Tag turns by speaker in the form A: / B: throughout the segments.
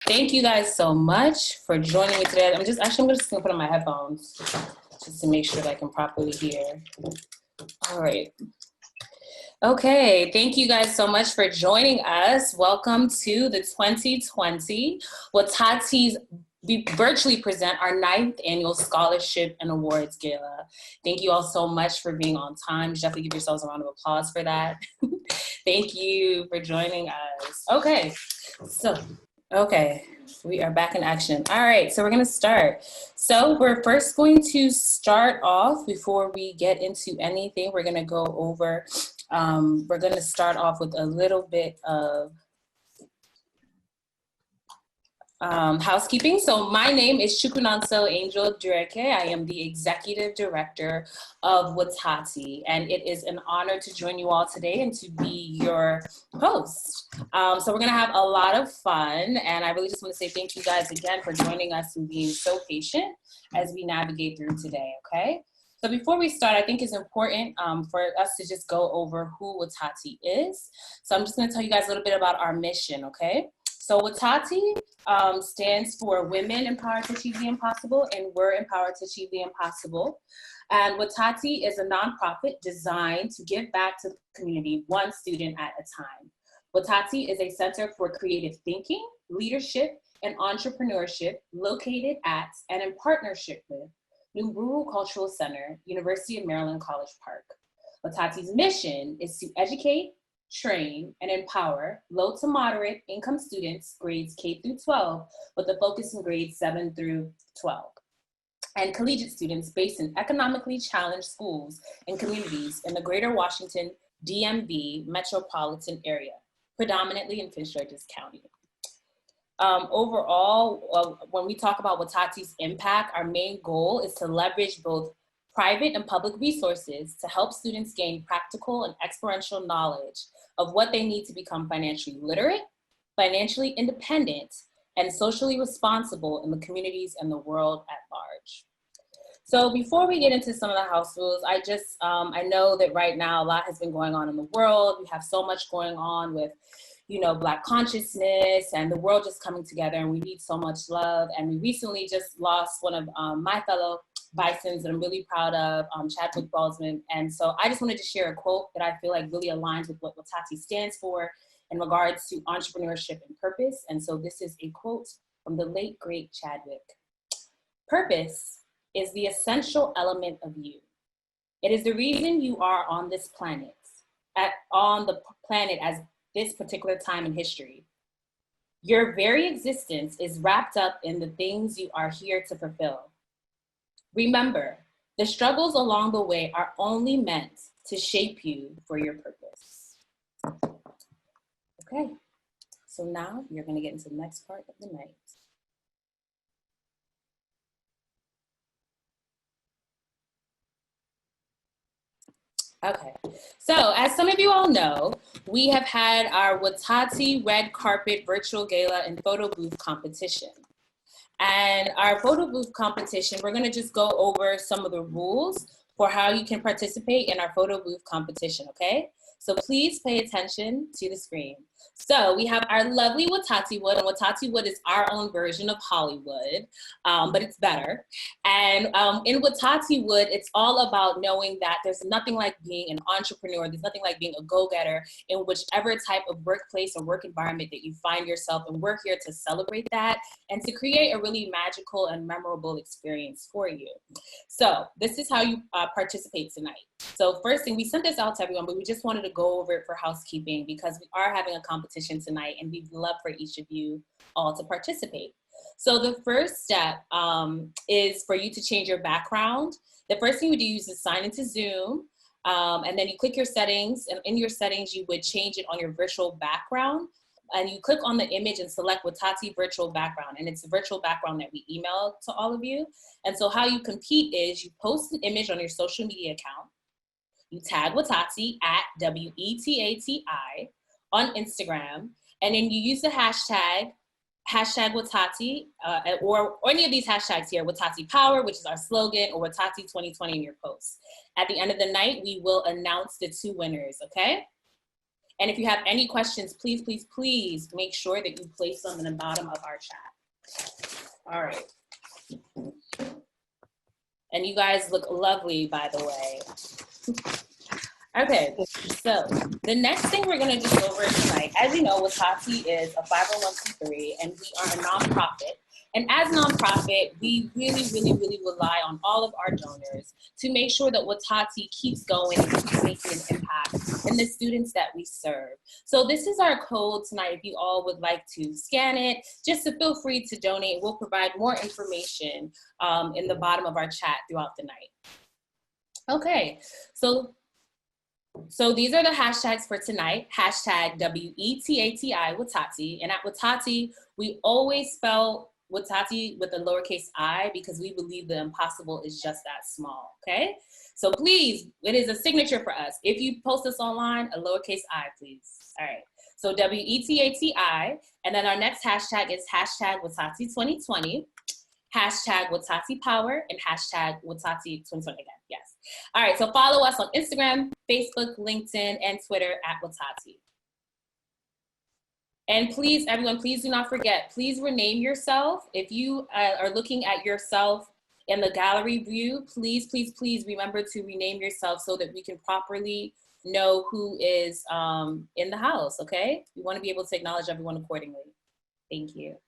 A: Thank you guys so much for joining me today. I'm just gonna put on my headphones just to make sure that I can properly hear. All right. Okay, thank you guys so much for joining us. Welcome to the 2020 Watati's we virtually present our 9th annual Scholarship and Awards Gala. Thank you all so much for being on time. Definitely give yourselves a round of applause for that. Thank you for joining us. Okay, we are back in action. All right, so we're gonna start. So we're first going to start off before we get into anything. We're gonna go over, we're gonna start off with a little bit of housekeeping. So my name is Chukwunanso Angel Dureke. I am the Executive Director of Watati, and it is an honor to join you all today and to be your host. So we're gonna have a lot of fun, and I really just wanna say thank you guys again for joining us and being so patient as we navigate through today, okay? So before we start, I think it's important for us to just go over who Watati is. So I'm just gonna tell you guys a little bit about our mission, okay? So Watati stands for Women Empowered to Achieve the Impossible, and we're empowered to achieve the impossible. And Watati is a nonprofit designed to give back to the community one student at a time. Watati is a center for creative thinking, leadership, and entrepreneurship located at and in partnership with Numburu Cultural Center, University of Maryland College Park. Watati's mission is to educate, train, and empower low to moderate income students, grades K through 12, with a focus in grades 7 through 12, and collegiate students based in economically challenged schools and communities in the greater Washington, DMV metropolitan area, predominantly in Prince George's County. Overall, when we talk about Watati's impact, our main goal is to leverage both private and public resources to help students gain practical and experiential knowledge of what they need to become financially literate, financially independent, and socially responsible in the communities and the world at large. So before we get into some of the house rules, I know that right now a lot has been going on in the world. We have so much going on with Black consciousness and the world just coming together, and we need so much love. And we recently just lost one of my fellow Bisons that I'm really proud of, Chadwick Boseman. And so I just wanted to share a quote that I feel like really aligns with what Watati stands for in regards to entrepreneurship and purpose. And so this is a quote from the late, great Chadwick. "Purpose is the essential element of you. It is the reason you are on this planet, on the planet as this particular time in history. Your very existence is wrapped up in the things you are here to fulfill. Remember, the struggles along the way are only meant to shape you for your purpose." Okay, so now you're going to get into the next part of the night. Okay, so as some of you all know, we have had our Watati Red Carpet Virtual Gala and Photo Booth competition. And our photo booth competition, we're gonna just go over some of the rules for how you can participate in our photo booth competition, okay? So please pay attention to the screen. So we have our lovely Watati Wood, and Watati Wood is our own version of Hollywood, but it's better. And in Watati Wood, it's all about knowing that there's nothing like being an entrepreneur, there's nothing like being a go-getter in whichever type of workplace or work environment that you find yourself, and we're here to celebrate that and to create a really magical and memorable experience for you. So this is how you participate tonight. So first thing, we sent this out to everyone, but we just wanted to go over it for housekeeping because we are having a competition tonight and we'd love for each of you all to participate. So the first step is for you to change your background. The first thing you do is to sign into Zoom, and then you click your settings, and in your settings, you would change it on your virtual background. And you click on the image and select Watati virtual background. And it's the virtual background that we email to all of you. And so how you compete is you post an image on your social media account. You tag Watati at WETATI on Instagram. And then you use the hashtag Watati, or any of these hashtags here, Watati Power, which is our slogan, or Watati 2020 in your posts. At the end of the night, we will announce the 2 winners, okay? And if you have any questions, please, please, please make sure that you place them in the bottom of our chat. All right. And you guys look lovely, by the way. Okay, so the next thing we're going to just go over tonight, as you know, Watati is a 501c3, and we are a nonprofit. And as a nonprofit, we really, really, really rely on all of our donors to make sure that Watati keeps going and keeps making an impact in the students that we serve. So this is our code tonight. If you all would like to scan it, just to feel free to donate. We'll provide more information in the bottom of our chat throughout the night. Okay, so these are the hashtags for tonight. Hashtag WETATI Watati. And at Watati, we always spell Watati with a lowercase I because we believe the impossible is just that small, okay? So please, it is a signature for us. If you post us online, a lowercase I, please. All right, so WETATI. And then our next hashtag is hashtag Watati 2020. Hashtag Watati Power and hashtag Watati 2020 again, yes. All right, so follow us on Instagram, Facebook, LinkedIn, and Twitter at Watati. And please, everyone, please do not forget, please rename yourself. If you are looking at yourself in the gallery view, please, please, please remember to rename yourself so that we can properly know who is in the house, okay? We want to be able to acknowledge everyone accordingly. Thank you.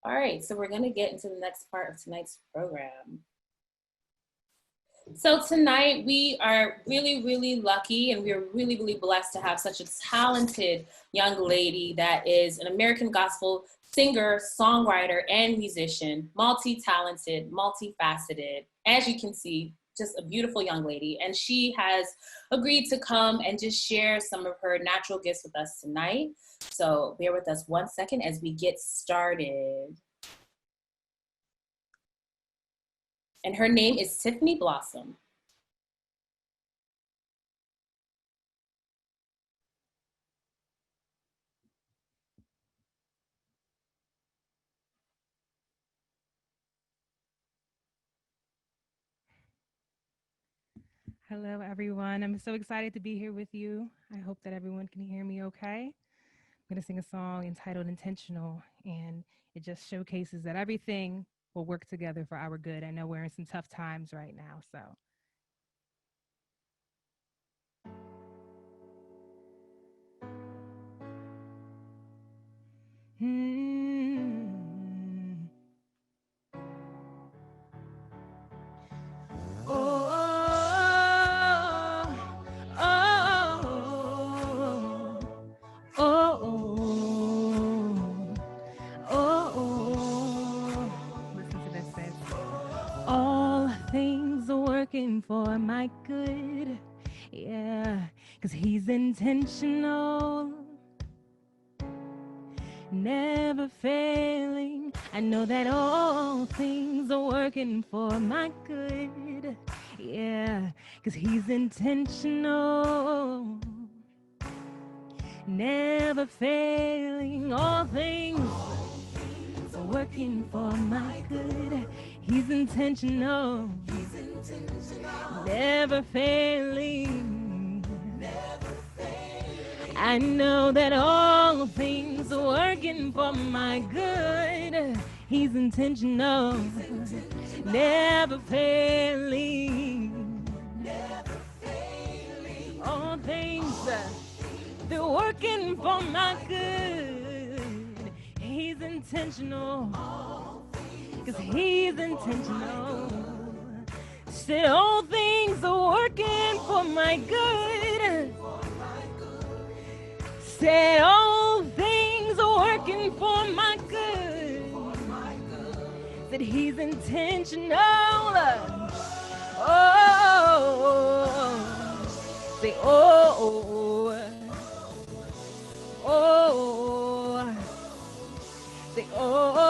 A: All right, so we're gonna get into the next part of tonight's program. So tonight we are really, really lucky and we're really, really blessed to have such a talented young lady that is an American gospel singer, songwriter, and musician, multi-talented, multifaceted. As you can see, just a beautiful young lady. And she has agreed to come and just share some of her natural gifts with us tonight. So bear with us 1 second as we get started. And her name is Tiffany Blossom.
B: Hello, everyone. I'm so excited to be here with you. I hope that everyone can hear me okay. I'm going to sing a song entitled Intentional, and it just showcases that everything will work together for our good. I know we're in some tough times right now, so. For my good, yeah, 'cause he's intentional, never failing. I know that all things are working for my good, yeah, 'cause he's intentional, never failing. All things are working for my good. He's intentional, never failing. I know that all things are working for my good. He's intentional, never failing. All things, they're working for my good. He's intentional, 'cause he's intentional. Said all things are working for my good. Said all things are working for my good. Said he's intentional. Oh, say oh, oh, say oh.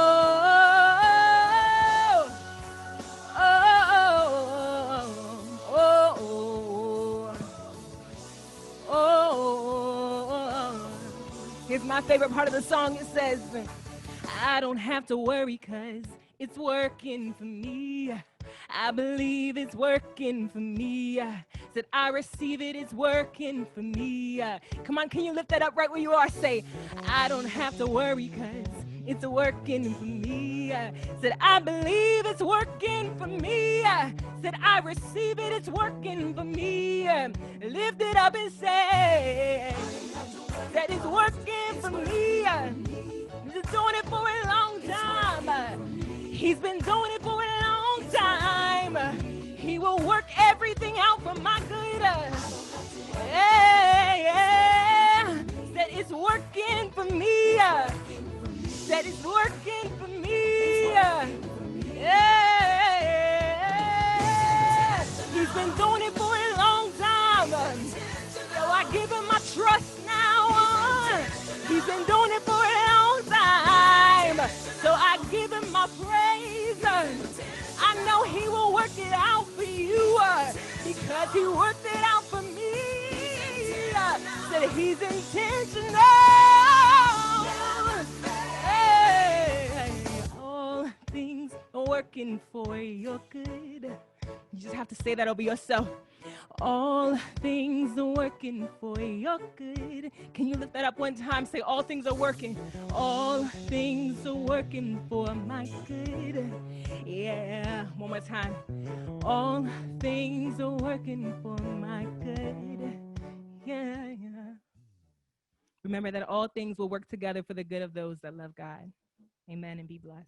B: Here's my favorite part of the song. It says, I don't have to worry 'cause it's working for me. I believe it's working for me. Said, I receive it, it's working for me. Come on, can you lift that up right where you are? Say, I don't have to worry because it's working for me. Said, I believe it's working for me. Said, I receive it, it's working for me. Lift it up and say that it's working for me. He's been doing it for a long time. He's been doing it for a long time. He will work everything out for my good. Yeah, yeah. Said it's working for me. Said it's working for me. Yeah. He's been doing it for a long time. So I give him my trust now. He's been doing it for a long time. So I give him my praise. I know he will work it out for you because he worked it out for me. That he's intentional. Hey, all things are working for your good. You just have to say that over yourself. All things are working for your good. Can you lift that up one time? Say, all things are working. All things are working for my good. Yeah, one more time. All things are working for my good. Yeah, yeah. Remember that all things will work together for the good of those that love God. Amen, and be blessed.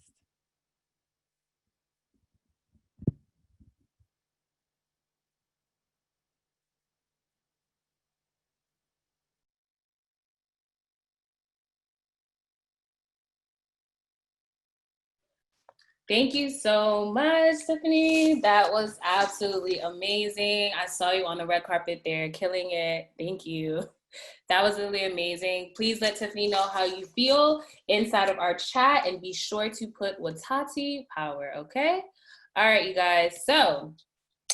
A: Thank you so much, Tiffany. That was absolutely amazing. I saw you on the red carpet there, killing it. Thank you. That was really amazing. Please let Tiffany know how you feel inside of our chat and be sure to put Watati Power, okay? All right, you guys. So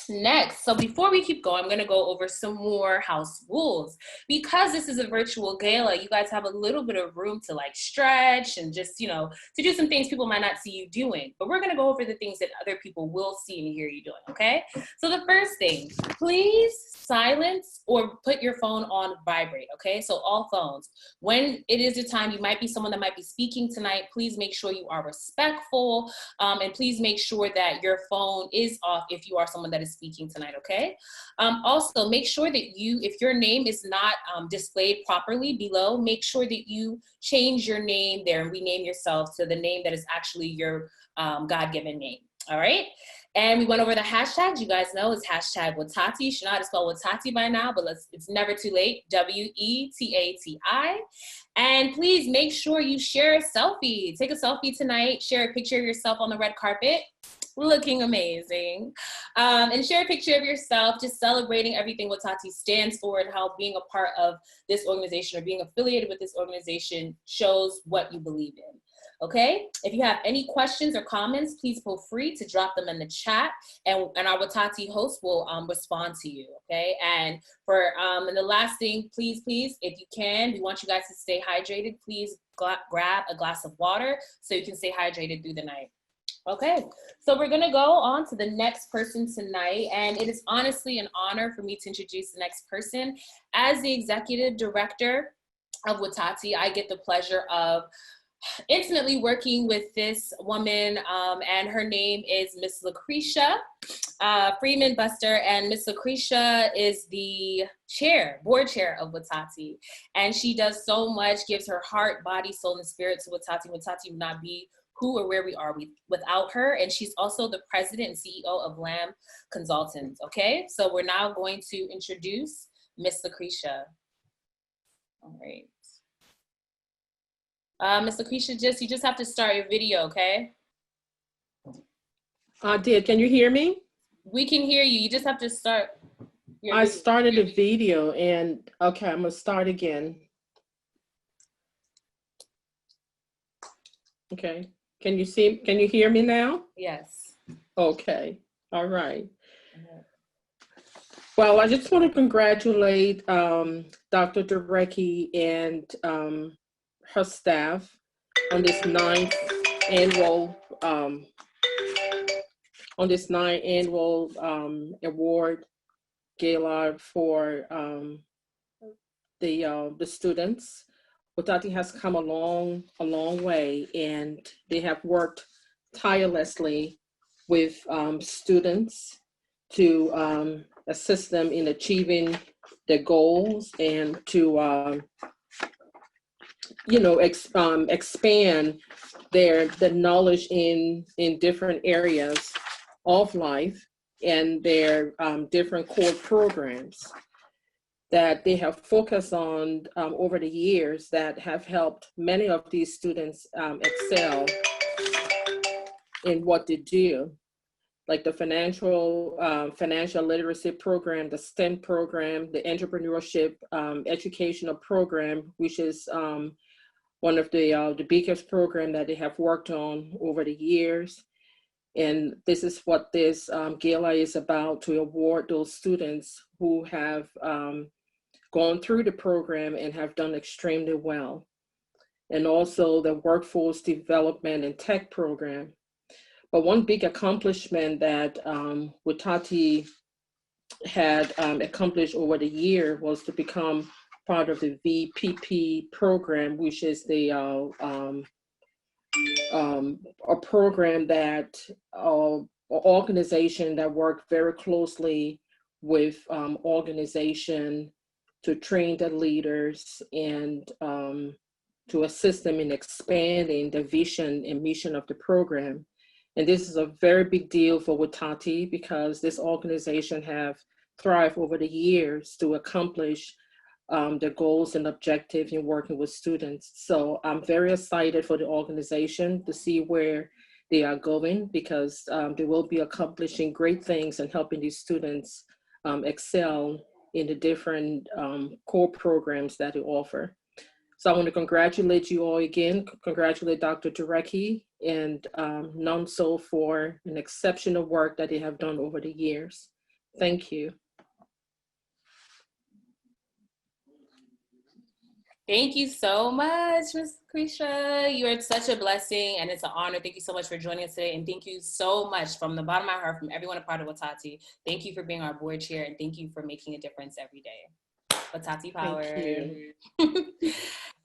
A: next, so before we keep going, I'm going to go over some more house rules. Because this is a virtual gala, you guys have a little bit of room to like stretch and just, you know, to do some things people might not see you doing. But we're going to go over the things that other people will see and hear you doing, okay? So the first thing, please silence or put your phone on vibrate, okay? So all phones. When it is the time, you might be someone that might be speaking tonight, please make sure you are respectful, and please make sure that your phone is off if you are someone that is speaking tonight, okay? Also, make sure that you, if your name is not displayed properly below, make sure that you change your name there and rename yourself to the name that is actually your God-given name, all right? And we went over the hashtags. You guys know it's hashtag Watati. You should know how to spell Watati by now, but it's never too late. W-E-T-A-T-I. And please make sure you share a selfie. Take a selfie tonight. Share a picture of yourself on the red carpet, looking amazing. And share a picture of yourself, just celebrating everything Watati stands for and how being a part of this organization or being affiliated with this organization shows what you believe in. Okay, if you have any questions or comments, please feel free to drop them in the chat, and our Watati host will respond to you. Okay, and for and the last thing, please, if you can, we want you guys to stay hydrated. Please grab a glass of water so you can stay hydrated through the night. Okay, so we're gonna go on to the next person tonight, and it is honestly an honor for me to introduce the next person. As the executive director of Watati, I get the pleasure of intimately working with this woman, and her name is Miss Lucretia Freeman Buster, and Miss Lucretia is the board chair of Watati, and she does so much, gives her heart, body, soul, and spirit to Watati. Watati would not be who or where we are without her, and she's also the president and CEO of Lamb Consultants, okay? So we're now going to introduce Miss Lucretia. All right. Miss Lucretia, you just have to start your video, okay?
C: I did. Can you hear me?
A: We can hear you. You just have to start your video.
C: I started a video and okay, I'm gonna start again. Okay. Can you hear me now?
A: Yes.
C: Okay. All right. Well, I just want to congratulate Dr. Durecki and her staff on this ninth annual award gala for the students. Watati has come a long way, and they have worked tirelessly with students to assist them in achieving their goals and to expand the knowledge in different areas of life and their different core programs that they have focused on over the years that have helped many of these students excel in what they do, like the financial literacy program, the STEM program, the entrepreneurship educational program, which is one of the biggest program that they have worked on over the years. And this is what this gala is about, to award those students who have gone through the program and have done extremely well. And also the workforce development and tech program. But one big accomplishment that Watati had accomplished over the year was to become part of the VPP program, which is the a program that organization that work very closely with organization to train the leaders and to assist them in expanding the vision and mission of the program. And this is a very big deal for Watati because this organization have thrived over the years to accomplish their goals and objectives in working with students. So I'm very excited for the organization to see where they are going, because they will be accomplishing great things and helping these students excel in the different core programs that they offer. So I want to congratulate you all again, congratulate Dr. Dureki and NONSO for an exceptional work that they have done over the years. Thank you.
A: Thank you so much, Ms. Krisha. You are such a blessing and it's an honor. Thank you so much for joining us today. And thank you so much from the bottom of my heart, from everyone a part of Watati. Thank you for being our board chair and thank you for making a difference every day. Watati power.
C: Thank you.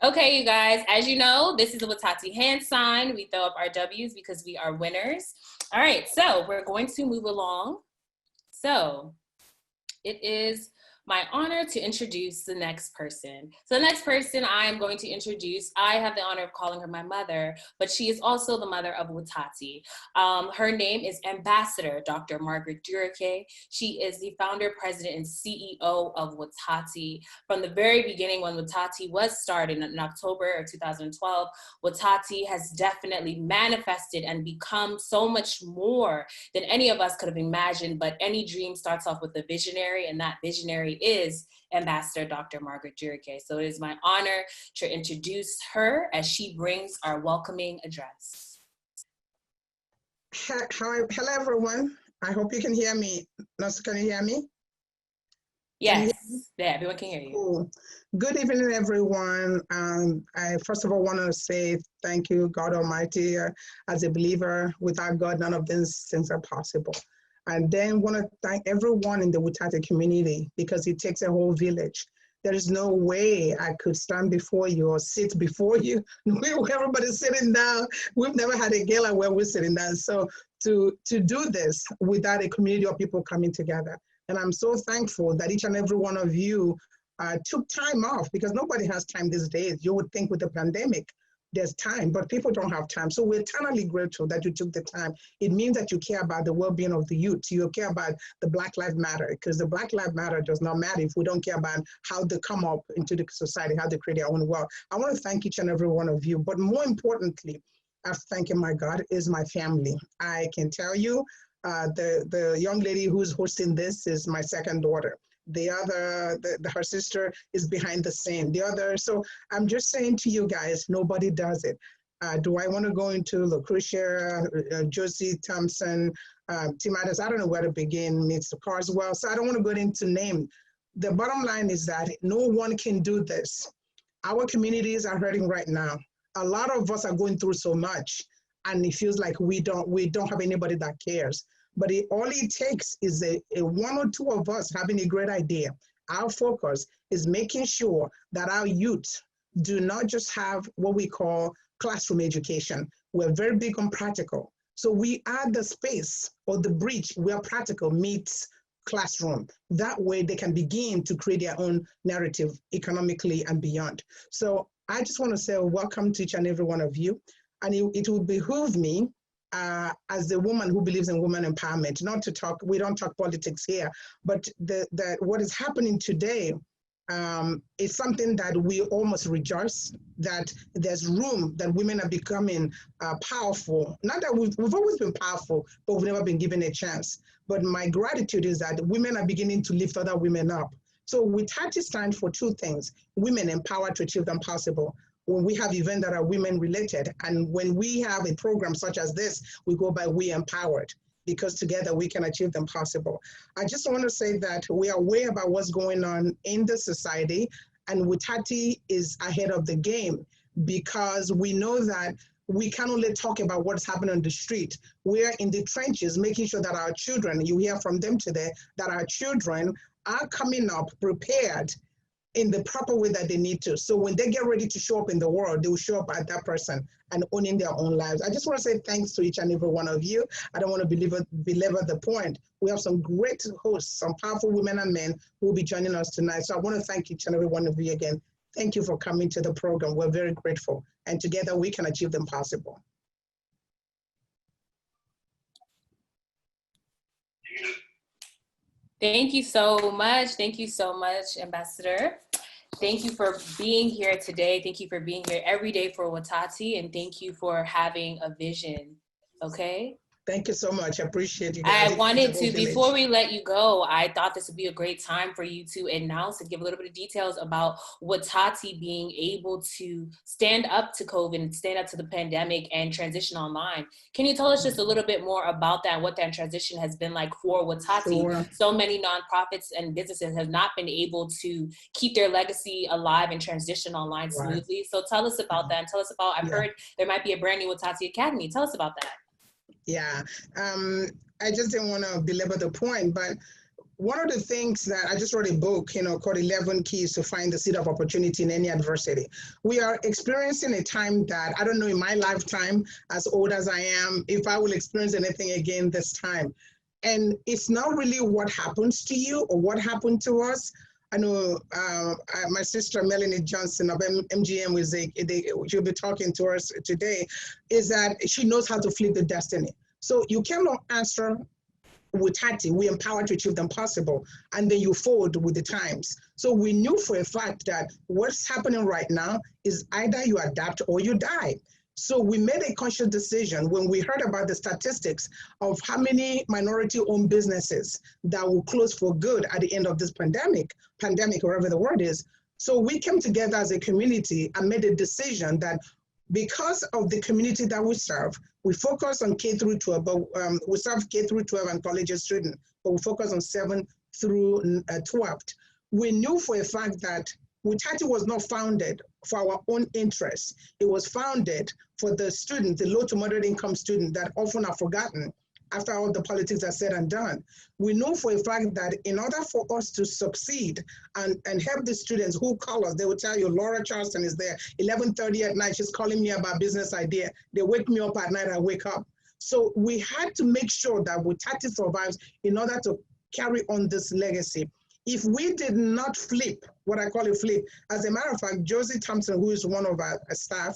A: Okay, you guys, as you know, this is a Watati hand sign. We throw up our W's because we are winners. All right, so we're going to move along. So it is my honor to introduce the next person. So the next person I am going to introduce, I have the honor of calling her my mother, but she is also the mother of Watati. Her name is Ambassador Dr. Margaret Durake. She is the founder, president, and CEO of Watati. From the very beginning when Watati was started in October of 2012, Watati has definitely manifested and become so much more than any of us could have imagined, but any dream starts off with a visionary, and that visionary is Ambassador Dr. Margaret Durake. So it is my honor to introduce her as she brings our welcoming address.
D: Hello, everyone. I hope you can hear me. Nurse, can you hear me?
A: Yes, yeah, everyone can hear you.
D: Cool. Good evening, everyone. I first of all want to say thank you, God Almighty. As a believer, without God, none of these things are possible. And then want to thank everyone in the Watati community, because it takes a whole village. There is no way I could stand before you or sit before you. Everybody's sitting down. We've never had a gala where we're sitting down. So to do this without a community of people coming together. And I'm so thankful that each and every one of you took time off, because nobody has time these days. You would think with the pandemic, there's time, but people don't have time. So we're eternally grateful that you took the time. It means that you care about the well-being of the youth. You care about the Black Lives Matter, because the Black Lives Matter does not matter if we don't care about how they come up into the society, how they create their own world. I want to thank each and every one of you, but more importantly, after thanking my God, is my family. I can tell you, the young lady who's hosting this is my second daughter. The other, her sister is behind the scene. The other, so I'm just saying to you guys, nobody does it. Do I want to go into Lucretia, Josie Thompson, Tim Adams? I don't know where to begin, Mr. Carswell. So I don't want to go into name. The bottom line is that no one can do this. Our communities are hurting right now. A lot of us are going through so much, and it feels like we don't have anybody that cares. but all it takes is a one or two of us having a great idea. Our focus is making sure that our youth do not just have what we call classroom education. We're very big on practical. So we add the space or the bridge where practical meets classroom. That way they can begin to create their own narrative economically and beyond. So I just want to say welcome to each and every one of you. And it will behoove me as a woman who believes in women empowerment, not to talk, we don't talk politics here, but what is happening today is something that we almost rejoice that there's room that women are becoming powerful. Not that we've always been powerful, but we've never been given a chance. But my gratitude is that women are beginning to lift other women up. So WITATI stands for two things: women empowered to achieve the impossible. When we have events that are women related, and when we have a program such as this, we go by We Empowered, because together we can achieve the impossible. I just want to say that we are aware about what's going on in the society, and WITATI is ahead of the game because we know that we can only talk about what's happening on the street. We're in the trenches, making sure that our children, you hear from them today, that our children are coming up prepared in the proper way that they need to. So when they get ready to show up in the world, they will show up as that person and owning their own lives. I just want to say thanks to each and every one of you. I don't want to belabor the point. We have some great hosts, some powerful women and men who will be joining us tonight. So I want to thank each and every one of you again. Thank you for coming to the program. We're very grateful. And together we can achieve the impossible.
A: Thank you so much. Thank you so much, Ambassador. Thank you for being here today. Thank you for being here every day for WITATI, and thank you for having a vision, okay?
D: Thank you so much. I appreciate you guys.
A: I wanted to, before we let you go, I thought this would be a great time for you to announce and give a little bit of details about WITATI being able to stand up to COVID and stand up to the pandemic and transition online. Can you tell us just a little bit more about that, what that transition has been like for WITATI?
D: Sure.
A: So many nonprofits and businesses have not been able to keep their legacy alive and transition online smoothly. Right. So tell us about that, and tell us about, I've heard there might be a brand new WITATI Academy. Tell us about that.
D: Yeah, I just didn't want to belabor the point, but one of the things that I just wrote a book, called 11 Keys to Find the Seed of Opportunity in Any Adversity. We are experiencing a time that I don't know in my lifetime, as old as I am, if I will experience anything again this time. And it's not really what happens to you or what happened to us. I know my sister Melanie Johnson of MGM she'll be talking to us today, is that she knows how to flip the destiny. So you cannot answer WITATI, we empower to achieve the impossible, and then you forward with the times. So we knew for a fact that what's happening right now is either you adapt or you die. So we made a conscious decision when we heard about the statistics of how many minority-owned businesses that will close for good at the end of this pandemic, wherever the word is. So we came together as a community and made a decision that because of the community that we serve, we focus on K through 12, but we serve K through 12 and college students, but we focus on 7 through 12. We knew for a fact that WITATI was not founded for our own interests. It was founded for the student, the low to moderate income student that often are forgotten after all the politics are said and done. We know for a fact that in order for us to succeed and help the students who call us, they will tell you, Laura Charleston is there, 11:30 at night, she's calling me about business idea. They wake me up at night, I wake up. So we had to make sure that WITATI survives in order to carry on this legacy. If we did not flip, what I call a flip, as a matter of fact, Josie Thompson, who is one of our staff,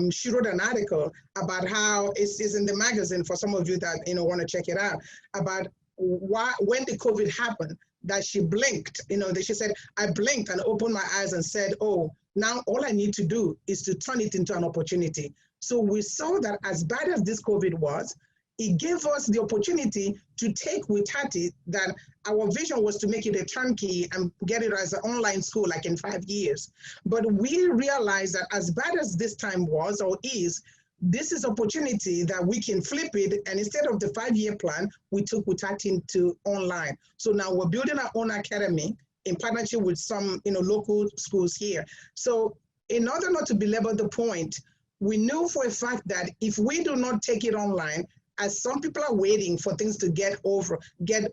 D: she wrote an article about how it's in the magazine for some of you that want to check it out, about why when the COVID happened, that she blinked, that she said, I blinked and opened my eyes and said, oh, now all I need to do is to turn it into an opportunity. So we saw that as bad as this COVID was, it gave us the opportunity to take WITATI, that our vision was to make it a turnkey and get it as an online school like in 5 years. But we realized that as bad as this time was or is, this is opportunity that we can flip it. And instead of the 5-year plan, we took WITATI into online. So now we're building our own academy in partnership with some local schools here. So in order not to belabor the point, we knew for a fact that if we do not take it online, as some people are waiting for things to get over,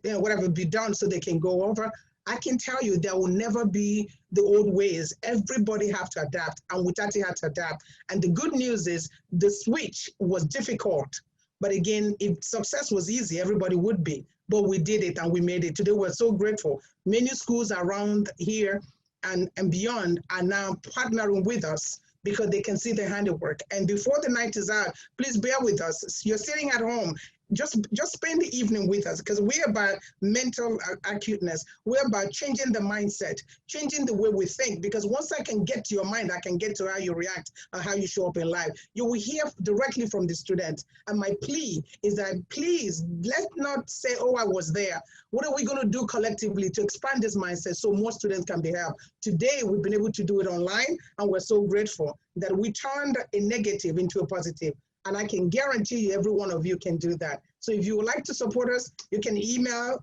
D: whatever be done so they can go over, I can tell you there will never be the old ways. Everybody have to adapt, and Witati had to adapt. And the good news is the switch was difficult. But again, if success was easy, everybody would be. But we did it and we made it. Today, we're so grateful. Many schools around here and beyond are now partnering with us because they can see the handiwork. And before the night is out, please bear with us. You're sitting at home, just spend the evening with us, because we're about mental acuteness. We're about changing the mindset, changing the way we think, because once I can get to your mind, I can get to how you react and how you show up in life. You will hear directly from the student. And my plea is that please, let's not say, oh, I was there. What are we going to do collectively to expand this mindset so more students can be helped? Today, we've been able to do it online, and we're so grateful that we turned a negative into a positive. And I can guarantee you every one of you can do that. So if you would like to support us, you can email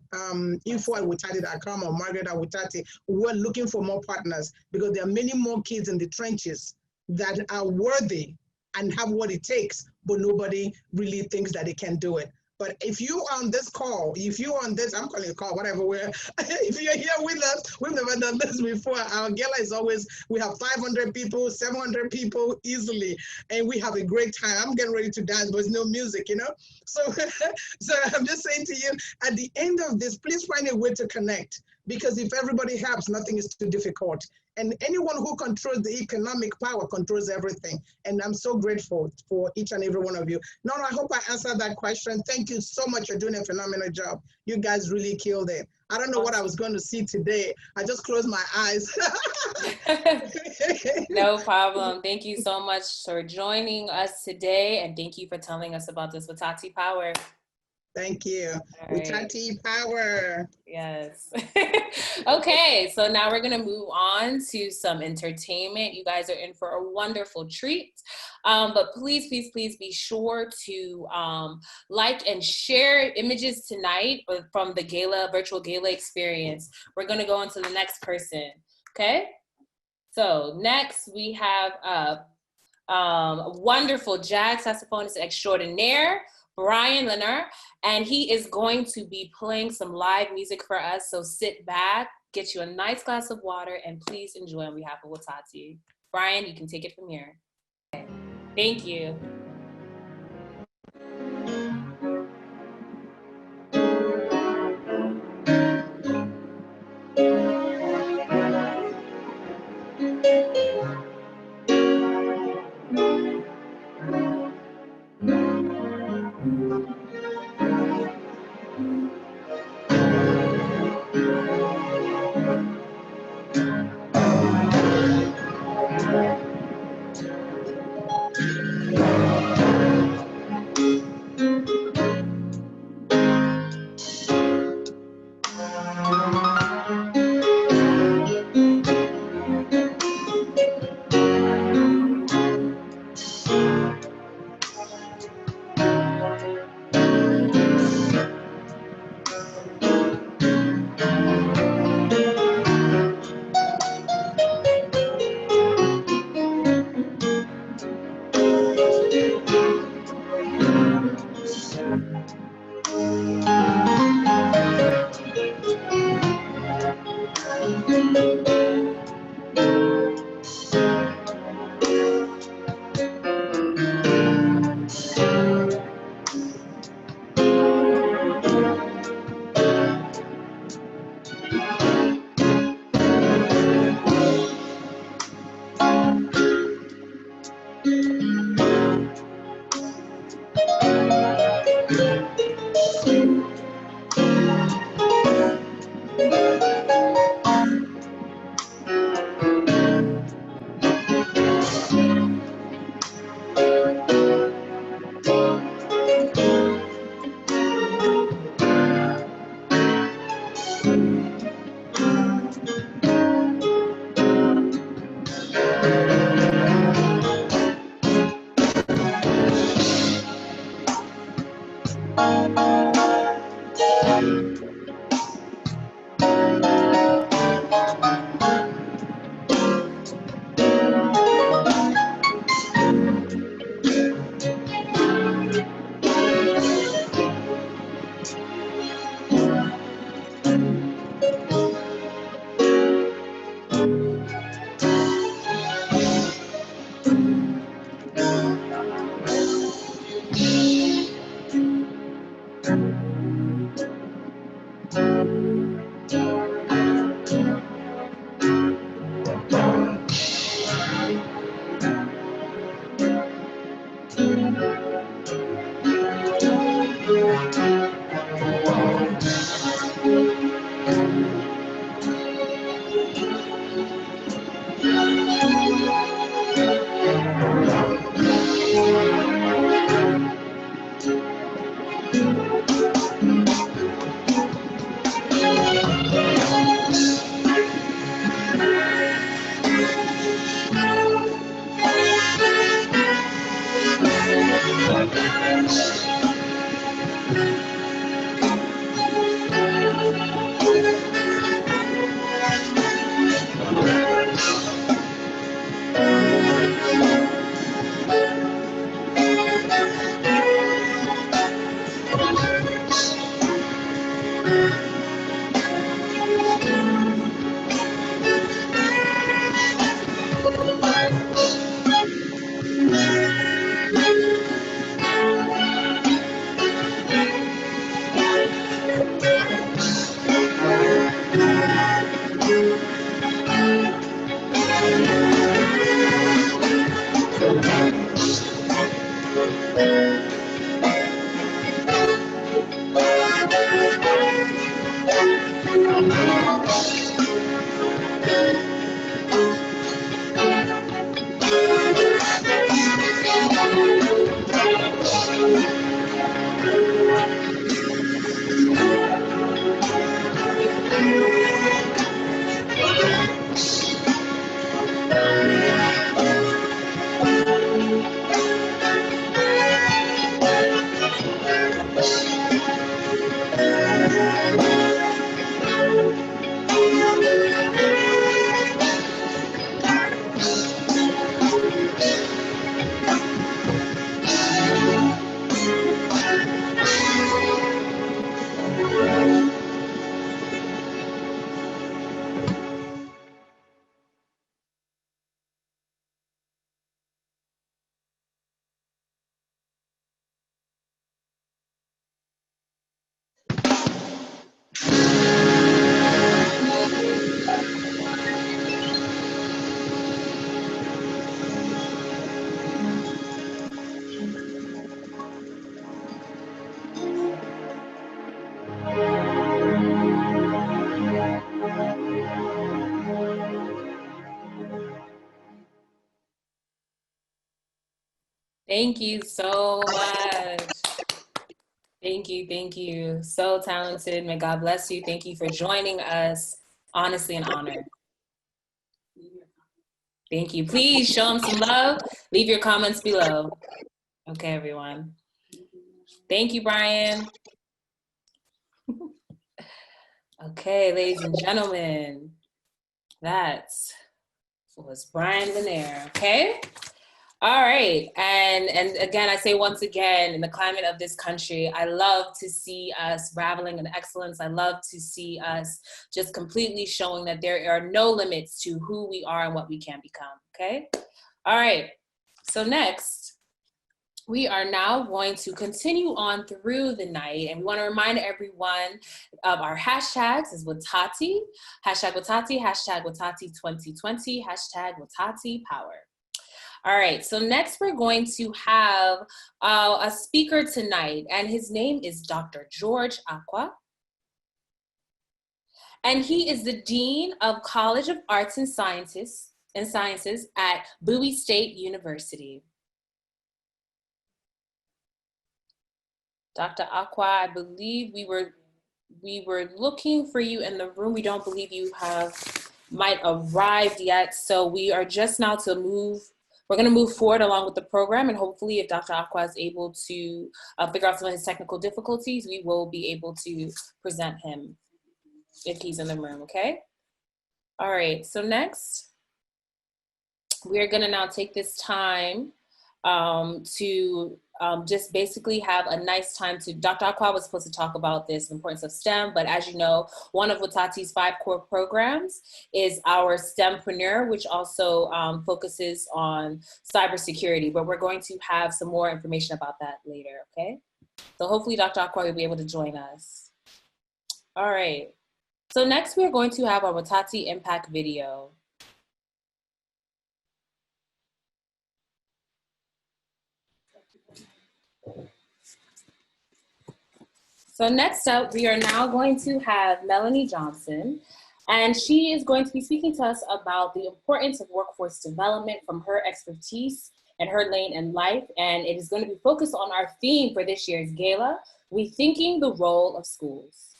D: info@witati.com or Margaret@witati. We're looking for more partners because there are many more kids in the trenches that are worthy and have what it takes, but nobody really thinks that they can do it. But if you are on this call, if you're on this, I'm calling it a call, whatever, if you're here with us, we've never done this before. Our gala is always, we have 500 people, 700 people easily, and we have a great time. I'm getting ready to dance, but there's no music, you know? So, so I'm just saying to you, at the end of this, please find a way to connect, because if everybody helps, nothing is too difficult. And anyone who controls the economic power controls everything. And I'm so grateful for each and every one of you. Nora, I hope I answered that question. Thank you so much. You're doing a phenomenal job. You guys really killed it. I don't know what I was going to see today. I just closed my eyes.
A: No problem. Thank you so much for joining us today. And thank you for telling us about this Witati Power.
D: Thank you.
A: Right.
D: Witati Power.
A: Yes. Okay, so now we're going to move on to some entertainment. You guys are in for a wonderful treat. But please, please, please be sure to like and share images tonight from the gala, virtual gala experience. We're going to go on to the next person. Okay? So next we have wonderful jazz saxophonist extraordinaire, Brian Leonard, and he is going to be playing some live music for us. So sit back, get you a nice glass of water, and please enjoy on behalf of Witati. Brian, you can take it from here. Okay. Thank you. Thank you so much. Thank you. Thank you. So talented. May God bless you. Thank you for joining us. Honestly, an honor. Thank you. Please show them some love. Leave your comments below. Okay, everyone. Thank you, Brian. Okay, ladies and gentlemen, that was Brian Lanier, okay? All right, and again, I say once again, in the climate of this country, I love to see us raveling in excellence. I love to see us just completely showing that there are no limits to who we are and what we can become, okay? All right, so next, we are now going to continue on through the night, and we want to remind everyone of our hashtags is Watati, hashtag Watati, hashtag Watati 2020, hashtag Watati Power. All right, so next we're going to have a speaker tonight, and his name is Dr. George Aqua. And he is the Dean of College of Arts and Sciences at Bowie State University. Dr. Aqua, I believe we were looking for you in the room. We don't believe you might arrived yet, so we are just now we're going to move forward along with the program, and hopefully if Dr. Aqua is able to figure out some of his technical difficulties, we will be able to present him if he's in the room, okay? All right, so next, we're going to now take this time to just basically have a nice time Dr. Aqua was supposed to talk about this, the importance of STEM, but as you know, one of Watati's 5 core programs is our STEMpreneur, which also focuses on cybersecurity, but we're going to have some more information about that later, okay? So hopefully Dr. Aqua will be able to join us. All right, so next we're going to have our Watati Impact video. So next up, we are now going to have Melanie Johnson, and she is going to be speaking to us about the importance of workforce development from her expertise and her lane in life. And it is going to be focused on our theme for this year's gala, Rethinking the Role of Schools.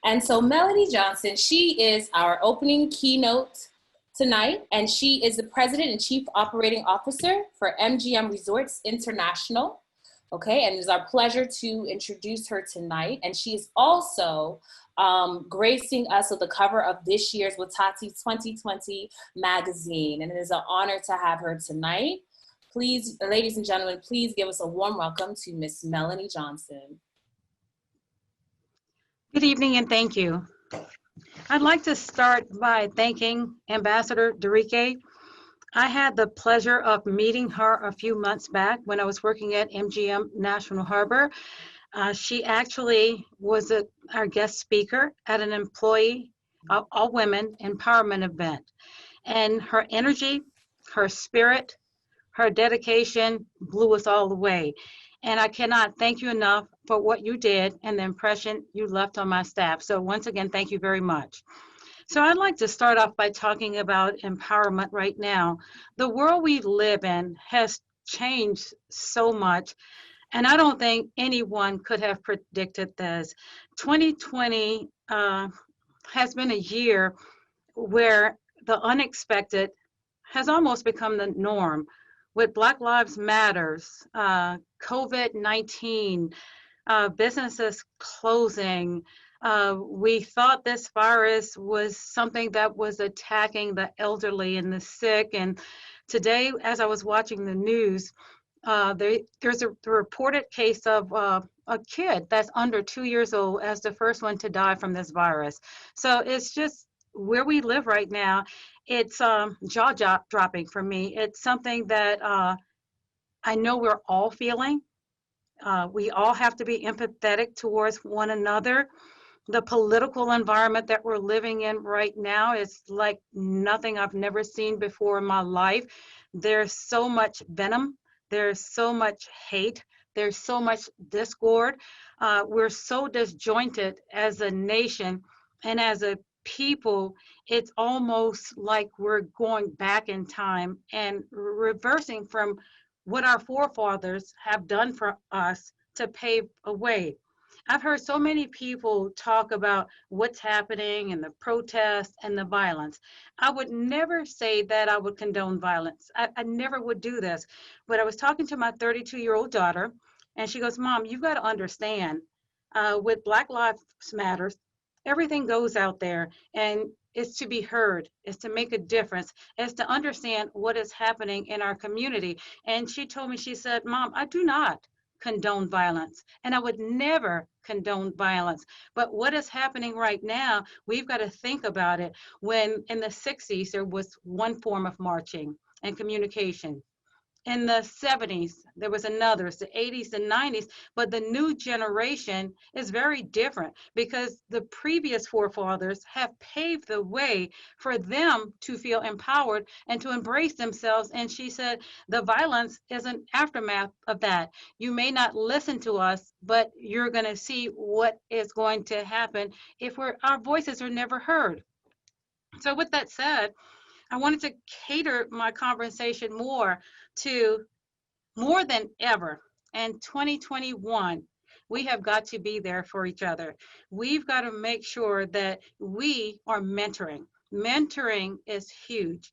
A: And so Melanie Johnson, she is our opening keynote tonight, and she is the President and Chief Operating Officer for MGM Resorts International. Okay, and it is our pleasure to introduce her tonight. And she is also gracing us with the cover of this year's Watati 2020 magazine. And it is an honor to have her tonight. Please, ladies and gentlemen, please give us a warm welcome to Miss Melanie Johnson.
E: Good evening and thank you. I'd like to start by thanking Ambassador Derike. I had the pleasure of meeting her a few months back when I was working at MGM National Harbor. She actually was our guest speaker at an employee, all women empowerment event. And her energy, her spirit, her dedication blew us all away. And I cannot thank you enough for what you did and the impression you left on my staff. So once again, thank you very much. So I'd like to start off by talking about empowerment right now. The world we live in has changed so much, and I don't think anyone could have predicted this. 2020 has been a year where the unexpected has almost become the norm. With Black Lives Matters, COVID-19, businesses closing. We thought this virus was something that was attacking the elderly and the sick. And today, as I was watching the news, there's a reported case of a kid that's under 2 years old as the first one to die from this virus. So it's just where we live right now. It's jaw-dropping for me. It's something that I know we're all feeling. We all have to be empathetic towards one another. The political environment that we're living in right now is like nothing I've never seen before in my life. There's so much venom. There's so much hate. There's so much discord. We're so disjointed as a nation and as a people. It's almost like we're going back in time and reversing from what our forefathers have done for us to pave a way. I've heard so many people talk about what's happening and the protests and the violence. I would never say that I would condone violence. I never would do this. But I was talking to my 32-year-old daughter, and she goes, Mom, you've got to understand, with Black Lives Matters, everything goes out there, and it's to be heard, it's to make a difference, it's to understand what is happening in our community. And she told me, she said, Mom, I do not condone violence, and I would never condone violence. But what is happening right now, we've got to think about it. When in the 60s, there was one form of marching and communication. In the 70s, there was another, it's the 80s and 90s, but the new generation is very different because the previous forefathers have paved the way for them to feel empowered and to embrace themselves. And she said, the violence is an aftermath of that. You may not listen to us, but you're going to see what is going to happen if our voices are never heard. So with that said, I wanted to cater my conversation more to more than ever. In 2021, we have got to be there for each other. We've got to make sure that we are mentoring. Mentoring is huge.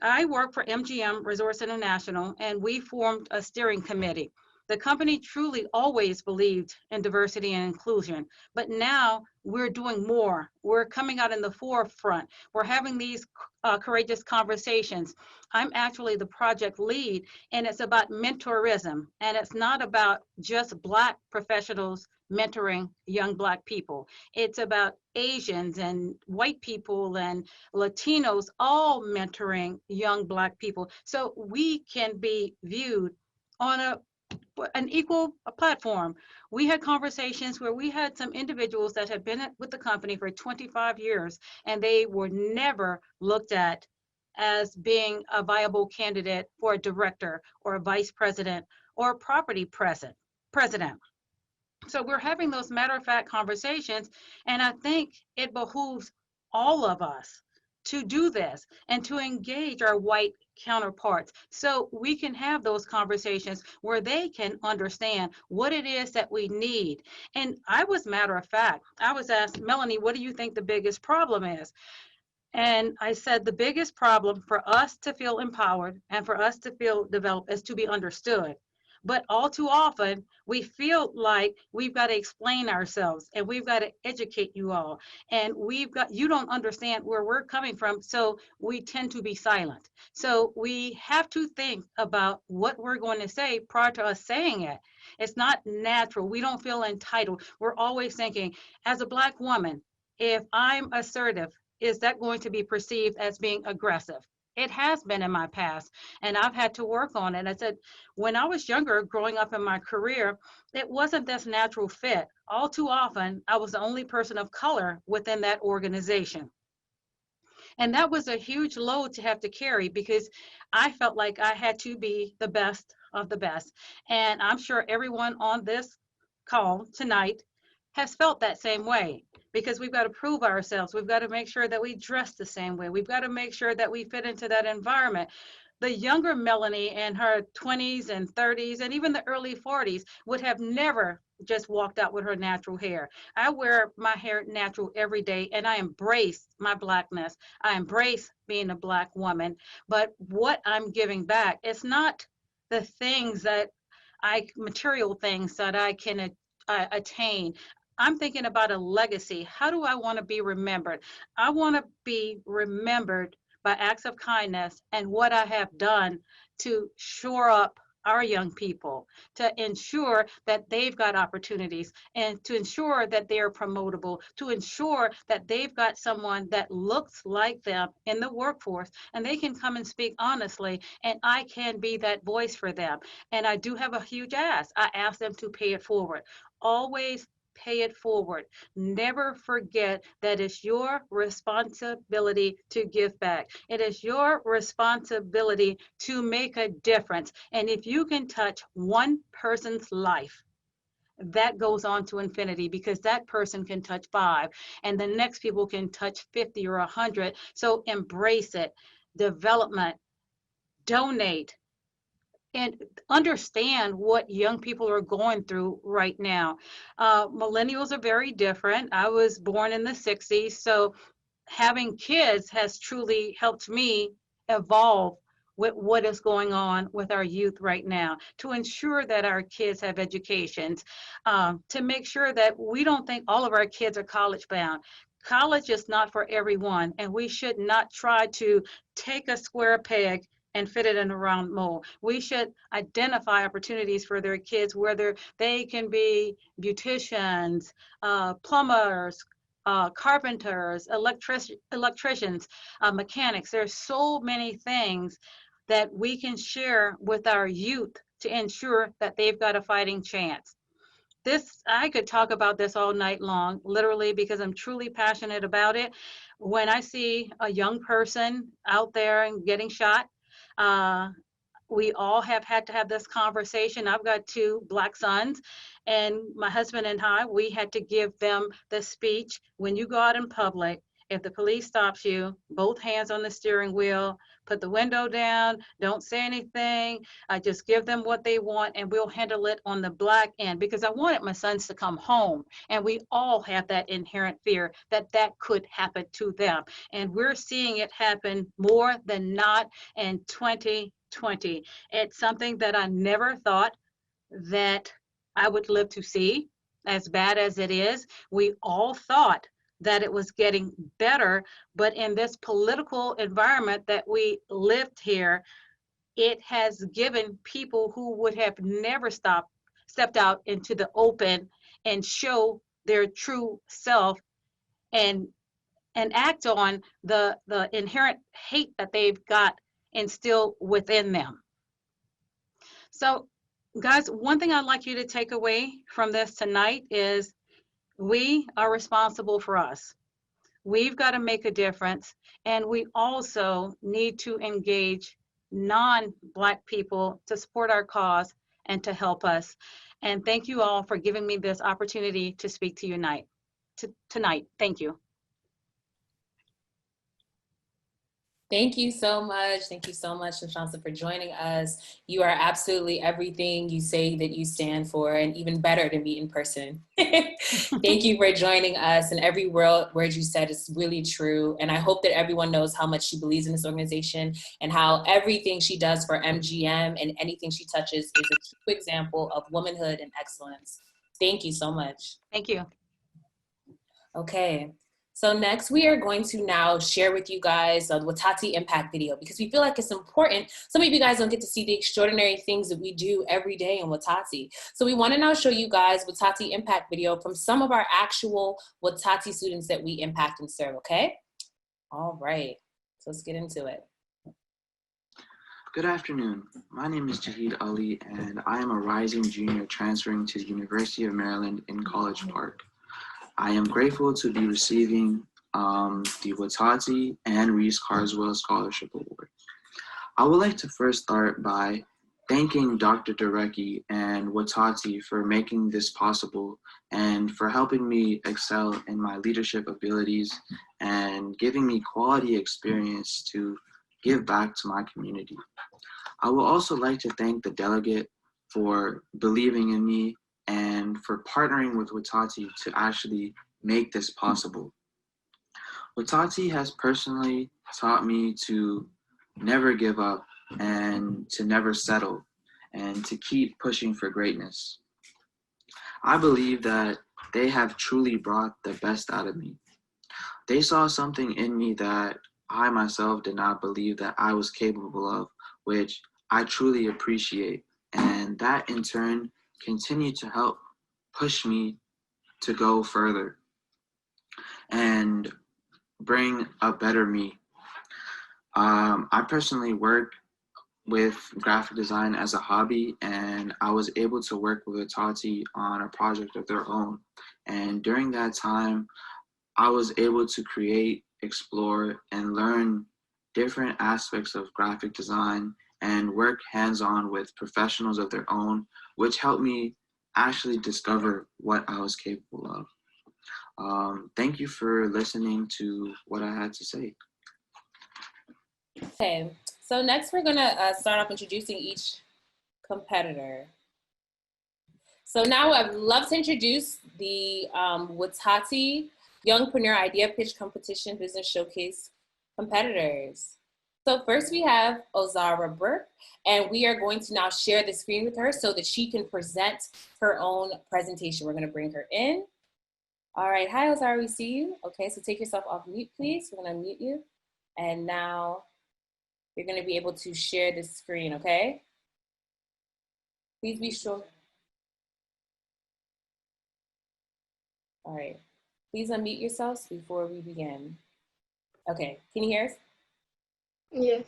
E: I work for MGM Resorts International, and we formed a steering committee. The company truly always believed in diversity and inclusion, but now we're doing more. We're coming out in the forefront. We're having these courageous conversations. I'm actually the project lead, and it's about mentorism, and it's not about just Black professionals mentoring young Black people. It's about Asians and white people and Latinos all mentoring young Black people, so we can be viewed on an equal platform. We had conversations where we had some individuals that had been with the company for 25 years, and they were never looked at as being a viable candidate for a director or a vice president or a property president. So we're having those matter-of-fact conversations, and I think it behooves all of us to do this and to engage our white counterparts so we can have those conversations where they can understand what it is that we need. And I was, matter of fact, I was asked, Melanie, what do you think the biggest problem is? And I said, the biggest problem for us to feel empowered and for us to feel developed is to be understood. But all too often, we feel like we've got to explain ourselves and we've got to educate you all. And you don't understand where we're coming from. So we tend to be silent. So we have to think about what we're going to say prior to us saying it. It's not natural. We don't feel entitled. We're always thinking, as a Black woman, if I'm assertive, is that going to be perceived as being aggressive? It has been in my past, and I've had to work on it. I said, when I was younger, growing up in my career, it wasn't this natural fit. All too often, I was the only person of color within that organization. And that was a huge load to have to carry because I felt like I had to be the best of the best. And I'm sure everyone on this call tonight has felt that same way because we've got to prove ourselves. We've got to make sure that we dress the same way. We've got to make sure that we fit into that environment. The younger Melanie in her 20s and 30s and even the early 40s would have never just walked out with her natural hair. I wear my hair natural every day and I embrace my Blackness. I embrace being a Black woman. But what I'm giving back, it's not the things that material things that I can attain. I'm thinking about a legacy. How do I want to be remembered? I want to be remembered by acts of kindness and what I have done to shore up our young people, to ensure that they've got opportunities and to ensure that they are promotable, to ensure that they've got someone that looks like them in the workforce and they can come and speak honestly and I can be that voice for them. And I do have a huge ask. I ask them to pay it forward. Always pay it forward. Never forget that it's your responsibility to give back. It is your responsibility to make a difference. And if you can touch one person's life, that goes on to infinity because that person can touch 5 and the next people can touch 50 or 100. So embrace it. Development, donate, and understand what young people are going through right now. Millennials are very different. I was born in the 60s, so having kids has truly helped me evolve with what is going on with our youth right now, to ensure that our kids have educations, to make sure that we don't think all of our kids are college bound. College is not for everyone, and we should not try to take a square peg and fit it in a round mold. We should identify opportunities for their kids, whether they can be beauticians, plumbers, carpenters, electricians, mechanics. There's so many things that we can share with our youth to ensure that they've got a fighting chance. I could talk about this all night long, literally, because I'm truly passionate about it. When I see a young person out there and getting shot, uh, we all have had to have this conversation. I've got 2 Black sons, and my husband and I, we had to give them the speech. When you go out in public, if the police stops you, both hands on the steering wheel, put the window down, don't say anything. I just give them what they want and we'll handle it on the Black end, because I wanted my sons to come home. And we all have that inherent fear that that could happen to them. And we're seeing it happen more than not in 2020. It's something that I never thought that I would live to see, as bad as it is. We all thought that it was getting better, but in this political environment that we lived here, it has given people who would have never stepped out into the open and show their true self and act on the inherent hate that they've got instilled within them. So guys, one thing I'd like you to take away from this tonight is we are responsible for us. We've got to make a difference, and we also need to engage non-Black people to support our cause and to help us. And thank you all for giving me this opportunity to speak to you tonight. Thank you.
A: Thank you so much. Thank you so much, Shansa, for joining us. You are absolutely everything you say that you stand for, and even better to meet in person. Thank you for joining us. And every word you said is really true. And I hope that everyone knows how much she believes in this organization and how everything she does for MGM and anything she touches is a true example of womanhood and excellence. Thank you so much.
E: Thank you.
A: Okay. So next we are going to now share with you guys the Watati impact video because we feel like it's important. Some of you guys don't get to see the extraordinary things that we do every day in Watati. So we want to now show you guys Watati impact video from some of our actual Watati students that we impact and serve, okay? All right, so let's get into it.
F: Good afternoon. My name is Jahid Ali, and I am a rising junior transferring to the University of Maryland in College Park. I am grateful to be receiving the Watati and Reese Carswell Scholarship Award. I would like to first start by thanking Dr. Durecki and Watati for making this possible and for helping me excel in my leadership abilities and giving me quality experience to give back to my community. I would also like to thank the delegate for believing in me and for partnering with Watati to actually make this possible. Watati has personally taught me to never give up and to never settle and to keep pushing for greatness. I believe that they have truly brought the best out of me. They saw something in me that I myself did not believe that I was capable of, which I truly appreciate. And that in turn continued to help push me to go further and bring a better me. I personally work with graphic design as a hobby, and I was able to work with Tati on a project of their own. And during that time, I was able to create, explore, and learn different aspects of graphic design and work hands-on with professionals of their own, which helped me actually discover what I was capable of. Thank you for listening to what I had to say.
A: Okay, so next we're gonna start off introducing each competitor. So now I'd love to introduce the Watati Youngpreneur Idea Pitch Competition Business Showcase competitors. So first we have Ozara Burke, and we are going to now share the screen with her so that she can present her own presentation. We're gonna bring her in. All right, hi Ozara, we see you. Okay, so take yourself off mute, please. We're gonna mute you. And now you're gonna be able to share the screen, okay? Please be sure. All right, please unmute yourselves before we begin. Okay, can you hear us?
G: Yes.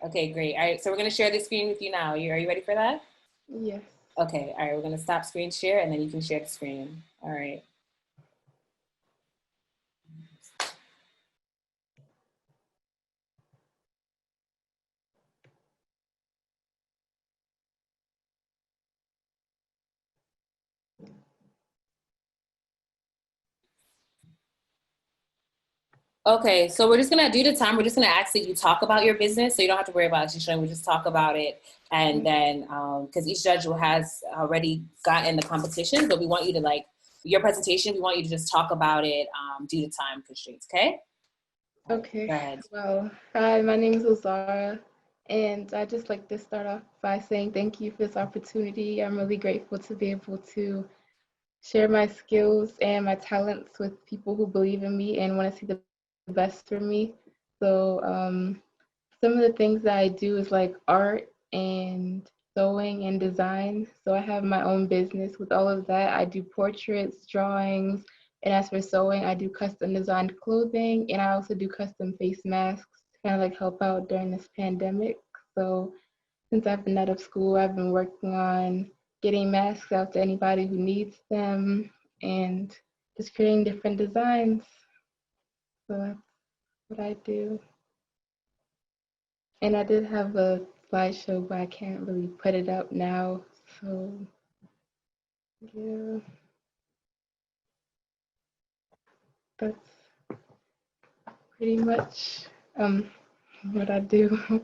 A: Okay, great. All right, so we're gonna share the screen with you now. Are you ready for that?
G: Yes.
A: Okay, all right, we're gonna stop screen share and then you can share the screen. All right. Okay, so we're just gonna do the time. We're just gonna ask that you talk about your business, so you don't have to worry about actually showing. We just talk about it, and then because each judge has already gotten the competition, but we want you to your presentation. We want you to just talk about it due to time constraints. Okay.
G: Okay.
A: Go ahead.
G: Well, hi, my name is Ozara, and I just like to start off by saying thank you for this opportunity. I'm really grateful to be able to share my skills and my talents with people who believe in me and want to see the best for me. So some of the things that I do is like art and sewing and design. So I have my own business with all of that. I do portraits, drawings, and as for sewing, I do custom designed clothing, and I also do custom face masks to kind of like help out during this pandemic. So since I've been out of school, I've been working on getting masks out to anybody who needs them and just creating different designs. So that's what I do. And I did have a slideshow, but I can't really put it up now. So yeah, that's pretty much what I do.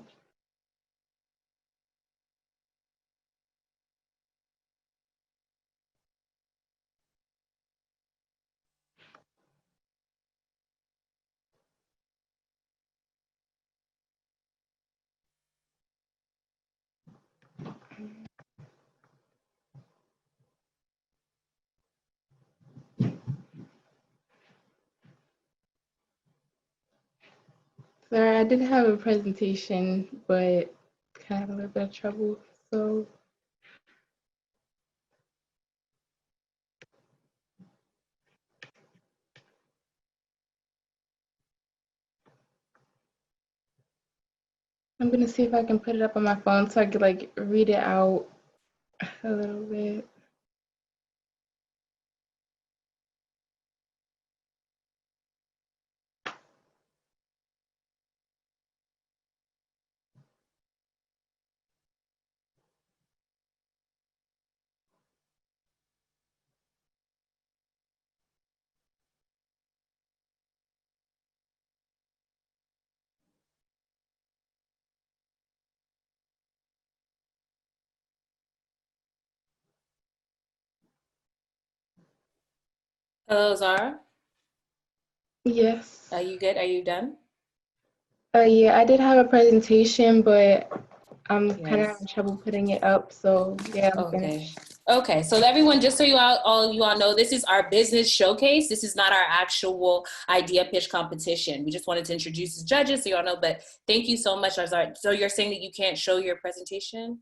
G: Sorry, I did have a presentation, but kind of a little bit of trouble. So I'm gonna see if I can put it up on my phone so I could like read it out a little bit.
A: Hello, Zara.
G: Yes.
A: Are you good? Are you done?
G: Yeah, I did have a presentation, but I'm kind of
A: Yes.
G: having trouble putting it up. So yeah, I'm
A: Okay.
G: finished.
A: Okay. So everyone, just so you all know, this is our business showcase. This is not our actual idea pitch competition. We just wanted to introduce the judges so you all know. But thank you so much, Zara. So you're saying that you can't show your presentation?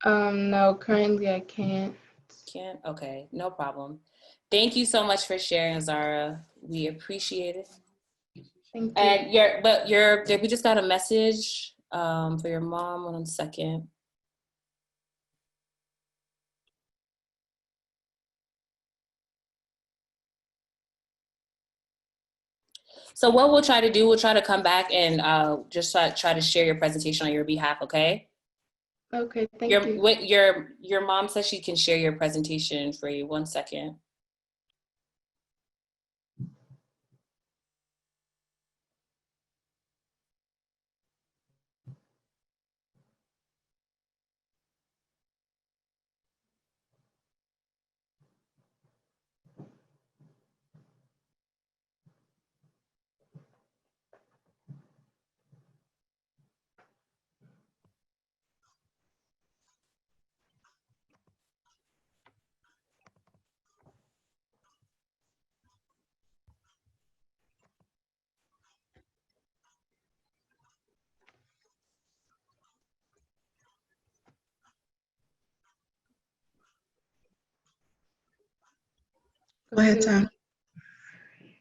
G: No, currently I can't.
A: Can't? Okay. No problem. Thank you so much for sharing, Zara. We appreciate it.
G: Thank you.
A: And we just got a message for your mom. 1 second. So what we'll try to do, we'll try to come back and just try to share your presentation on your behalf, okay?
G: Okay, thank you.
A: Your mom says she can share your presentation for you. 1 second.
D: Go ahead,
G: Okay,
D: Tom.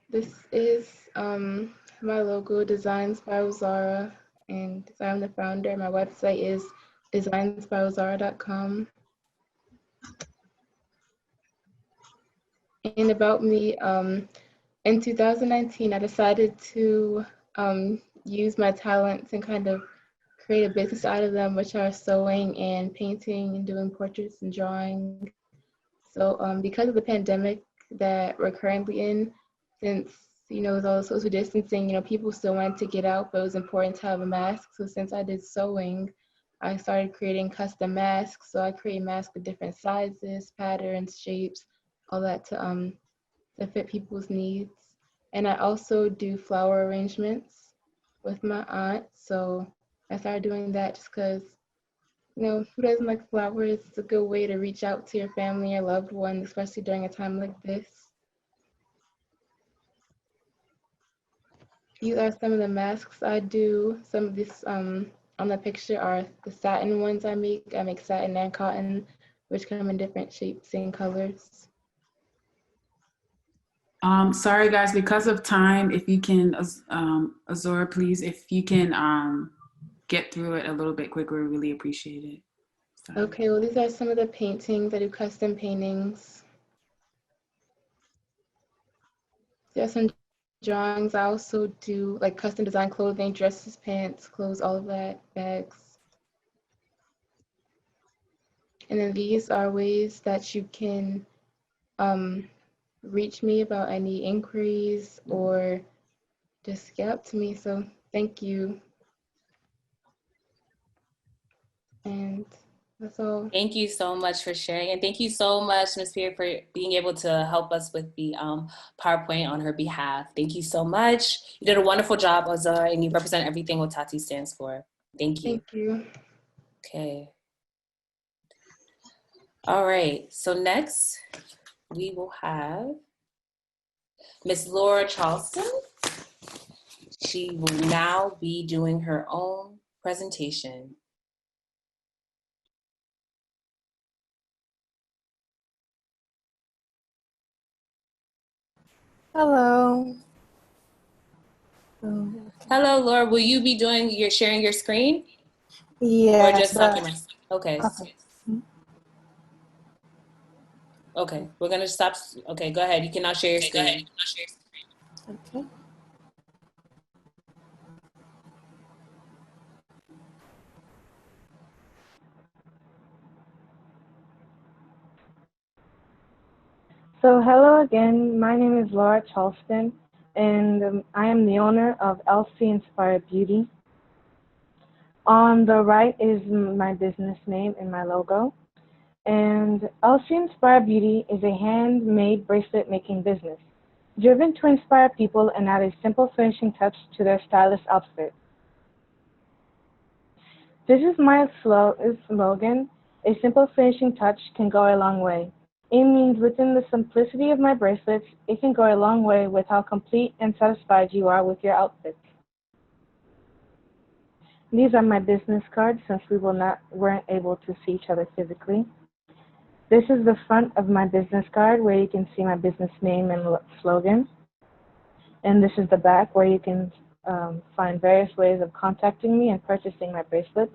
G: this is my logo, Designs by Ozara, and I'm the founder. My website is designsbyozara.com. And about me, in 2019, I decided to use my talents and kind of create a business out of them, which are sewing and painting and doing portraits and drawing. So because of the pandemic that we're currently in, since with all the social distancing, people still wanted to get out, but it was important to have a mask. So since I did sewing, I started creating custom masks. So I create masks with different sizes, patterns, shapes, all that to fit people's needs. And I also do flower arrangements with my aunt. So I started doing that just because who doesn't like flowers? It's a good way to reach out to your family or loved ones, especially during a time like this. These are some of the masks I do. Some of this on the picture are the satin ones I make. I make satin and cotton, which come in different shapes and colors.
H: Sorry guys, because of time, if you can, Azora, please, if you can get through it a little bit quicker, we really appreciate it. Sorry.
G: Okay, well, these are some of the paintings. I do custom paintings. There are some drawings. I also do like custom design clothing, dresses, pants, clothes, all of that, bags. And then these are ways that you can reach me about any inquiries or just get up to me. So thank you. And that's all.
A: Thank you so much for sharing. And thank you so much, Ms. Pierre, for being able to help us with the PowerPoint on her behalf. Thank you so much. You did a wonderful job, Ozar, and you represent everything what Tati stands for. Thank you.
G: Thank you.
A: Okay. All right. So next, we will have Ms. Laura Charleston. She will now be doing her own presentation.
I: Hello.
A: Hello, Laura. Will you be sharing your screen?
I: Yeah.
A: Or just talking? Okay.
I: Okay.
A: Okay. We're gonna stop. Okay, go ahead. You can now share your screen.
I: Okay. So hello again. My name is Laura Charleston, and I am the owner of LC Inspired Beauty. On the right is my business name and my logo. And LC Inspired Beauty is a handmade bracelet making business, driven to inspire people and add a simple finishing touch to their stylish outfit. This is my slogan, a simple finishing touch can go a long way. It means within the simplicity of my bracelets, it can go a long way with how complete and satisfied you are with your outfits. These are my business cards since weren't able to see each other physically. This is the front of my business card where you can see my business name and slogan. And this is the back where you can find various ways of contacting me and purchasing my bracelets.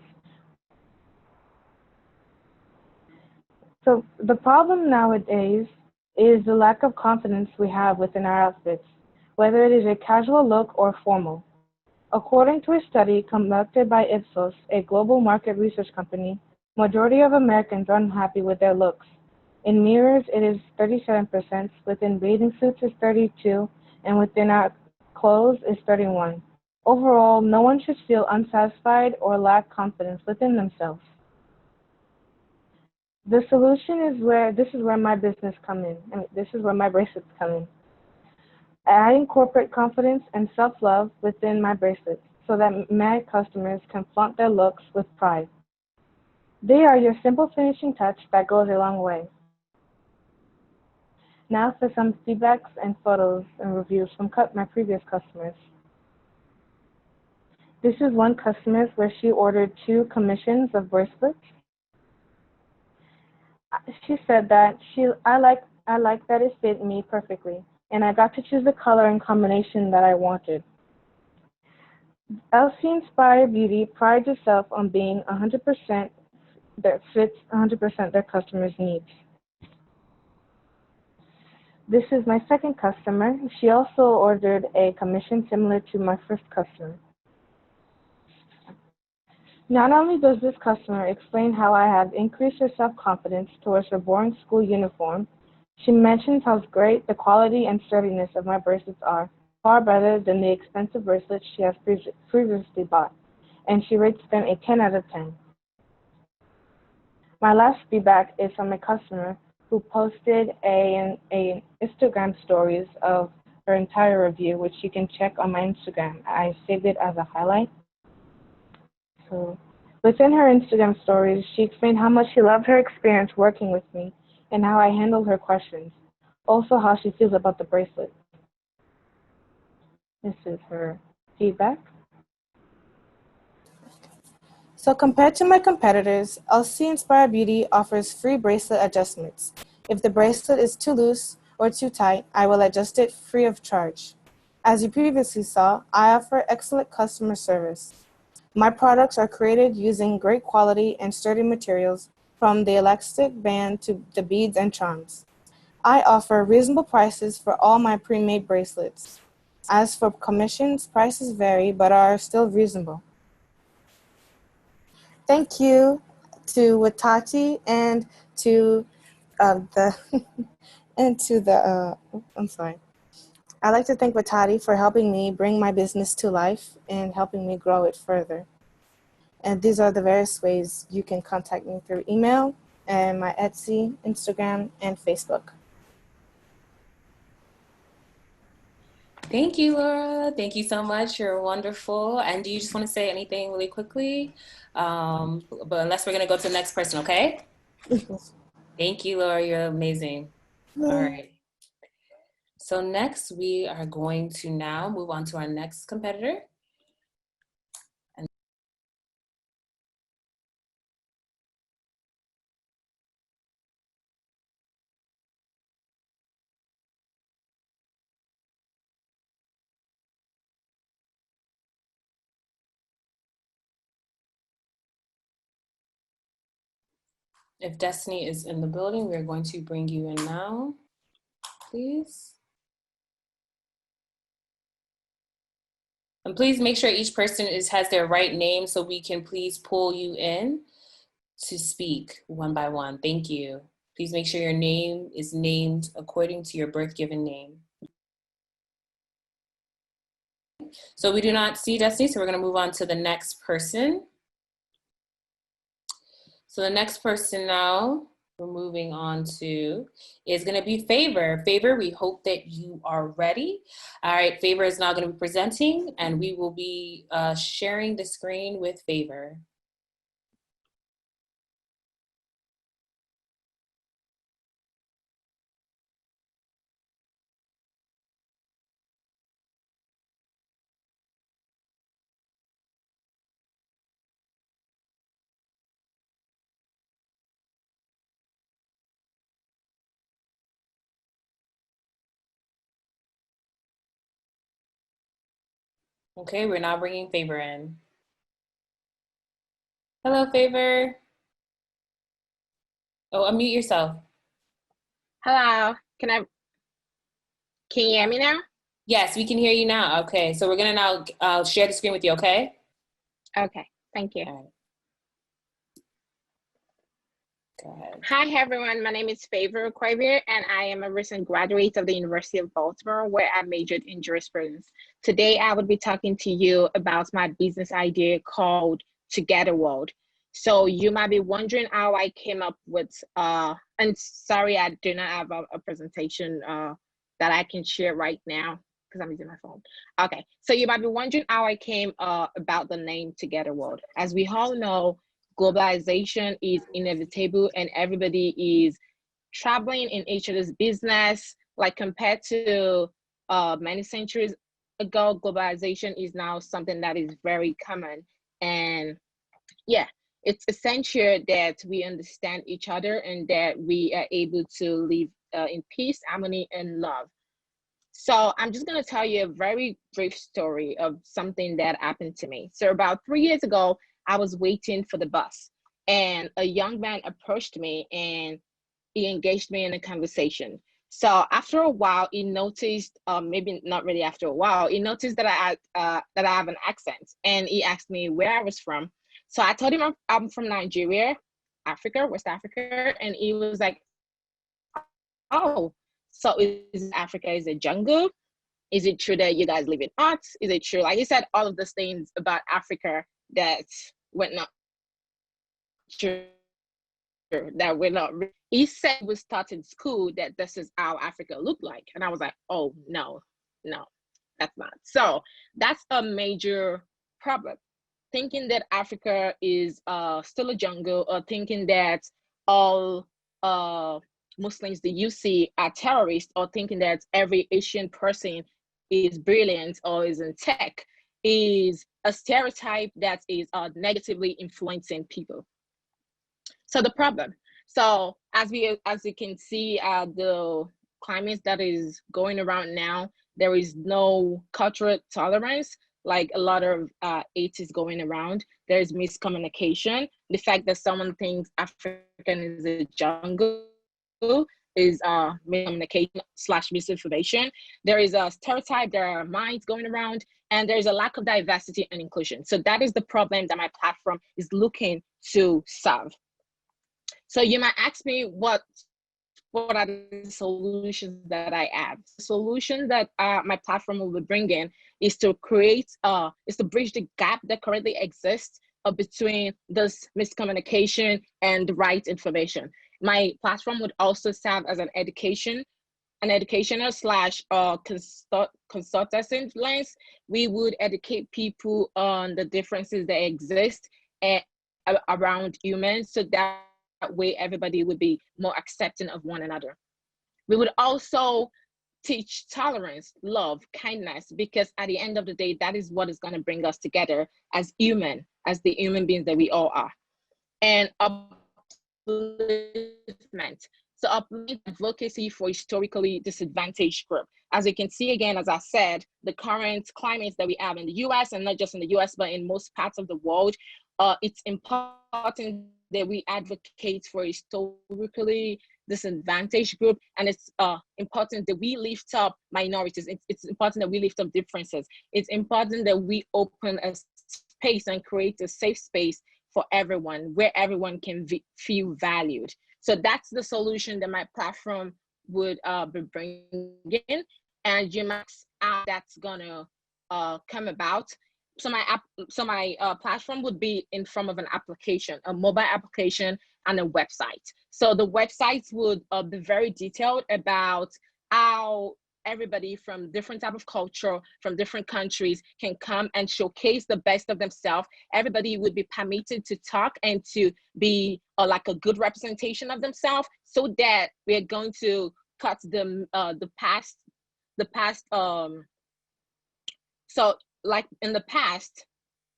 I: So the problem nowadays is the lack of confidence we have within our outfits, whether it is a casual look or formal. According to a study conducted by Ipsos, a global market research company, majority of Americans are unhappy with their looks. In mirrors, it is 37%, within bathing suits is 32%, and within our clothes is 31%. Overall, no one should feel unsatisfied or lack confidence within themselves. The solution is this is where my business come in. This is where my bracelets come in. I incorporate confidence and self-love within my bracelets so that my customers can flaunt their looks with pride. They are your simple finishing touch that goes a long way. Now for some feedbacks and photos and reviews from my previous customers. This is one customer where she ordered 2 commissions of bracelets. She said that I like that it fit me perfectly, and I got to choose the color and combination that I wanted. LC Inspired Beauty prides itself on being 100% that fits 100% their customers' needs. This is my second customer. She also ordered a commission similar to my first customer. Not only does this customer explain how I have increased her self-confidence towards her boring school uniform, she mentions how great the quality and sturdiness of my bracelets are, far better than the expensive bracelets she has previously bought, and she rates them a 10 out of 10. My last feedback is from a customer who posted an Instagram stories of her entire review, which you can check on my Instagram. I saved it as a highlight. So within her Instagram stories, she explained how much she loved her experience working with me and how I handled her questions. Also how she feels about the bracelet. This is her feedback. So compared to my competitors, LC Inspired Beauty offers free bracelet adjustments. If the bracelet is too loose or too tight, I will adjust it free of charge. As you previously saw, I offer excellent customer service. My products are created using great quality and sturdy materials, from the elastic band to the beads and charms. I offer reasonable prices for all my pre-made bracelets. As for commissions, prices vary but are still reasonable. Thank you to Watati and to the I'm sorry. I'd like to thank Watati for helping me bring my business to life and helping me grow it further. And these are the various ways you can contact me through email and my Etsy, Instagram, and Facebook.
A: Thank you, Laura. Thank you so much. You're wonderful. And do you just want to say anything really quickly? But unless we're going to go to the next person, okay? Thank you, Laura. You're amazing. All right. So next, we are going to now move on to our next competitor. If Destiny is in the building, we're going to bring you in now, please. And please make sure each person has their right name so we can please pull you in to speak one by one. Thank you. Please make sure your name is named according to your birth given name. So we do not see Destiny, so we're going to move on to the next person. So the next person now we're moving on to is going to be Favor. Favor, we hope that you are ready. All right, Favor is now going to be presenting, and we will be sharing the screen with Favor. Okay, we're now bringing Favor in. Hello, Favor. Oh, unmute yourself.
J: Hello, can you hear me now?
A: Yes, we can hear you now. Okay, so we're gonna now share the screen with you, okay?
J: Okay, thank you.
A: All right. Go ahead.
J: Hi everyone, my name is Favor Quavier and I am a recent graduate of the University of Baltimore where I majored in jurisprudence. Today I will be talking to you about my business idea called Together World. So you might be wondering how I came up with, and sorry I do not have a presentation that I can share right now because I'm using my phone. Okay, so you might be wondering how I came about the name Together World. As we all know, globalization is inevitable and everybody is traveling in each other's business. Like compared to many centuries ago, globalization is now something that is very common. And yeah, it's essential that we understand each other and that we are able to live in peace, harmony, and love. So I'm just going to tell you a very brief story of something that happened to me. So about 3 years ago, I was waiting for the bus and a young man approached me and he engaged me in a conversation. So after a while, he noticed, maybe not really after a while, he noticed that I have an accent and he asked me where I was from. So I told him I'm from Nigeria, Africa, West Africa. And he was like, oh, so is Africa is a jungle? Is it true that you guys live in huts? Is it true? Like he said, all of those things about Africa that were not true, that we're not. He said we started school that this is how Africa looked like. And I was like, oh, no, that's not. So that's a major problem. Thinking that Africa is still a jungle or thinking that all Muslims that you see are terrorists or thinking that every Asian person is brilliant or is in tech is a stereotype that is negatively influencing people. So the problem. So as you can see, the climate that is going around now, there is no cultural tolerance. Like a lot of hate is going around. There's miscommunication. The fact that someone thinks African is a jungle is miscommunication / misinformation. There is a stereotype, there are minds going around, and there's a lack of diversity and inclusion. So that is the problem that my platform is looking to solve. So you might ask me what are the solutions that I have. The solution that my platform will be bringing is to create, is to bridge the gap that currently exists between this miscommunication and the right information. My platform would also serve as an educational slash consultant lens. We would educate people on the differences that exist around humans, so that way everybody would be more accepting of one another. We would also teach tolerance, love, kindness, because at the end of the day, that is what is going to bring us together as the human beings that we all are. And upliftment. So upliftment advocacy for historically disadvantaged group. As you can see, again, as I said, the current climates that we have in the US, and not just in the US, but in most parts of the world, it's important that we advocate for historically disadvantaged group, and it's important that we lift up minorities. It's important that we lift up differences. It's important that we open a space and create a safe space for everyone, where everyone can feel valued. So that's the solution that my platform would be bringing. And you might ask how that's gonna come about. So my platform would be in form of an application, a mobile application and a website. So the websites would be very detailed about how everybody from different type of culture, from different countries, can come and showcase the best of themselves. Everybody would be permitted to talk and to be like a good representation of themselves, so that we are going to cut the past. So like in the past,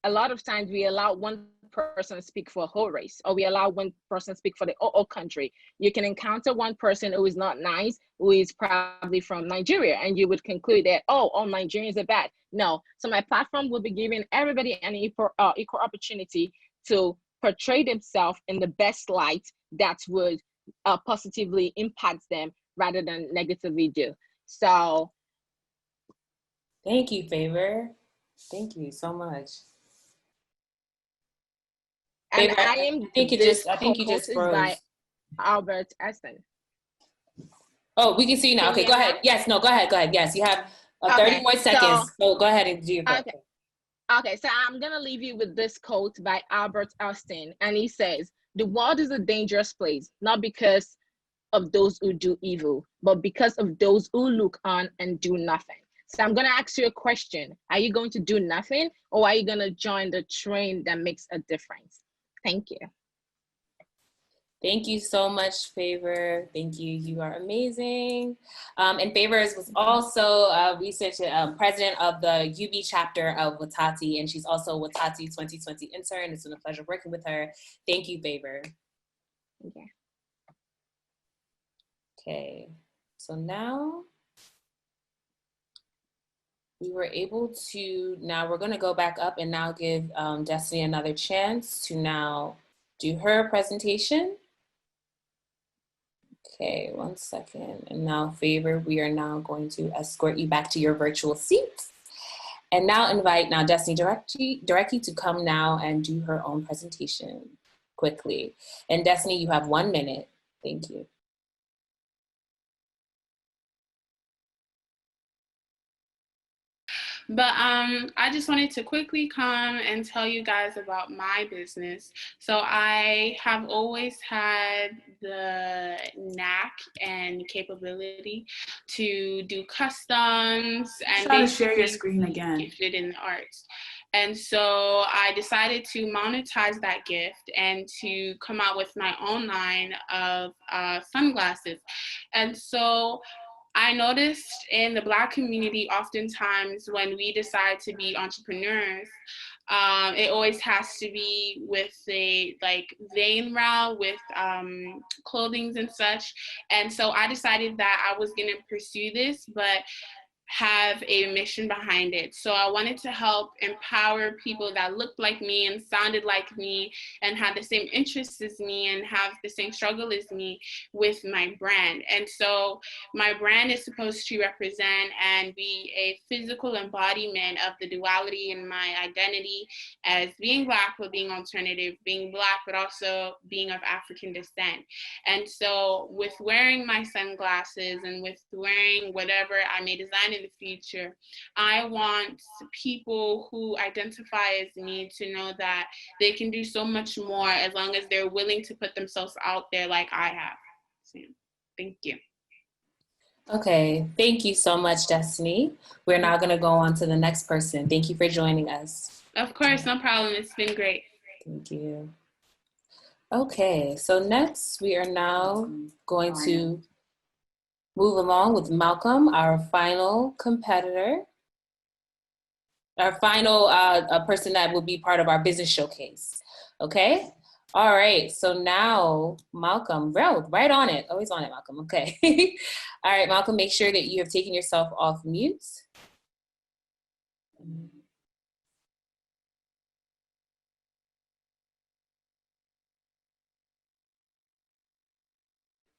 J: a lot of times we allow one person speak for a whole race, or we allow one person speak for the whole country. You can encounter one person who is not nice, who is probably from Nigeria, and you would conclude that, oh, all Nigerians are bad. No. So my platform will be giving everybody an equal opportunity to portray themselves in the best light that would positively impact them rather than negatively do. So
A: Thank you, Favor. Thank you so much.
J: and
A: Favor,
J: I am
A: I think you just froze.
J: by Albert Einstein.
A: Oh, we can see you now.
J: Can
A: Okay,
J: you
A: go
J: hear me
A: ahead.
J: now?
A: Yes, no, go ahead. Yes, you have 30
J: Okay,
A: more seconds. So go ahead and do your quote.
J: Okay, so I'm gonna leave you with this quote by Albert Einstein, and he says, "The world is a dangerous place, not because of those who do evil, but because of those who look on and do nothing." So I'm gonna ask you a question: are you going to do nothing, or are you gonna join the train that makes a difference? Thank you.
A: Thank you so much, Favor. Thank you. You are amazing. And Favor was also a president of the UB chapter of Watati, and she's also a Watati 2020 intern. It's been a pleasure working with her. Thank you, Favor.
J: Okay.
A: Okay, so now we were able to, now we're gonna go back up and now give Destiny another chance to now do her presentation. Okay, 1 second. And now, Favor, we are now going to escort you back to your virtual seats. And now invite Destiny directly to come now and do her own presentation quickly. And Destiny, you have 1 minute. Thank you.
H: But I just wanted to quickly come and tell you guys about my business. So I have always had the knack and capability to do customs and
K: try to share your screen again.
H: Gifted in the arts. And so I decided to monetize that gift and to come out with my own line of sunglasses. And so I noticed in the Black community, oftentimes when we decide to be entrepreneurs, it always has to be with a vein route with clothings and such. And so I decided that I was going to pursue this, but have a mission behind it. So I wanted to help empower people that looked like me and sounded like me and had the same interests as me and have the same struggle as me with my brand. And so my brand is supposed to represent and be a physical embodiment of the duality in my identity as being Black but being alternative, being Black but also being of African descent. And so with wearing my sunglasses and with wearing whatever I may design in the future. I want people who identify as me to know that they can do so much more as long as they're willing to put themselves out there like I have. So, thank you.
A: Okay, thank you so much, Destiny. We're now going to go on to the next person. Thank you for joining us.
H: Of course, no problem. It's been great.
A: Thank you. Okay, so next we are now going to move along with Malcolm, our final competitor, our final a person that will be part of our business showcase. Okay? All right, so now Malcolm, right on it. Always on it, Malcolm. Okay. All right, Malcolm, make sure that you have taken yourself off mute.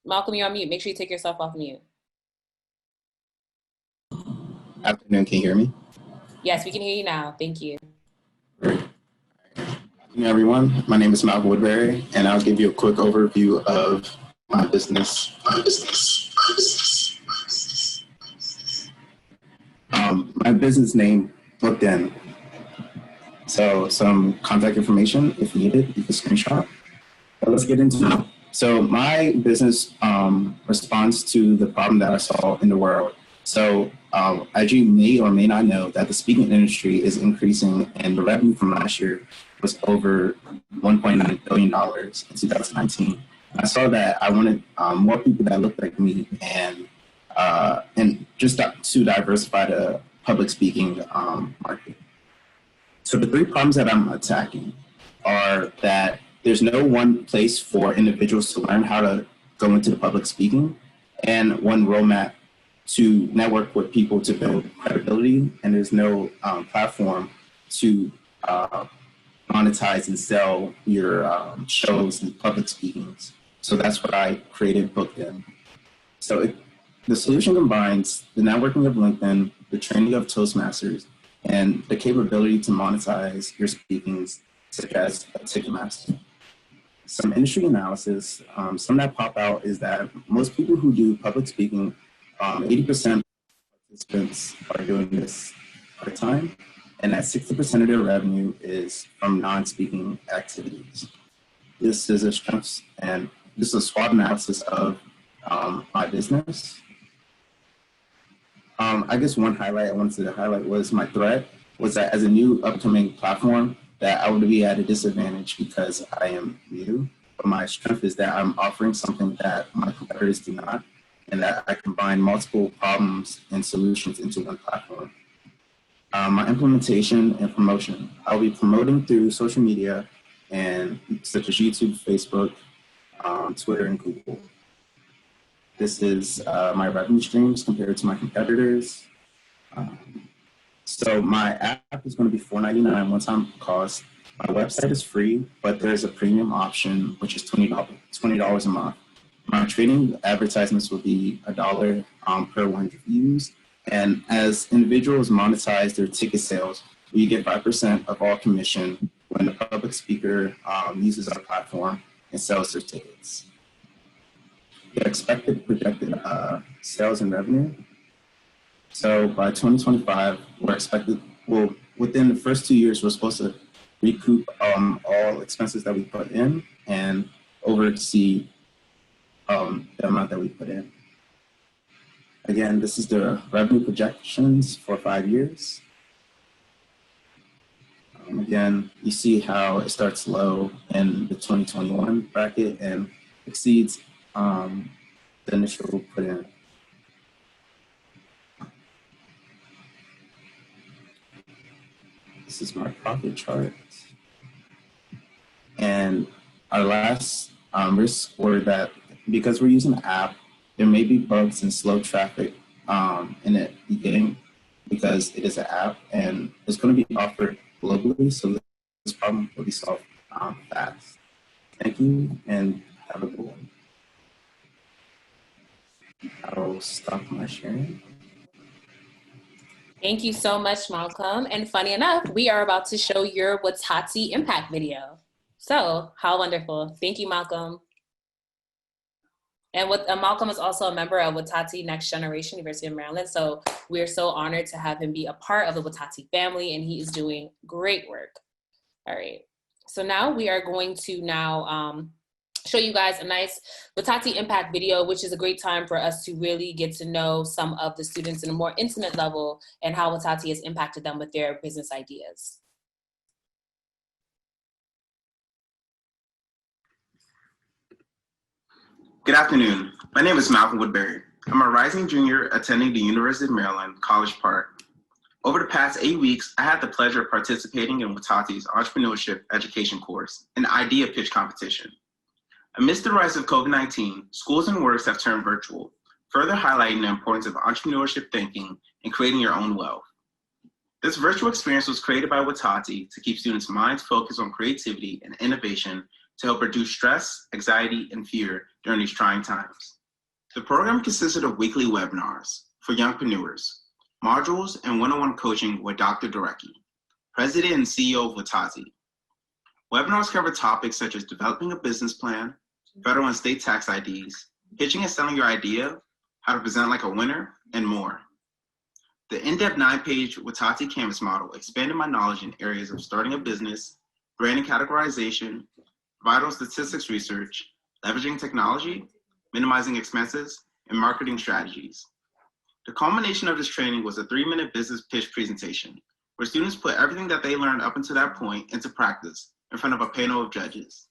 A: Malcolm, you're on mute. Make sure you take yourself off mute.
K: Afternoon, can you hear me?
A: Yes, we can hear you now. Thank you.
K: Great. Good afternoon, everyone. My name is Malcolm Woodbury, and I'll give you a quick overview of my business. My business name, Booked In. So some contact information, if needed, you can screenshot. But let's get into it. So my business responds to the problem that I saw in the world. So as you may or may not know, that the speaking industry is increasing, and the revenue from last year was over $1.9 billion in 2019. I saw that I wanted more people that looked like me, and just to diversify the public speaking market. So the three problems that I'm attacking are that there's no one place for individuals to learn how to go into the public speaking, and one roadmap to network with people to build credibility, and there's no platform to monetize and sell your shows and public speakings. So that's what I created Booked In. So the solution combines the networking of LinkedIn, the training of Toastmasters, and the capability to monetize your speakings, such as a Ticketmaster. Some industry analysis, some that pop out is that most people who do public speaking, 80% of participants are doing this part-time, and that 60% of their revenue is from non-speaking activities. This is a strengths, and this is a SWOT analysis of my business. I guess one highlight I wanted to highlight was my threat was that as a new upcoming platform, that I would be at a disadvantage because I am new. But my strength is that I'm offering something that my competitors do not, and that I combine multiple problems and solutions into one platform. My implementation and promotion. I'll be promoting through social media, and such as YouTube, Facebook, Twitter, and Google. This is my revenue streams compared to my competitors. So my app is going to be $4.99 one-time cost. My website is free, but there's a premium option, which is $20 a month. My trading advertisements will be $1 per 100 views. And as individuals monetize their ticket sales, we get 5% of all commission when the public speaker uses our platform and sells their tickets. The expected projected sales and revenue. So by 2025, we're expected, well, within the first 2 years, we're supposed to recoup all expenses that we put in and oversee the amount that we put in. Again, this is the revenue projections for 5 years. Again, you see how it starts low in the 2021 bracket and exceeds the initial put in. This is my profit chart. And our last risk were that because we're using an app, there may be bugs and slow traffic in the beginning because it is an app and it's going to be offered globally. So this problem will be solved fast. Thank you and have a good one. I'll stop my sharing.
A: Thank you so much, Malcolm. And funny enough, we are about to show your Watati impact video. So how wonderful. Thank you, Malcolm. And Malcolm is also a member of Watati Next Generation, University of Maryland. So we're so honored to have him be a part of the Watati family, and he is doing great work. All right. So now we are going to show you guys a nice Watati impact video, which is a great time for us to really get to know some of the students in a more intimate level and how Watati has impacted them with their business ideas.
K: Good afternoon. My name is Malcolm Woodbury. I'm a rising junior attending the University of Maryland, College Park. Over the past 8 weeks, I had the pleasure of participating in Watati's entrepreneurship education course, an idea pitch competition. Amidst the rise of COVID-19, schools and works have turned virtual, further highlighting the importance of entrepreneurship thinking and creating your own wealth. This virtual experience was created by Watati to keep students' minds focused on creativity and innovation to help reduce stress, anxiety, and fear during these trying times. The program consisted of weekly webinars for youngpreneurs, modules, and one-on-one coaching with Dr. Durecki, President and CEO of Watati. Webinars cover topics such as developing a business plan, federal and state tax IDs, pitching and selling your idea, how to present like a winner, and more. The in-depth 9-page Watati Canvas model expanded my knowledge in areas of starting a business, branding categorization, vital statistics research, leveraging technology, minimizing expenses, and marketing strategies. The culmination of this training was a 3-minute business pitch presentation, where students put everything that they learned up until that point into practice in front of a panel of judges.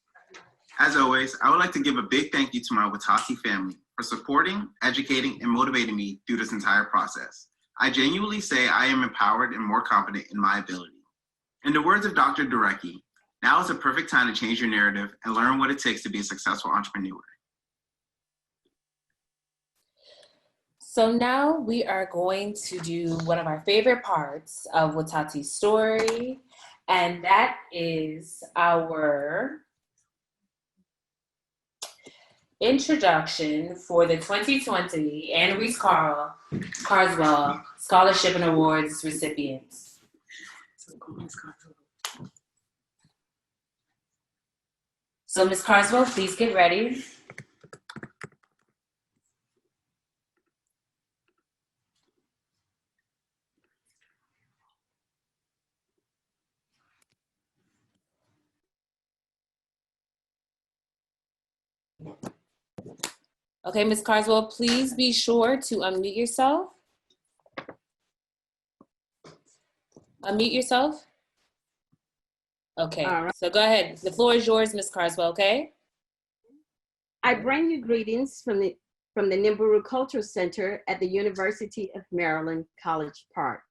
K: As always, I would like to give a big thank you to my Watati family for supporting, educating, and motivating me through this entire process. I genuinely say I am empowered and more confident in my ability. In the words of Dr. Durecki, now is a perfect time to change your narrative and learn what it takes to be a successful entrepreneur.
A: So now we are going to do one of our favorite parts of Watati's story, and that is our introduction for the 2020 Anne Reese Carswell Scholarship and Awards recipients. So Ms. Carswell, please get ready. Okay, Ms. Carswell, please be sure to unmute yourself. Unmute yourself. Okay,
L: Right.
A: So go ahead. The floor is yours, Ms. Carswell, okay?
L: I bring you greetings from the Nimburu Cultural Center at the University of Maryland, College Park.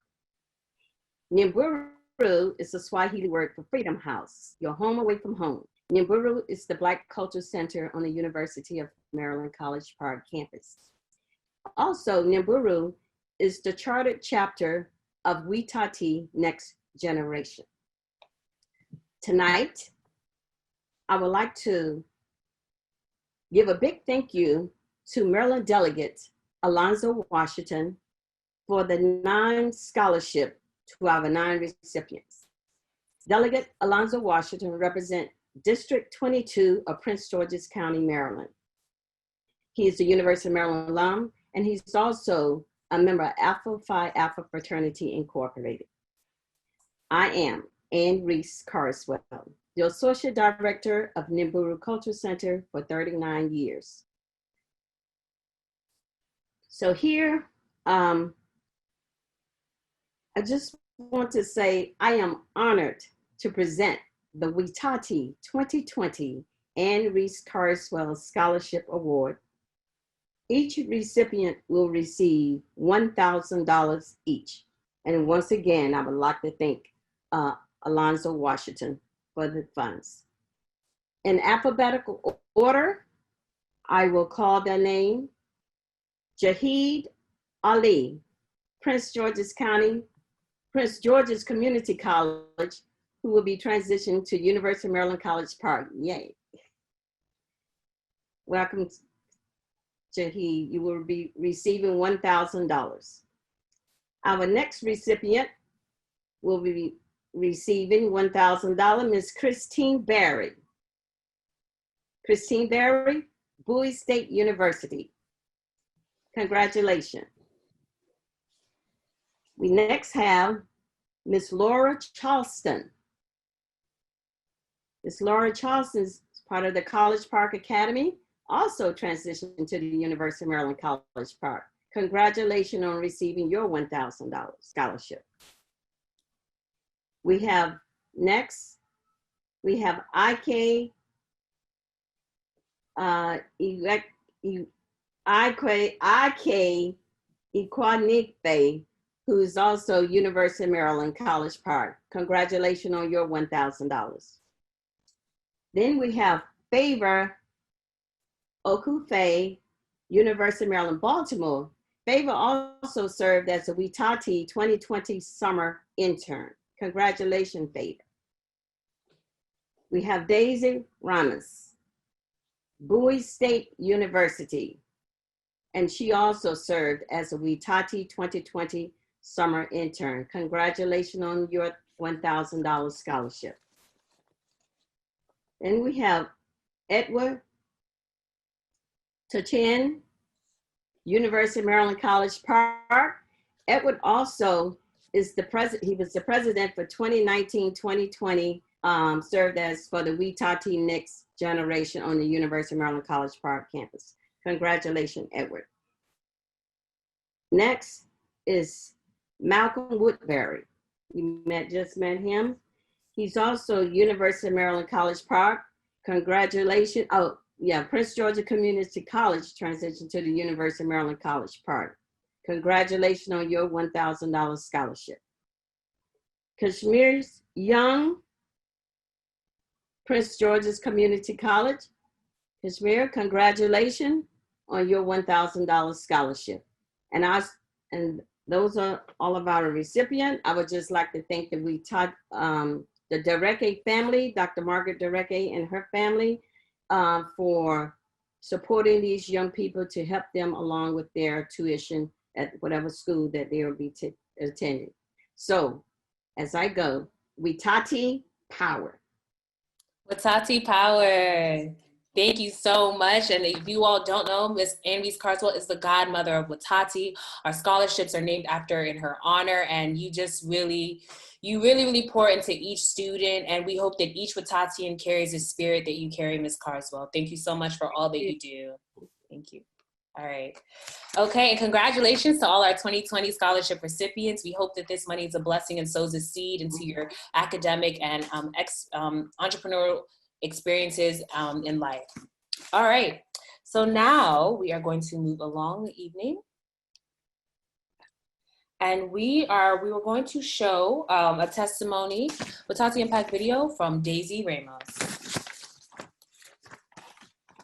L: Nimburu is a Swahili word for Freedom House, your home away from home. Nimburu is the Black Culture Center on the University of Maryland, College Park campus. Also, Nimburu is the chartered chapter of Watati Next Generation. Tonight, I would like to give a big thank you to Maryland delegate Alonzo Washington for the 9 scholarship to our 9 recipients. Delegate Alonzo Washington represents District 22 of Prince George's County, Maryland. He is a University of Maryland alum, and he's also a member of Alpha Phi Alpha Fraternity Incorporated. I am Anne Reese Carswell, the Associate Director of Nimburu Culture Center for 39 years. So here, I just want to say I am honored to present the Watati 2020 Anne Reese Carswell Scholarship Award. Each recipient will receive $1,000 each. And once again, I would like to thank Alonzo Washington for the funds. In alphabetical order, I will call their name: Jahid Ali, Prince George's Community College, who will be transitioned to University of Maryland College Park. Yay. Welcome, Jahid. You will be receiving $1,000. Our next recipient will be receiving $1,000, Ms. Christine Barry. Christine Barry Bowie State University. Congratulations. We next have Miss Laura Charleston. Miss Laura Charleston is part of the College Park Academy, also transitioned to the University of Maryland College Park. Congratulations on receiving your $1,000 scholarship. We have next, we have IK Iquanife, who's also University of Maryland College Park. Congratulations on your $1,000. Then we have Favor Okufe, University of Maryland, Baltimore. Favor also served as a WITATI 2020 summer intern. Congratulations, Favor. We have Daisy Ramos, Bowie State University, and she also served as a WITATI 2020 summer intern. Congratulations on your $1,000 scholarship. Then we have Edward Tachin, University of Maryland College Park. Edward also is the president, he was the president for 2019-2020, served as for the WITATI Next Generation on the University of Maryland College Park campus. Congratulations, Edward. Next is Malcolm Woodbury. You just met him. He's also University of Maryland College Park. Congratulations. Oh, yeah, Prince George's Community College transitioned to the University of Maryland College Park. Congratulations on your $1,000 scholarship. Kashmir Young, Prince George's Community College. Kashmir, congratulations on your $1,000 scholarship. And those are all of our recipients. I would just like to thank the Dereke family, Dr. Margaret Dereke and her family, for supporting these young people to help them along with their tuition at whatever school that they will be attending. So as I go, WITATI Power.
A: WITATI Power. Thank you so much. And if you all don't know, Miss Anne-Reese Carswell is the godmother of WITATI. Our scholarships are named after in her honor, and you really pour into each student, and we hope that each WITATian carries the spirit that you carry, Ms. Carswell. Thank you so much for all that you do. Thank you. All right. Okay, and congratulations to all our 2020 scholarship recipients. We hope that this money is a blessing and sows a seed into your academic and entrepreneurial experiences in life. All right, so now we are going to move along the evening. And we were going to show a testimony, WITATI Impact video from Daisy Ramos.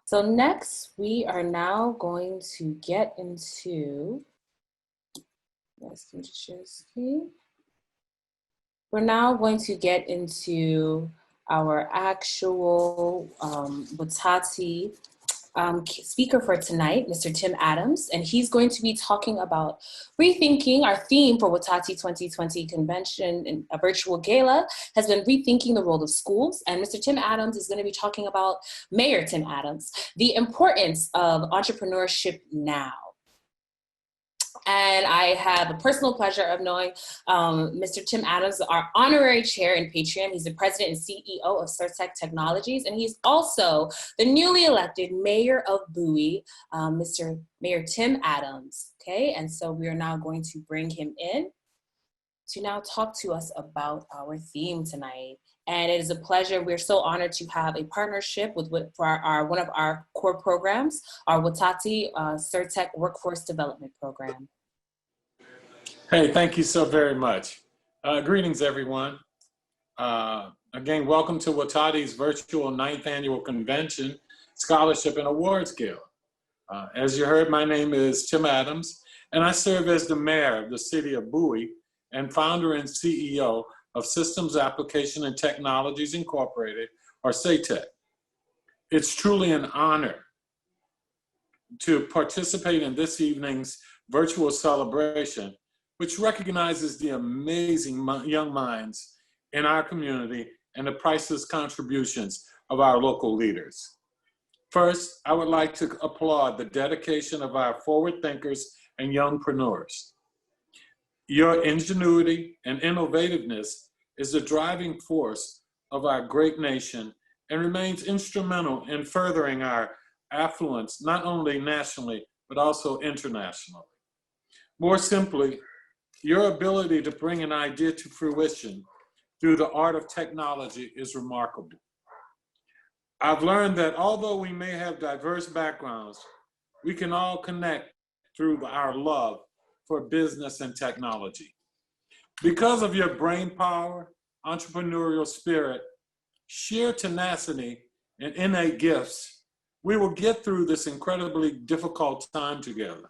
A: So next, we are now going to get into, yes, let me just share the screen. We're now going to get into our actual WITATI speaker for tonight, Mr. Tim Adams, and he's going to be talking about rethinking. Our theme for WITATI 2020 convention and a virtual gala has been rethinking the role of schools, and Mr. Tim Adams is going to be talking about, Mayor Tim Adams, the importance of entrepreneurship now. And I have a personal pleasure of knowing Mr. Tim Adams, our honorary chair in Patreon. He's the president and CEO of Surtech Technologies, and he's also the newly elected mayor of Bowie, Mr. Mayor Tim Adams, okay? And so we are now going to bring him in to now talk to us about our theme tonight. And it is a pleasure. We're so honored to have a partnership with one of our core programs, our WITATI Surtech Workforce Development Program.
M: Hey, thank you so very much. Greetings, everyone. Again, welcome to WITATI's virtual 9th annual convention, scholarship and awards gala. As you heard, my name is Tim Adams, and I serve as the mayor of the city of Bowie and founder and CEO of Systems Application and Technologies Incorporated, or SATEC. It's truly an honor to participate in this evening's virtual celebration, which recognizes the amazing young minds in our community and the priceless contributions of our local leaders. First, I would like to applaud the dedication of our forward thinkers and youngpreneurs. Your ingenuity and innovativeness is the driving force of our great nation and remains instrumental in furthering our affluence, not only nationally, but also internationally. More simply, your ability to bring an idea to fruition through the art of technology is remarkable. I've learned that although we may have diverse backgrounds, we can all connect through our love for business and technology. Because of your brain power, entrepreneurial spirit, sheer tenacity, and innate gifts, we will get through this incredibly difficult time together.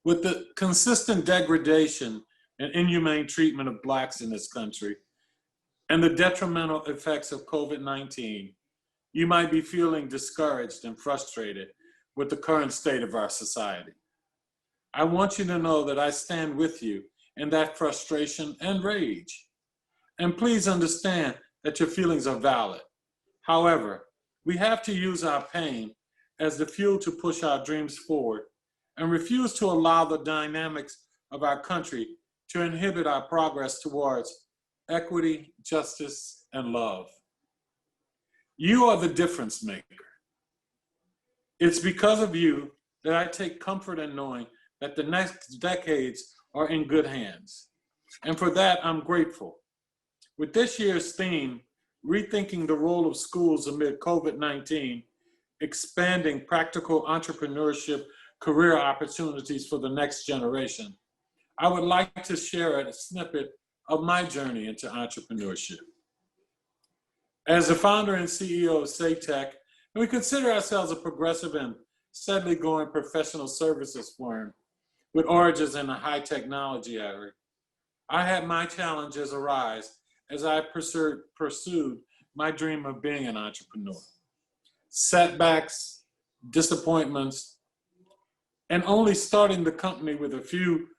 M: With the consistent degradation and inhumane treatment of Blacks in this country and the detrimental effects of COVID-19, you might be feeling discouraged and frustrated with the current state of our society. I want you to know that I stand with you in that frustration and rage. And please understand that your feelings are valid. However, we have to use our pain as the fuel to push our dreams forward and refuse to allow the dynamics of our country to inhibit our progress towards equity, justice, and love. You are the difference maker. It's because of you that I take comfort in knowing that the next decades are in good hands. And for that, I'm grateful. With this year's theme, Rethinking the Role of Schools Amid COVID-19, Expanding Practical Entrepreneurship Career Opportunities for the Next Generation, I would like to share a snippet of my journey into entrepreneurship. As the founder and CEO of SATEC, and we consider ourselves a progressive and steadily growing professional services firm with origins in the high technology area, I had my challenges arise as I pursued my dream of being an entrepreneur. Setbacks, disappointments, and only starting the company with a few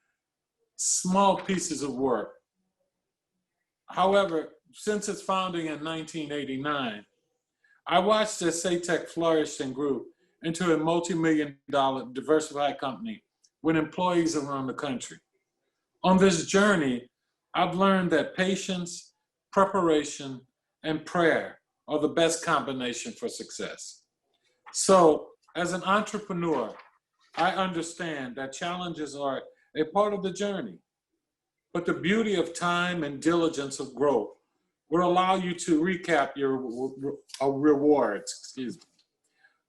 M: small pieces of work. However, since its founding in 1989, I watched as SATEC flourished and grew into a multi-million-dollar diversified company with employees around the country. On this journey, I've learned that patience, preparation, and prayer are the best combination for success. So, as an entrepreneur, I understand that challenges are a part of the journey, but the beauty of time and diligence of growth will allow you to recap your rewards.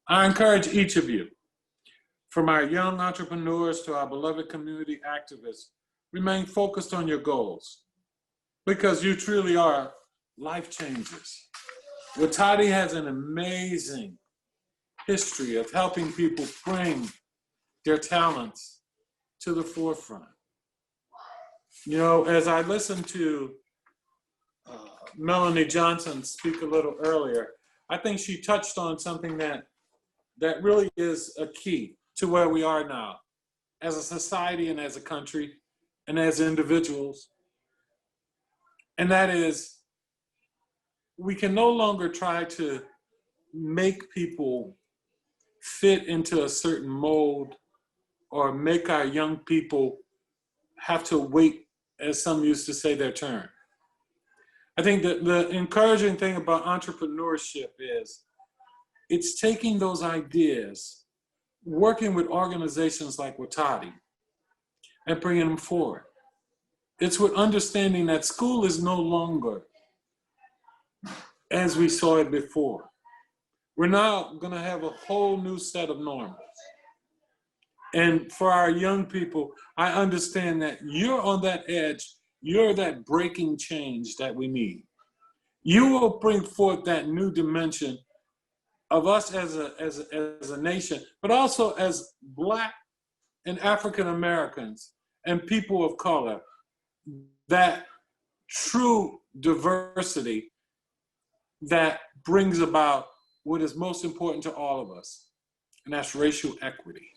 M: I encourage each of you, from our young entrepreneurs to our beloved community activists, remain focused on your goals because you truly are life changers. Watati has an amazing history of helping people bring their talents to the forefront. You know, as I listened to Melanie Johnson speak a little earlier, I think she touched on something that really is a key to where we are now as a society and as a country and as individuals. And that is, we can no longer try to make people fit into a certain mold or make our young people have to wait, as some used to say, their turn. I think that the encouraging thing about entrepreneurship is it's taking those ideas, working with organizations like Watati, and bringing them forward. It's with understanding that school is no longer as we saw it before. We're now going to have a whole new set of norms. And for our young people, I understand that you're on that edge. You're that breaking change that we need. You will bring forth that new dimension of us as a nation, but also as Black and African Americans and people of color, that true diversity that brings about what is most important to all of us, and that's racial equity.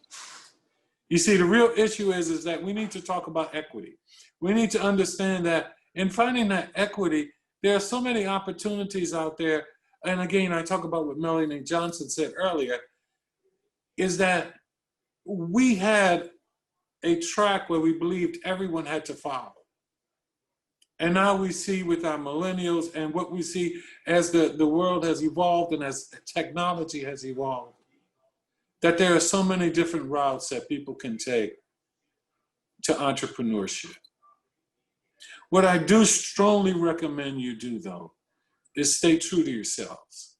M: You see, the real issue is that we need to talk about equity. We need to understand that in finding that equity, there are so many opportunities out there and again, I talk about what Melanie Johnson said earlier, is that we had a track where we believed everyone had to follow. And now we see with our millennials and what we see as the world has evolved and as technology has evolved, that there are so many different routes that people can take to entrepreneurship. What I do strongly recommend you do, though, is stay true to yourselves.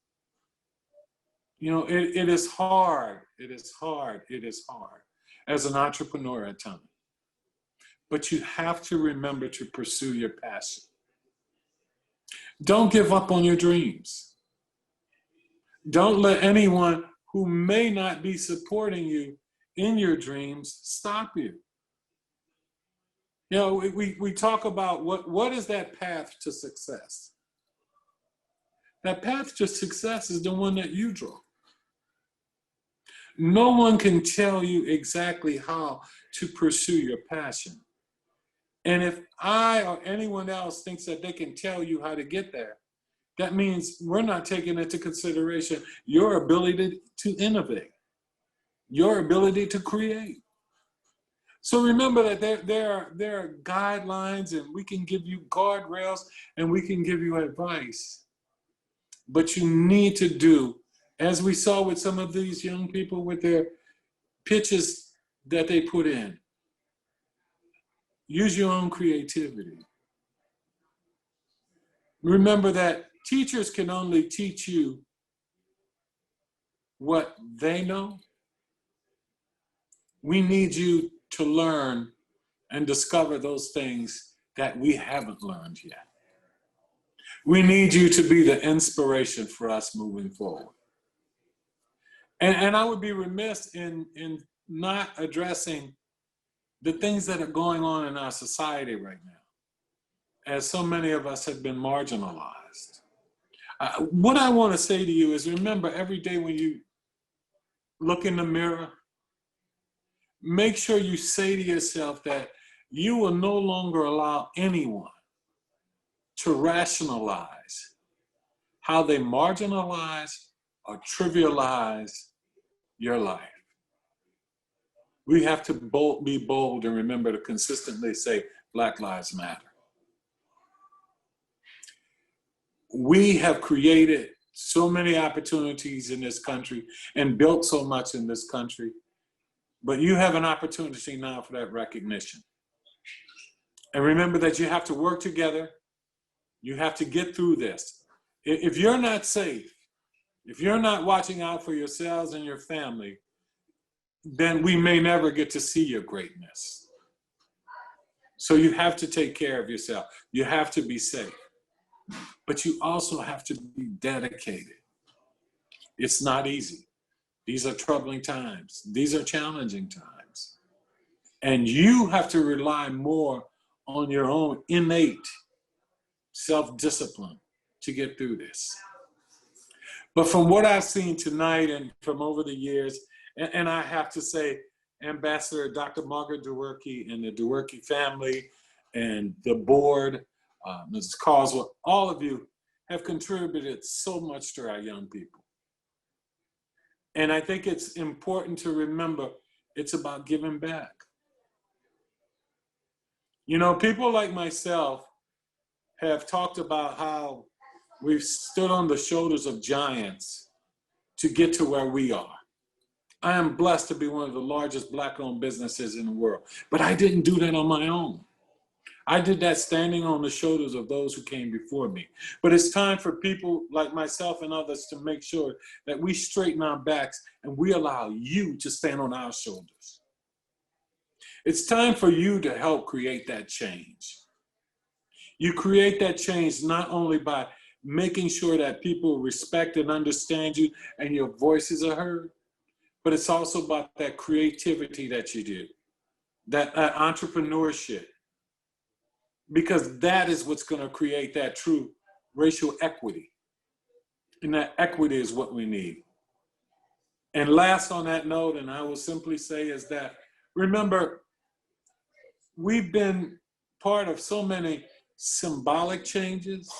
M: You know, it is hard, it is hard, it is hard as an entrepreneur at times. But you have to remember to pursue your passion. Don't give up on your dreams. Don't let anyone who may not be supporting you in your dreams stop you. You know, we talk about what is that path to success? That path to success is the one that you draw. No one can tell you exactly how to pursue your passion. And if I or anyone else thinks that they can tell you how to get there, that means we're not taking into consideration your ability to innovate, your ability to create. So remember that there are guidelines, and we can give you guardrails and we can give you advice. But you need to do, as we saw with some of these young people with their pitches that they put in, use your own creativity. Remember that teachers can only teach you what they know. We need you to learn and discover those things that we haven't learned yet. We need you to be the inspiration for us moving forward. And I would be remiss in not addressing the things that are going on in our society right now, as so many of us have been marginalized. What I want to say to you is, remember, every day when you look in the mirror, make sure you say to yourself that you will no longer allow anyone to rationalize how they marginalize or trivialize your life. We have to be bold and remember to consistently say, Black Lives Matter. We have created so many opportunities in this country and built so much in this country, but you have an opportunity now for that recognition. And remember that you have to work together. You have to get through this. If you're not safe, if you're not watching out for yourselves and your family, then we may never get to see your greatness. So you have to take care of yourself. You have to be safe. But you also have to be dedicated. It's not easy. These are troubling times. These are challenging times. And you have to rely more on your own innate self-discipline to get through this. But from what I've seen tonight and from over the years, and I have to say, Ambassador Dr. Margaret Dworky and the Dworky family and the board, Mrs. Carswell, all of you have contributed so much to our young people. And I think it's important to remember it's about giving back. You know, people like myself have talked about how we've stood on the shoulders of giants to get to where we are. I am blessed to be one of the largest Black-owned businesses in the world, but I didn't do that on my own. I did that standing on the shoulders of those who came before me. But it's time for people like myself and others to make sure that we straighten our backs and we allow you to stand on our shoulders. It's time for you to help create that change. You create that change not only by making sure that people respect and understand you and your voices are heard, but it's also about that creativity that you do, that entrepreneurship, because that is what's going to create that true racial equity. And that equity is what we need. And last on that note, and I will simply say, is that, remember, we've been part of so many symbolic changes,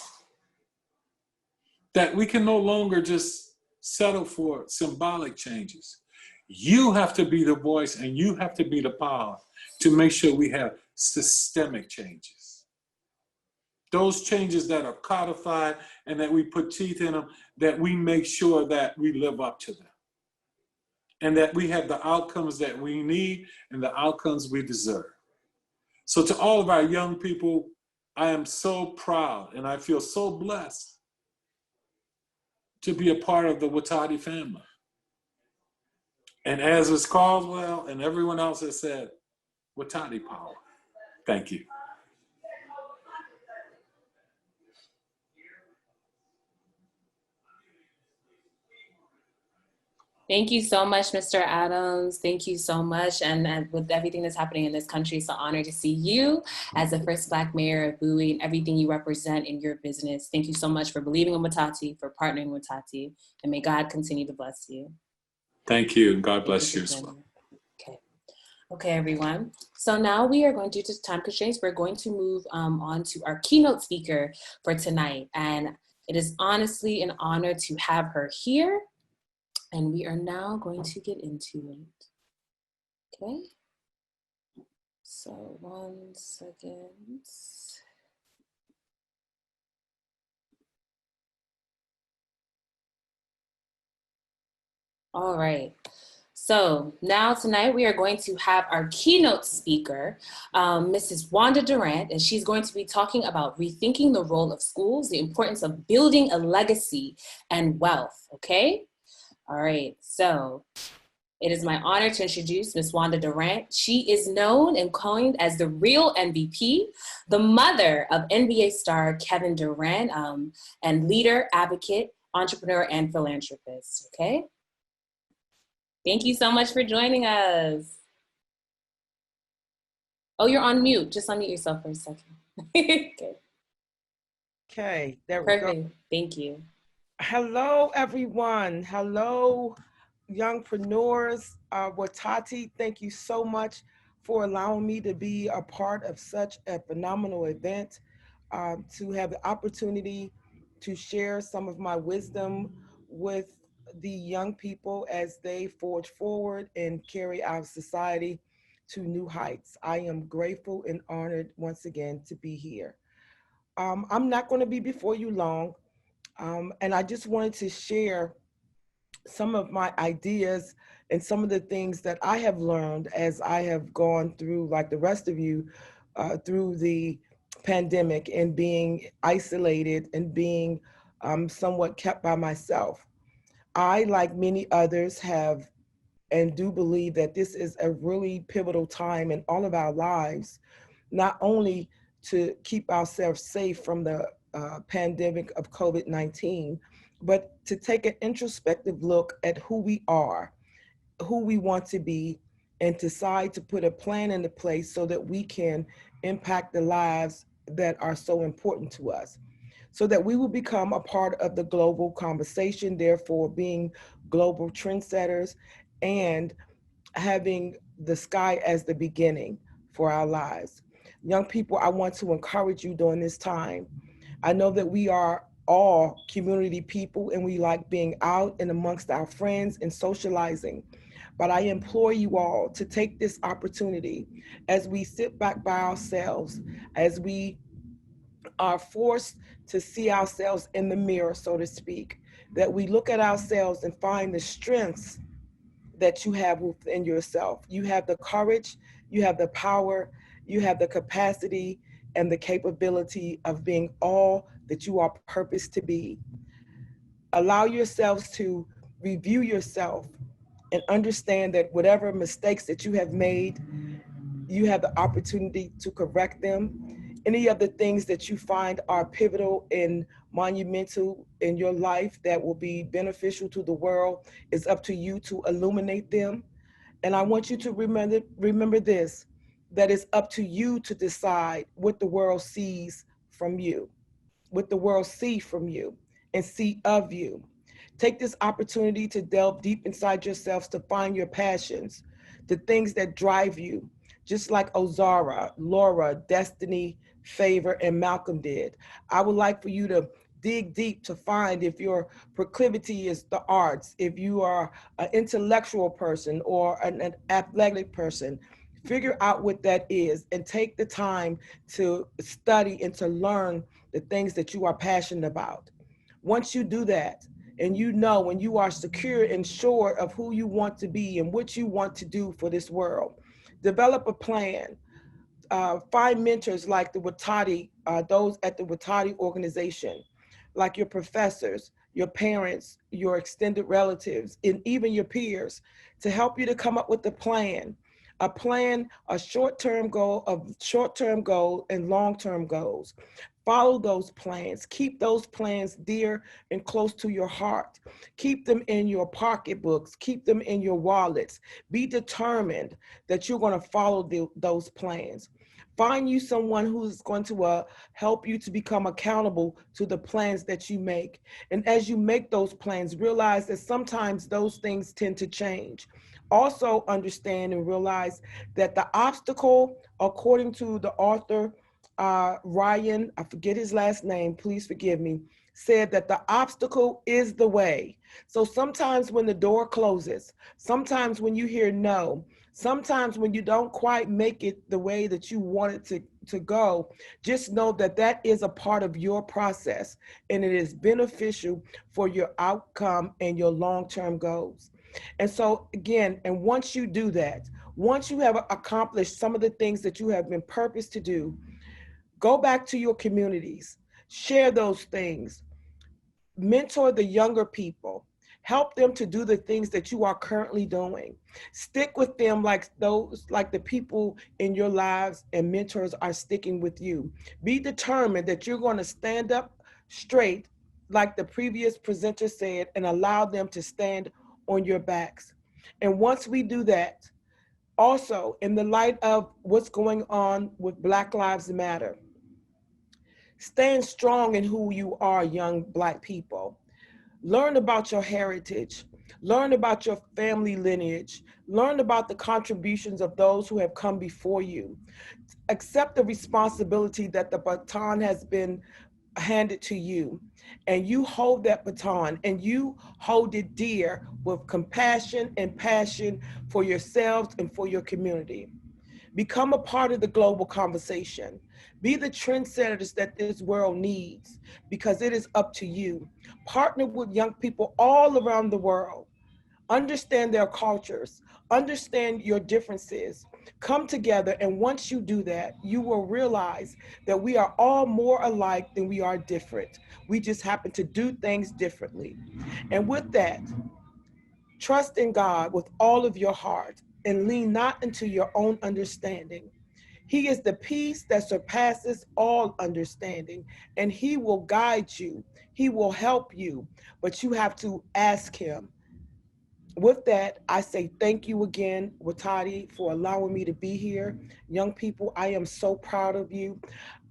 M: that we can no longer just settle for symbolic changes. You have to be the voice and you have to be the power to make sure we have systemic changes. Those changes that are codified and that we put teeth in them, that we make sure that we live up to them. And that we have the outcomes that we need and the outcomes we deserve. So to all of our young people, I am so proud and I feel so blessed to be a part of the Watati family. And as Ms. Caldwell and everyone else has said, Watati power. Thank you.
A: Thank you so much, Mr. Adams. Thank you so much. And with everything that's happening in this country, it's an honor to see you as the first Black mayor of Bowie and everything you represent in your business. Thank you so much for believing in Watati, for partnering with Watati, and may God continue to bless you.
M: Thank you. God bless you as well.
A: Okay. Okay, everyone. So now we are going to, due to time constraints, we're going to move on to our keynote speaker for tonight. And it is honestly an honor to have her here. And we are now going to get into it. Okay. So 1 second. All right. So now tonight we are going to have our keynote speaker, Mrs. Wanda Durant, and she's going to be talking about rethinking the role of schools, the importance of building a legacy and wealth, okay? All right, so it is my honor to introduce Ms. Wanda Durant. She is known and coined as the real MVP, the mother of NBA star Kevin Durant, and leader, advocate, entrepreneur, and philanthropist, okay? Thank you so much for joining us. Oh, you're on mute. Just unmute yourself for a second. Okay.
N: Okay, there we
A: Perfect.
N: go.
A: Thank you.
N: Hello, everyone. Hello, youngpreneurs. Watati, thank you so much for allowing me to be a part of such a phenomenal event, to have the opportunity to share some of my wisdom with the young people as they forge forward and carry our society to new heights. I am grateful and honored once again to be here. I'm not going to be before you long. And I just wanted to share some of my ideas and some of the things that I have learned as I have gone through, like the rest of you, through the pandemic and being isolated and being somewhat kept by myself. I, like many others, have and do believe that this is a really pivotal time in all of our lives, not only to keep ourselves safe from the pandemic of COVID-19, but to take an introspective look at who we are, who we want to be, and decide to put a plan into place so that we can impact the lives that are so important to us, so that we will become a part of the global conversation, therefore being global trendsetters and having the sky as the beginning for our lives. Young people, I want to encourage you during this time. I know that we are all community people and we like being out and amongst our friends and socializing. But I implore you all to take this opportunity as we sit back by ourselves, as we are forced to see ourselves in the mirror, so to speak, that we look at ourselves and find the strengths that you have within yourself. You have the courage, you have the power, you have the capacity and the capability of being all that you are purposed to be. Allow yourselves to review yourself and understand that whatever mistakes that you have made, you have the opportunity to correct them. Any of the things that you find are pivotal and monumental in your life that will be beneficial to the world, it's up to you to illuminate them. And I want you to remember this, that it's up to you to decide what the world sees from you, what the world see from you and see of you. Take this opportunity to delve deep inside yourselves to find your passions, the things that drive you, just like Ozara, Laura, Destiny, Favor, and Malcolm did. I would like for you to dig deep to find if your proclivity is the arts, if you are an intellectual person or an athletic person. Figure out what that is and take the time to study and to learn the things that you are passionate about. Once you do that, and you know when you are secure and sure of who you want to be and what you want to do for this world, develop a plan. Find mentors like the Watati, those at the Watati organization, like your professors, your parents, your extended relatives, and even your peers to help you to come up with a plan, a short-term goal and long-term goals. Follow those plans. Keep those plans dear and close to your heart. Keep them in your pocketbooks. Keep them in your wallets. Be determined that you're going to follow those plans. Find you someone who's going to help you to become accountable to the plans that you make. And as you make those plans, realize that sometimes those things tend to change. Also understand and realize that the obstacle, according to the author, Ryan, I forget his last name, please forgive me, said that the obstacle is the way. So sometimes when the door closes, sometimes when you hear no, sometimes when you don't quite make it the way that you want it to go, just know that that is a part of your process and it is beneficial for your outcome and your long-term goals. And so again, and once you do that, once you have accomplished some of the things that you have been purposed to do, go back to your communities, share those things, mentor the younger people, help them to do the things that you are currently doing. Stick with them like the people in your lives and mentors are sticking with you. Be determined that you're going to stand up straight, like the previous presenter said, and allow them to stand on your backs. And once we do that, also in the light of what's going on with Black Lives Matter, stand strong in who you are, young Black people. Learn about your heritage. Learn about your family lineage. Learn about the contributions of those who have come before you. Accept the responsibility that the baton has been handed to you, and you hold that baton and you hold it dear with compassion and passion for yourselves and for your community. Become a part of the global conversation. Be the trendsetters that this world needs, because it is up to you. Partner with young people all around the world. Understand their cultures. Understand your differences. Come together, and once you do that, you will realize that we are all more alike than we are different. We just happen to do things differently. And with that, trust in God with all of your heart and lean not into your own understanding. He is the peace that surpasses all understanding, and he will guide you. He will help you, but you have to ask him. With that, I say thank you again, Watati, for allowing me to be here. Young people, I am so proud of you.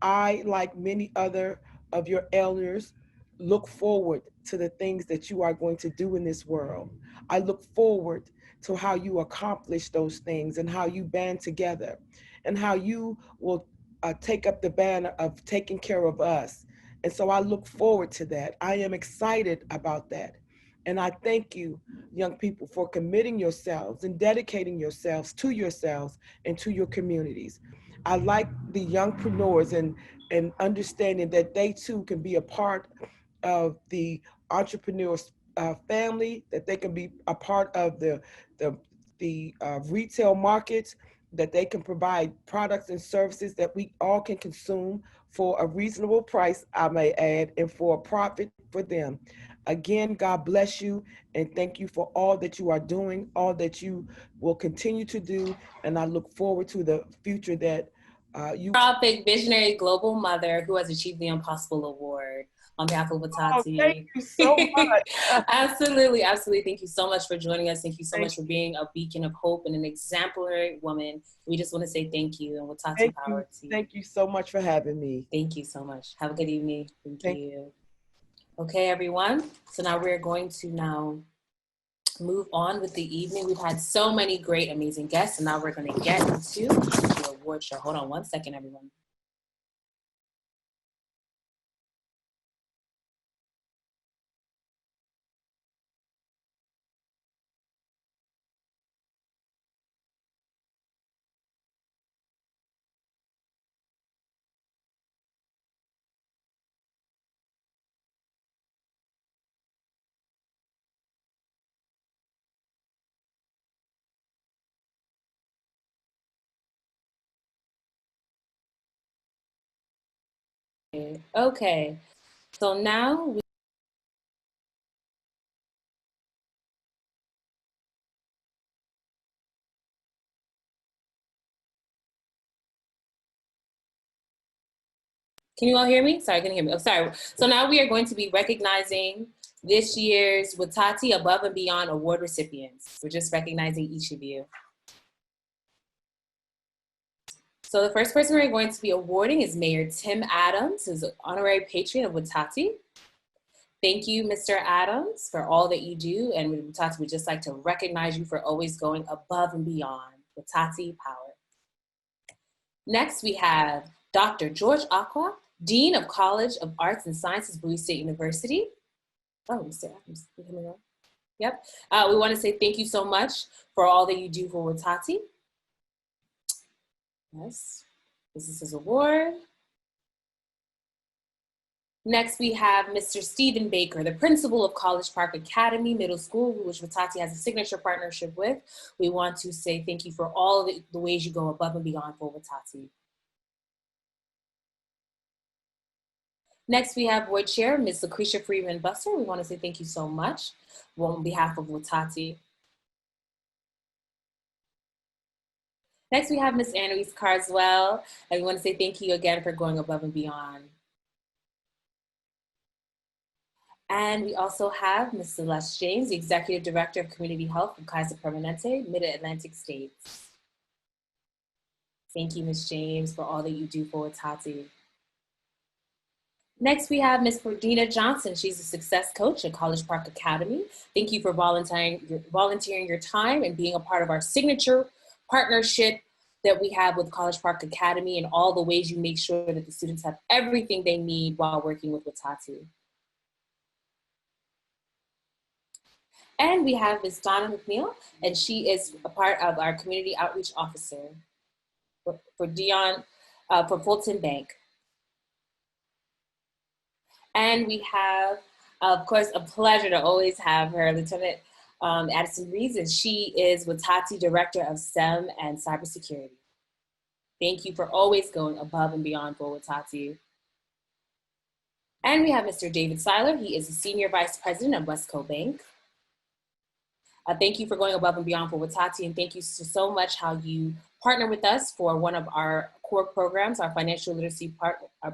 N: I, like many other of your elders, look forward to the things that you are going to do in this world. I look forward to how you accomplish those things and how you band together and how you will take up the banner of taking care of us. And so I look forward to that. I am excited about that. And I thank you, young people, for committing yourselves and dedicating yourselves and to your communities. I like the youngpreneurs and understanding that they too can be a part of the entrepreneur family, that they can be a part of the retail markets, that they can provide products and services that we all can consume for a reasonable price, I may add, and for a profit for them. Again, God bless you, and thank you for all that you are doing, all that you will continue to do, and I look forward to the future that you.
A: Philanthropic, visionary, global mother who has achieved the Impossible Award on behalf of Watati.
N: Oh, thank you so much.
A: Absolutely, absolutely. Thank you so much for joining us. Thank you so much for
N: You.
A: being a beacon of hope and an exemplary woman. We just want to say thank you, and Watati
N: Thank
A: power
N: you.
A: to you.
N: Thank you so much for having me.
A: Thank you so much. Have a good evening. Thank you. Okay, everyone. So now we're going to move on with the evening. We've had so many great, amazing guests, and now we're going to get into the award show. Hold on one second, everyone. Okay, so now can you all hear me? Sorry, can you hear me? Oh, sorry. So now we are going to be recognizing this year's Watati Above and Beyond Award recipients. We're just recognizing each of you. So the first person we're going to be awarding is Mayor Tim Adams, who's an honorary patron of Watati. Thank you, Mr. Adams, for all that you do. And with Watati, we'd just like to recognize you for always going above and beyond. Watati Power. Next, we have Dr. George Aqua, Dean of College of Arts and Sciences, Bowie State University. Oh, Mr. Adams, you hear me wrong? Yep. We want to say thank you so much for all that you do for Watati. Yes, this is his award. Next, we have Mr. Stephen Baker, the principal of College Park Academy Middle School, which Watati has a signature partnership with. We want to say thank you for all the ways you go above and beyond for Watati. Next, we have Board Chair, Ms. Lucretia Freeman Buster. We want to say thank you so much on behalf of Watati. Next, we have Ms. Annalise Carswell, and we want to say thank you again for going above and beyond. And we also have Ms. Celeste James, the Executive Director of Community Health from Kaiser Permanente, Mid-Atlantic States. Thank you, Ms. James, for all that you do for Watati. Next, we have Ms. Cordina Johnson. She's a success coach at College Park Academy. Thank you for volunteering your time and being a part of our signature partnership that we have with College Park Academy and all the ways you make sure that the students have everything they need while working with Watati. And we have Ms. Donna McNeil, and she is a part of our community outreach officer for Fulton Bank. And we have, of course, a pleasure to always have her, Lieutenant Addison Reeves, and she is Watati Director of STEM and Cybersecurity. Thank you for always going above and beyond for Watati. And we have Mr. David Seiler. He is the Senior Vice President of Westco Bank. Thank you for going above and beyond for Watati, and thank you so much how you partner with us for one of our core programs, our financial literacy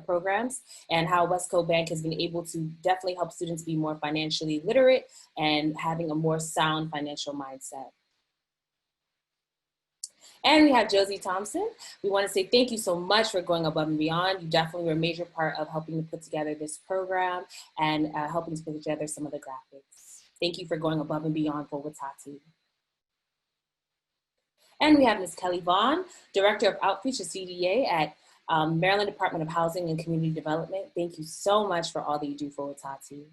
A: programs, and how Westco Bank has been able to definitely help students be more financially literate and having a more sound financial mindset. And we have Josie Thompson. We want to say thank you so much for going above and beyond. You definitely were a major part of helping to put together this program and helping to put together some of the graphics. Thank you for going above and beyond for Watati. And we have Ms. Kelly Vaughn, Director of Outreach at CDA at Maryland Department of Housing and Community Development. Thank you so much for all that you do for Watati.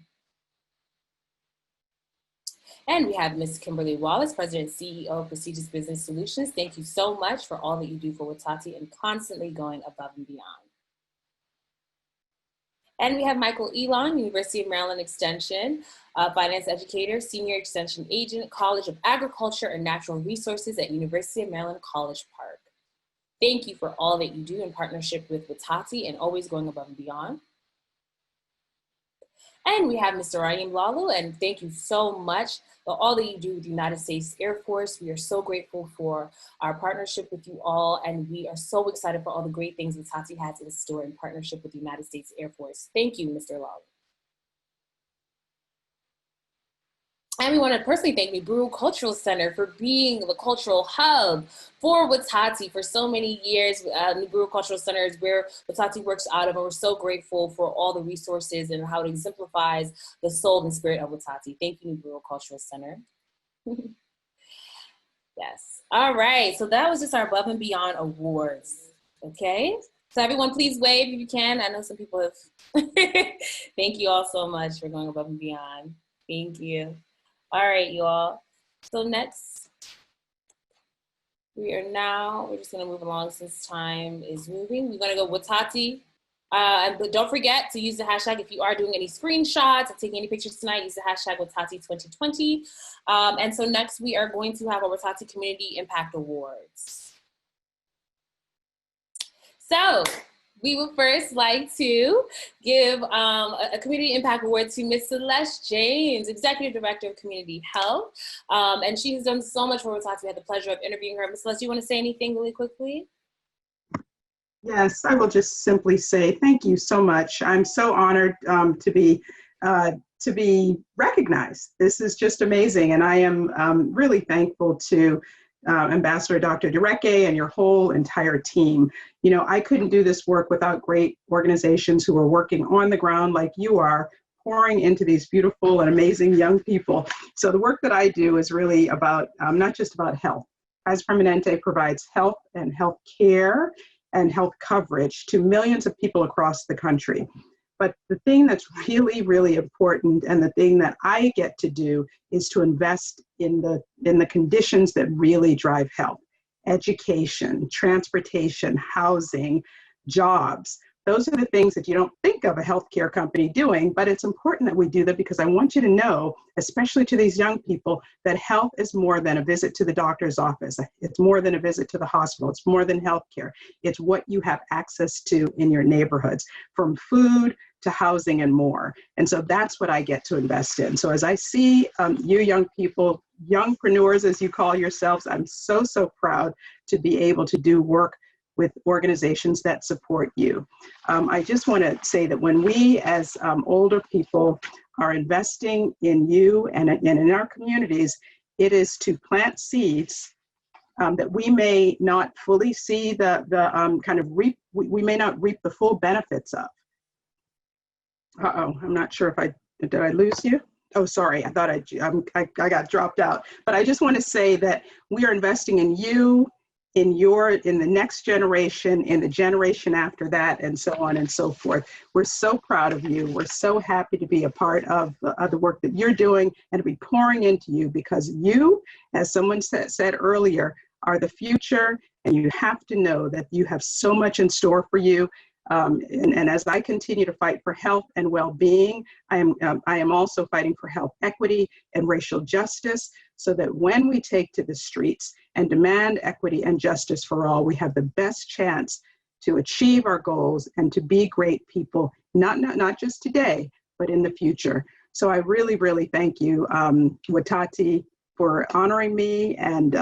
A: And we have Ms. Kimberly Wallace, President and CEO of Prestigious Business Solutions. Thank you so much for all that you do for Watati and constantly going above and beyond. And we have Michael Elon, University of Maryland Extension, finance educator, senior extension agent, College of Agriculture and Natural Resources at University of Maryland College Park. Thank you for all that you do in partnership with Watati and always going above and beyond. And we have Mr. Ryan Lalo, and thank you so much for all that you do with the United States Air Force. We are so grateful for our partnership with you all, and we are so excited for all the great things Watati has in store in partnership with the United States Air Force. Thank you, Mr. Lalo. And we want to personally thank the Brew Cultural Center for being the cultural hub for Watati for so many years. The Brew Cultural Center is where Watati works out of, and we're so grateful for all the resources and how it exemplifies the soul and spirit of Watati. Thank you, Brew Cultural Center. Yes. All right. So that was just our Above and Beyond Awards. Okay. So everyone, please wave if you can. I know some people have. Thank you all so much for going above and beyond. Thank you. All right, you all. So next, we're just gonna move along since time is moving. We're gonna go Watati. But don't forget to use the hashtag if you are doing any screenshots or taking any pictures tonight, use the hashtag Watati2020. And so next we are going to have our Watati Community Impact Awards. So We would first like to give a Community Impact Award to Ms. Celeste James, Executive Director of Community Health. And she has done so much for Watati. We had the pleasure of interviewing her. Ms. Celeste, do you want to say anything really quickly?
O: Yes, I will just simply say thank you so much. I'm so honored to be recognized. This is just amazing, and I am really thankful to Ambassador Dr. Dureke and your whole entire team. You know, I couldn't do this work without great organizations who are working on the ground like you are, pouring into these beautiful and amazing young people. So the work that I do is really about not just about health. Kaiser Permanente provides health and health care and health coverage to millions of people across the country. But the thing that's really, really important, and the thing that I get to do, is to invest in the conditions that really drive health: education, transportation, housing, jobs. Those are the things that you don't think of a healthcare company doing, but it's important that we do that, because I want you to know, especially to these young people, that health is more than a visit to the doctor's office. It's more than a visit to the hospital. It's more than healthcare. It's what you have access to in your neighborhoods, from food to housing and more. And so that's what I get to invest in. So as I see you young people, youngpreneurs as you call yourselves, I'm so, so proud to be able to do work with organizations that support you. I just want to say that when we as older people are investing in you and in our communities, it is to plant seeds that we may not fully see we may not reap the full benefits of. I'm not sure if did I lose you? Oh, sorry, I thought I got dropped out. But I just want to say that we are investing in you, in the next generation, in the generation after that, and so on and so forth. We're so proud of you. We're so happy to be a part of the work that you're doing and to be pouring into you, because you, as someone said earlier, are the future, and you have to know that you have so much in store for you. And as I continue to fight for health and well-being, I am also fighting for health equity and racial justice, so that when we take to the streets and demand equity and justice for all, we have the best chance to achieve our goals and to be great people, not just today, but in the future. So I really, really thank you, Watati, for honoring me and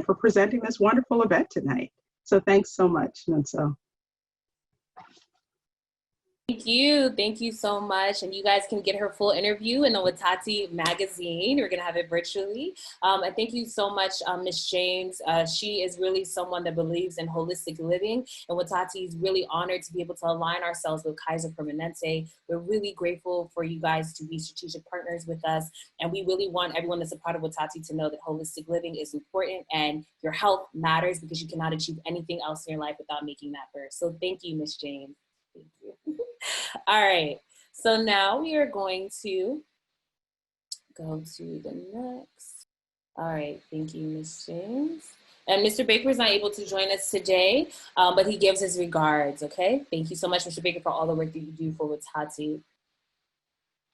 O: for presenting this wonderful event tonight. So thanks so much, Nunso.
A: Thank you so much. And you guys can get her full interview in the Watati magazine. We're gonna have it virtually. And thank you so much, Ms. James. She is really someone that believes in holistic living, and Watati is really honored to be able to align ourselves with Kaiser Permanente. We're really grateful for you guys to be strategic partners with us, and we really want everyone that's a part of Watati to know that holistic living is important and your health matters, because you cannot achieve anything else in your life without making that first. So thank you, Ms. James. Thank you. All right, so now we are going to go to the next. All right, thank you, Ms. James. And Mr. Baker is not able to join us today, but he gives his regards, okay? Thank you so much, Mr. Baker, for all the work that you do for Watati.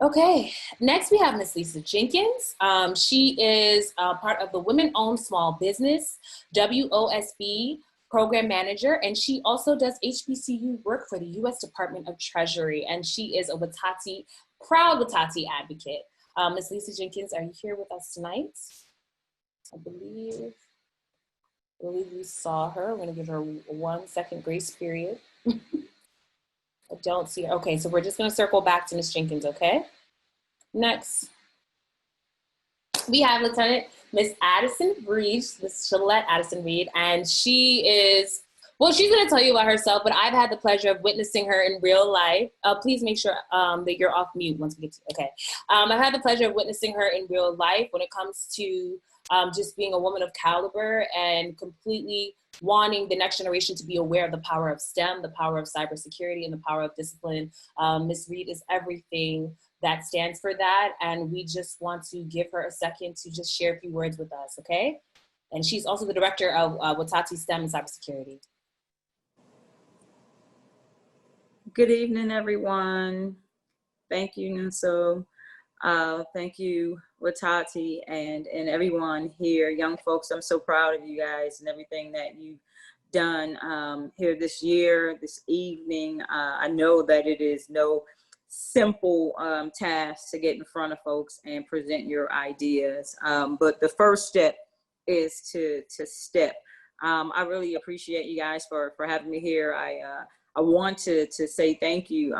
A: Okay, next we have Ms. Lisa Jenkins. She is part of the Women-Owned Small Business, WOSB, program manager, and she also does HBCU work for the U.S. Department of Treasury, and she is a proud Watati advocate. Ms. Lisa Jenkins, are you here with us tonight? I believe we saw her. I'm gonna give her 1 second grace period. I don't see her. Okay, so we're just gonna circle back to Ms. Jenkins, okay? Next, we have Lieutenant Miss Addison Reed, Miss Shalette Addison Reed, and she is, well, she's going to tell you about herself, but I've had the pleasure of witnessing her in real life. Please make sure that you're off mute once we get to, okay. I've had the pleasure of witnessing her in real life when it comes to just being a woman of caliber and completely wanting the next generation to be aware of the power of STEM, the power of cybersecurity, and the power of discipline. Miss Reed is everything that stands for that, and we just want to give her a second to just share a few words with us, okay? And she's also the director of Watati STEM and Cybersecurity.
P: Good evening, everyone. Thank you, Nunso. Thank you, Watati, and everyone here, young folks. I'm so proud of you guys and everything that you've done here this year, this evening. I know that it is no simple task to get in front of folks and present your ideas, but the first step is to step. I really appreciate you guys for having me here. I want to say thank you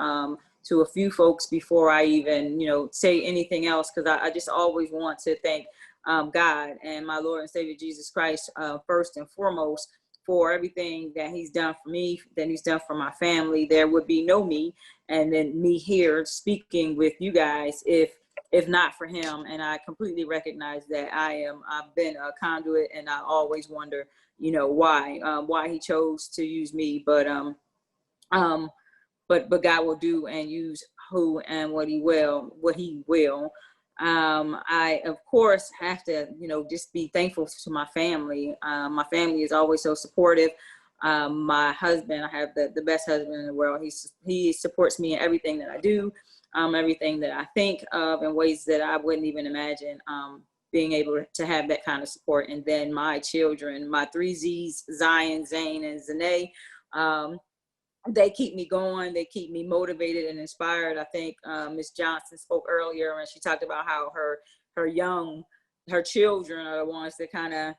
P: to a few folks before I even, say anything else, because I just always want to thank God and my Lord and Savior Jesus Christ first and foremost for everything that he's done for me, that he's done for my family. There would be no me, and then me here speaking with you guys if not for him. And I completely recognize that I've been a conduit, and I always wonder, why he chose to use me. But God will do and use who and what he will. I, of course, have to, just be thankful to my family. My family is always so supportive. My husband, I have the best husband in the world. He supports me in everything that I do, everything that I think of, in ways that I wouldn't even imagine, being able to have that kind of support. And then my children, my 3 Z's, Zion, Zane, and Zane, they keep me going. They keep me motivated and inspired. I think Ms. Johnson spoke earlier, and she talked about how her children are the ones that kind of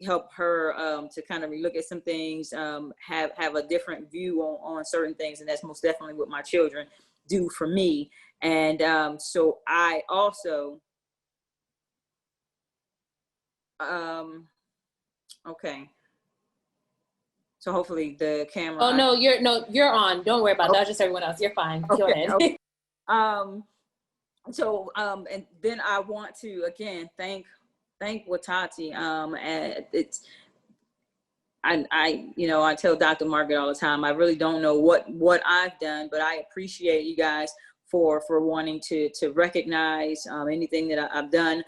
P: help her to kind of relook at some things, have a different view on certain things. And that's most definitely what my children do for me. And so I also, okay. So hopefully the camera.
A: Oh, no, you're on. Don't worry about that. That's just everyone else. You're fine. Go ahead.
P: Okay. And then I want to again thank Watati. And I tell Dr. Margaret all the time, I really don't know what I've done, but I appreciate you guys for wanting to recognize anything that I've done,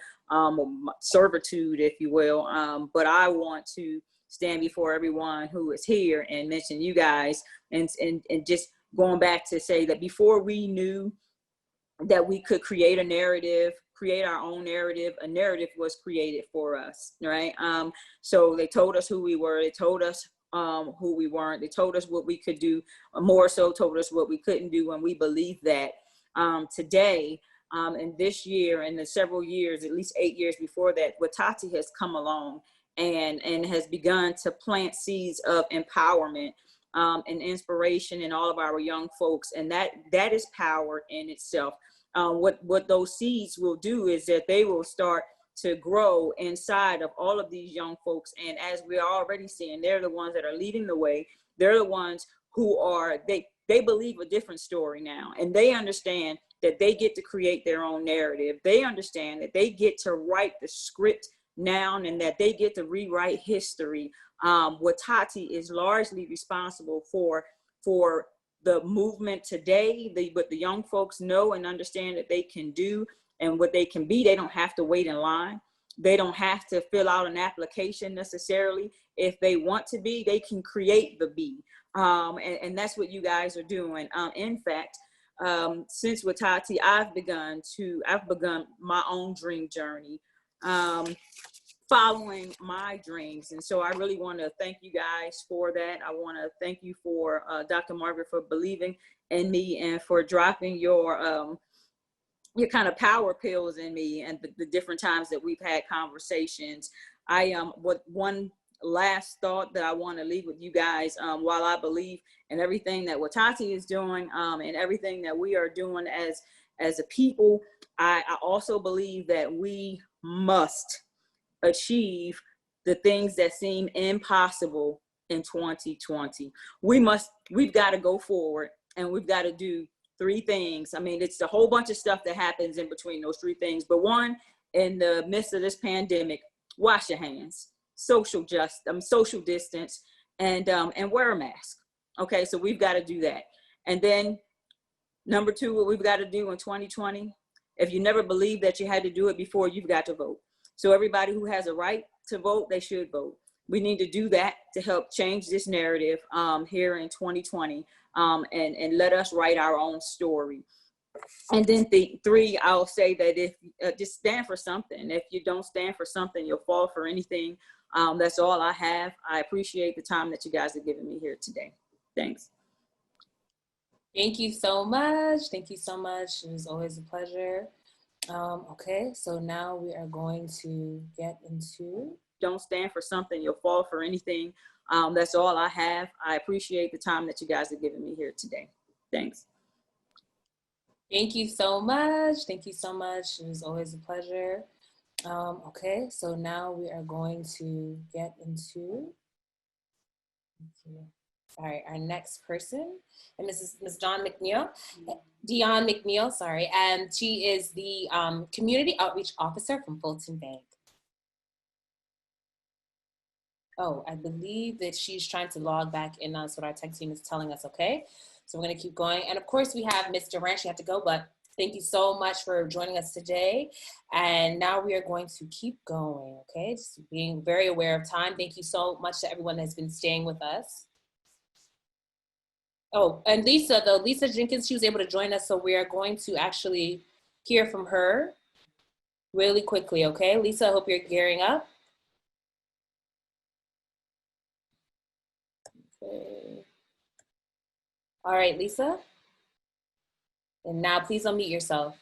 P: servitude, if you will. But I want to stand before everyone who is here and mention you guys, and just going back to say that before we knew that we could create a narrative, create our own narrative, a narrative was created for us, right? So they told us who we were, they told us who we weren't, they told us what we could do, more so told us what we couldn't do, and we believe that. Today, and this year and the several years, at least 8 years before that, Watati has come along and has begun to plant seeds of empowerment and inspiration in all of our young folks. And that is power in itself. What those seeds will do is that they will start to grow inside of all of these young folks. And as we're already seeing, they're the ones that are leading the way. They're the ones who they believe a different story now. And they understand that they get to create their own narrative. They understand that they get to write the script now, and that they get to rewrite history. Watati is largely responsible for the movement today, what the young folks know and understand that they can do and what they can be. They don't have to wait in line. They don't have to fill out an application necessarily. If they want to be, they can create the be. And that's what you guys are doing. In fact, since Watati, I've begun my own dream journey, following my dreams. And so I really want to thank you guys for that. I want to thank you for Dr. Margaret for believing in me and for dropping your kind of power pills in me and the different times that we've had conversations. One last thought that I want to leave with you guys, while I believe in everything that Watati is doing and everything that we are doing as a people, I also believe that we must achieve the things that seem impossible in 2020. We've got to go forward, and we've got to do 3 things. I mean, it's a whole bunch of stuff that happens in between those 3 things. But one, in the midst of this pandemic, wash your hands, social distance, and wear a mask. Okay, so we've got to do that. And then number 2, what we've got to do in 2020, if you never believed that you had to do it before, you've got to vote. So everybody who has a right to vote, they should vote. We need to do that to help change this narrative here in 2020, and let us write our own story. And then 3, I'll say that if just stand for something. If you don't stand for something, you'll fall for anything That's all I have. I appreciate the time that you guys have given me here today. Thanks.
A: Thank you so much. Thank you so much. It was always a pleasure. Okay, so now we are going to get into.
P: Don't stand for something, you'll fall for anything. That's all I have. I appreciate the time that you guys have given me here today. Thanks.
A: Thank you so much. Thank you so much. It was always a pleasure. Okay, so now we are going to get into. All right, our next person, and this is Ms. Dion McNeil, sorry, and she is the Community Outreach Officer from Fulton Bank. Oh, I believe that she's trying to log back in. That's what our tech team is telling us, okay? So we're gonna keep going. And of course we have Ms. Durant, she had to go, but thank you so much for joining us today. And now we are going to keep going, okay? Just being very aware of time. Thank you so much to everyone that's been staying with us. Oh, and Lisa, though, Lisa Jenkins, she was able to join us, so we are going to actually hear from her really quickly, okay? Lisa, I hope you're gearing up. Okay. All right, Lisa. And now please unmute yourself.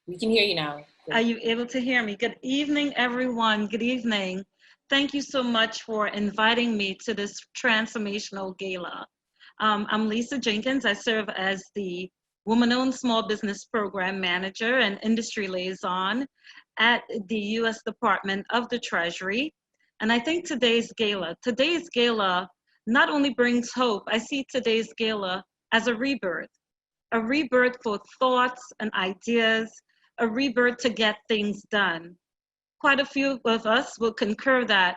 A: We can hear you now.
Q: Are you able to hear me? Good evening, everyone. Good evening. Thank you so much for inviting me to this transformational gala. I'm Lisa Jenkins. I serve as the Woman-Owned Small Business Program Manager and Industry Liaison at the U.S. Department of the Treasury. And I think today's gala not only brings hope, I see today's gala as a rebirth for thoughts and ideas, a rebirth to get things done. Quite a few of us will concur that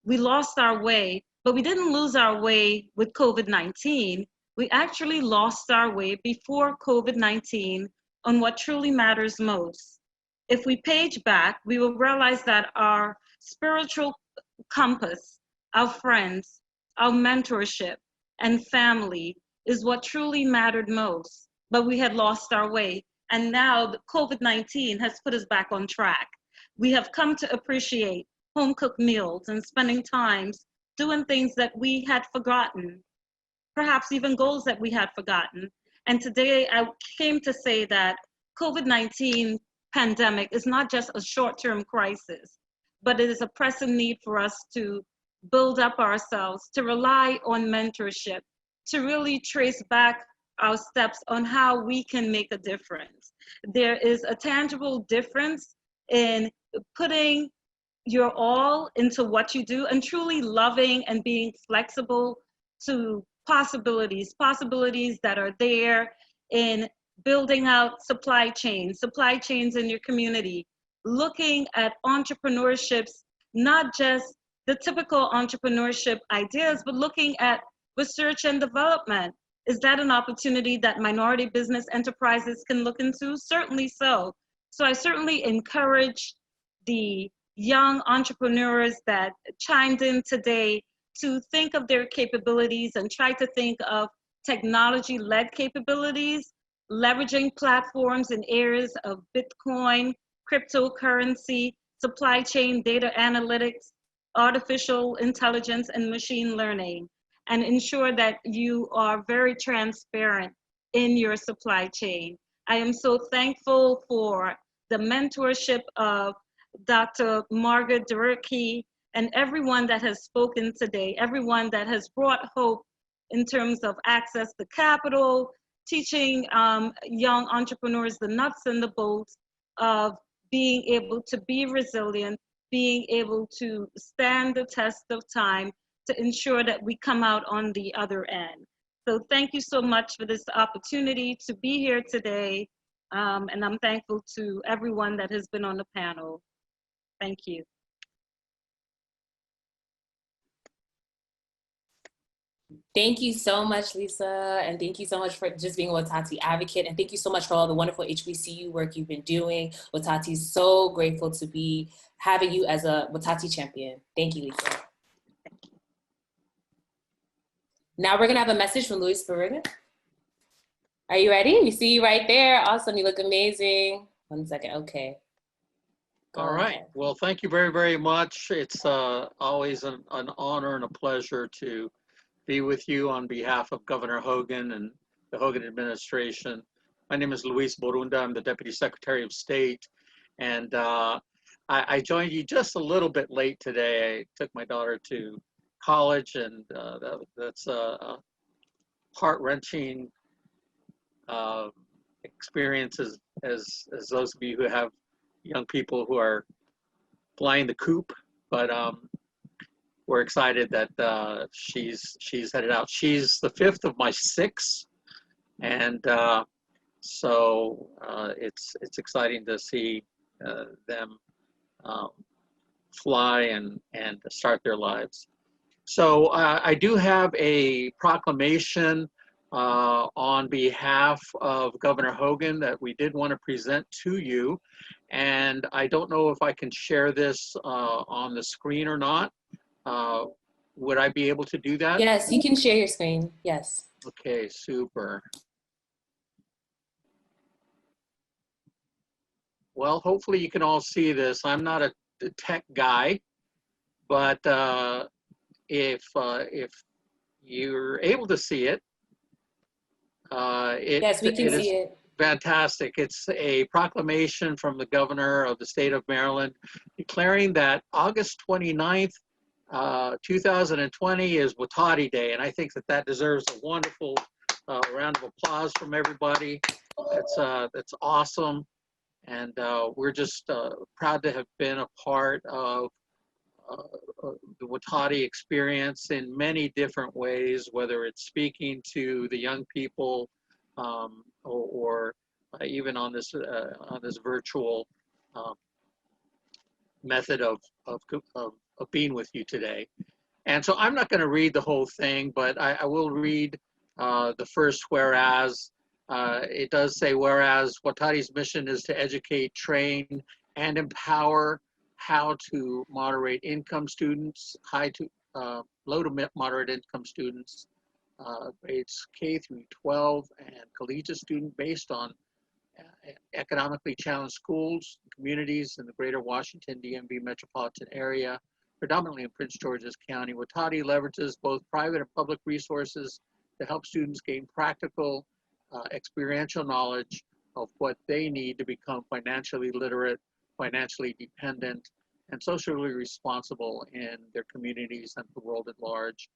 Q: we lost our way, but we didn't lose our way with COVID-19. We actually lost our way before COVID-19 on what truly matters most. If we page back, we will realize that our spiritual compass, our friends, our mentorship, and family is what truly mattered most, but we had lost our way. And now the COVID-19 has put us back on track. We have come to appreciate home-cooked meals and spending times doing things that we had forgotten, perhaps even goals that we had forgotten. And today I came to say that COVID-19 pandemic is not just a short-term crisis, but it is a pressing need for us to build up ourselves, to rely on mentorship, to really trace back our steps on how we can make a difference. There is a tangible difference in putting your all into what you do and truly loving and being flexible to possibilities that are there in building out supply chains in your community, looking at entrepreneurships, not just the typical entrepreneurship ideas, but looking at research and development. Is that an opportunity that minority business enterprises can look into? Certainly so. So I certainly encourage the young entrepreneurs that chimed in today to think of their capabilities and try to think of technology-led capabilities, leveraging platforms in areas of Bitcoin, cryptocurrency, supply chain data analytics, artificial intelligence, and machine learning, and ensure that you are very transparent in your supply chain. I am so thankful for the mentorship of Dr. Margaret Durecki and everyone that has spoken today, everyone that has brought hope in terms of access to capital, teaching young entrepreneurs the nuts and the bolts of being able to be resilient, being able to stand the test of time to ensure that we come out on the other end. So thank you so much for this opportunity to be here today. And I'm thankful to everyone that has been on the panel. Thank you.
A: Thank you so much, Lisa. And thank you so much for just being a Watati advocate. And thank you so much for all the wonderful HBCU work you've been doing. Watati is so grateful to be having you as a Watati champion. Thank you, Lisa. Now we're gonna have a message from Luis Barriga. Are you ready? We see you right there. Awesome. You look amazing. 1 second. Okay.
R: All right. Well, thank you very, very much. It's always an honor and a pleasure to be with you on behalf of Governor Hogan and the Hogan administration. My name is Luis Borunda. I'm the Deputy Secretary of State. And I joined you just a little bit late today. I took my daughter to college, and that's a heart-wrenching experiences as those of you who have young people who are flying the coop, but we're excited that she's headed out. She's the fifth of my six, and so it's exciting to see them fly and start their lives. So I do have a proclamation on behalf of Governor Hogan that we did want to present to you. And I don't know if I can share this on the screen or not. Would I be able to do that?
A: Yes, you can share your screen. Yes.
R: Okay, super. Well, hopefully you can all see this. I'm not a tech guy, but if you're able to see it,
A: yes, we can see it.
R: Fantastic. It's a proclamation from the governor of the state of Maryland declaring that August 29th, 2020 is Watati Day. And I think that deserves a wonderful round of applause from everybody. That's awesome. And we're just proud to have been a part of the Watati experience in many different ways, whether it's speaking to the young people or even on this virtual method of being with you today. And so I'm not going to read the whole thing, but I will read the first whereas. It does say, whereas Watati's mission is to educate, train, and empower how to moderate income students, low to moderate income students, grades K through 12, and collegiate student based on economically challenged schools, communities in the greater Washington DMV metropolitan area, predominantly in Prince George's County. Watati leverages both private and public resources to help students gain practical, experiential knowledge of what they need to become financially literate, financially dependent, and socially responsible in their communities and the world at large.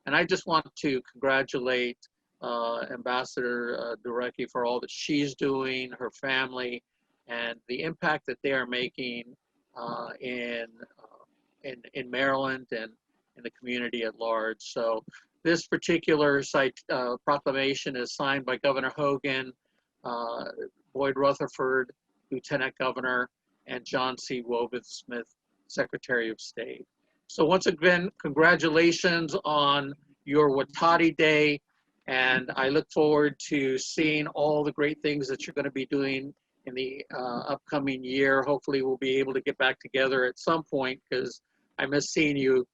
R: And I just want to congratulate Ambassador Durecki for all that she's doing, her family, and the impact that they are making in Maryland and in the community at large. So this particular proclamation is signed by Governor Hogan, Boyd Rutherford, Lieutenant Governor, and John C. Wobeth-Smith, Secretary of State. So once again, congratulations on your Watati Day, and I look forward to seeing all the great things that you're going to be doing in the upcoming year. Hopefully we'll be able to get back together at some point, because I miss seeing you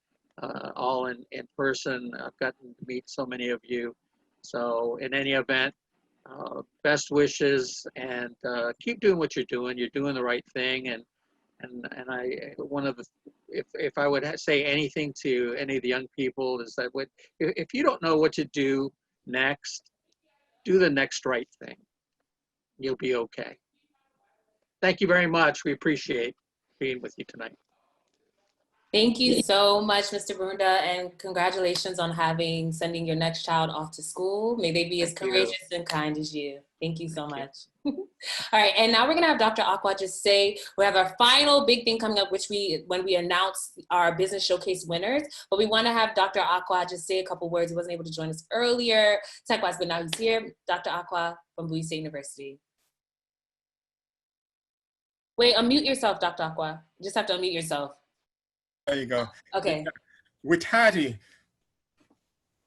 R: all in person. I've gotten to meet so many of you. So in any event, best wishes, and keep doing what you're doing. You're doing the right thing, and if I would say anything to any of the young people is that if you don't know what to do next, do the next right thing. You'll be okay. Thank you very much. We appreciate being with you tonight.
A: Thank you so much, Mr. Brunda, and congratulations on sending your next child off to school. May they be as courageous and kind as you. Thank you so much. All right, and now we're gonna have Dr. Aqua just say, we have our final big thing coming up, when we announce our business showcase winners, but we wanna have Dr. Aqua just say a couple words. He wasn't able to join us earlier, tech-wise, but now he's here. Dr. Aqua from Bowie State University. Wait, unmute yourself, Dr. Aqua. You just have to unmute yourself.
S: There you go.
A: Okay.
S: Watati.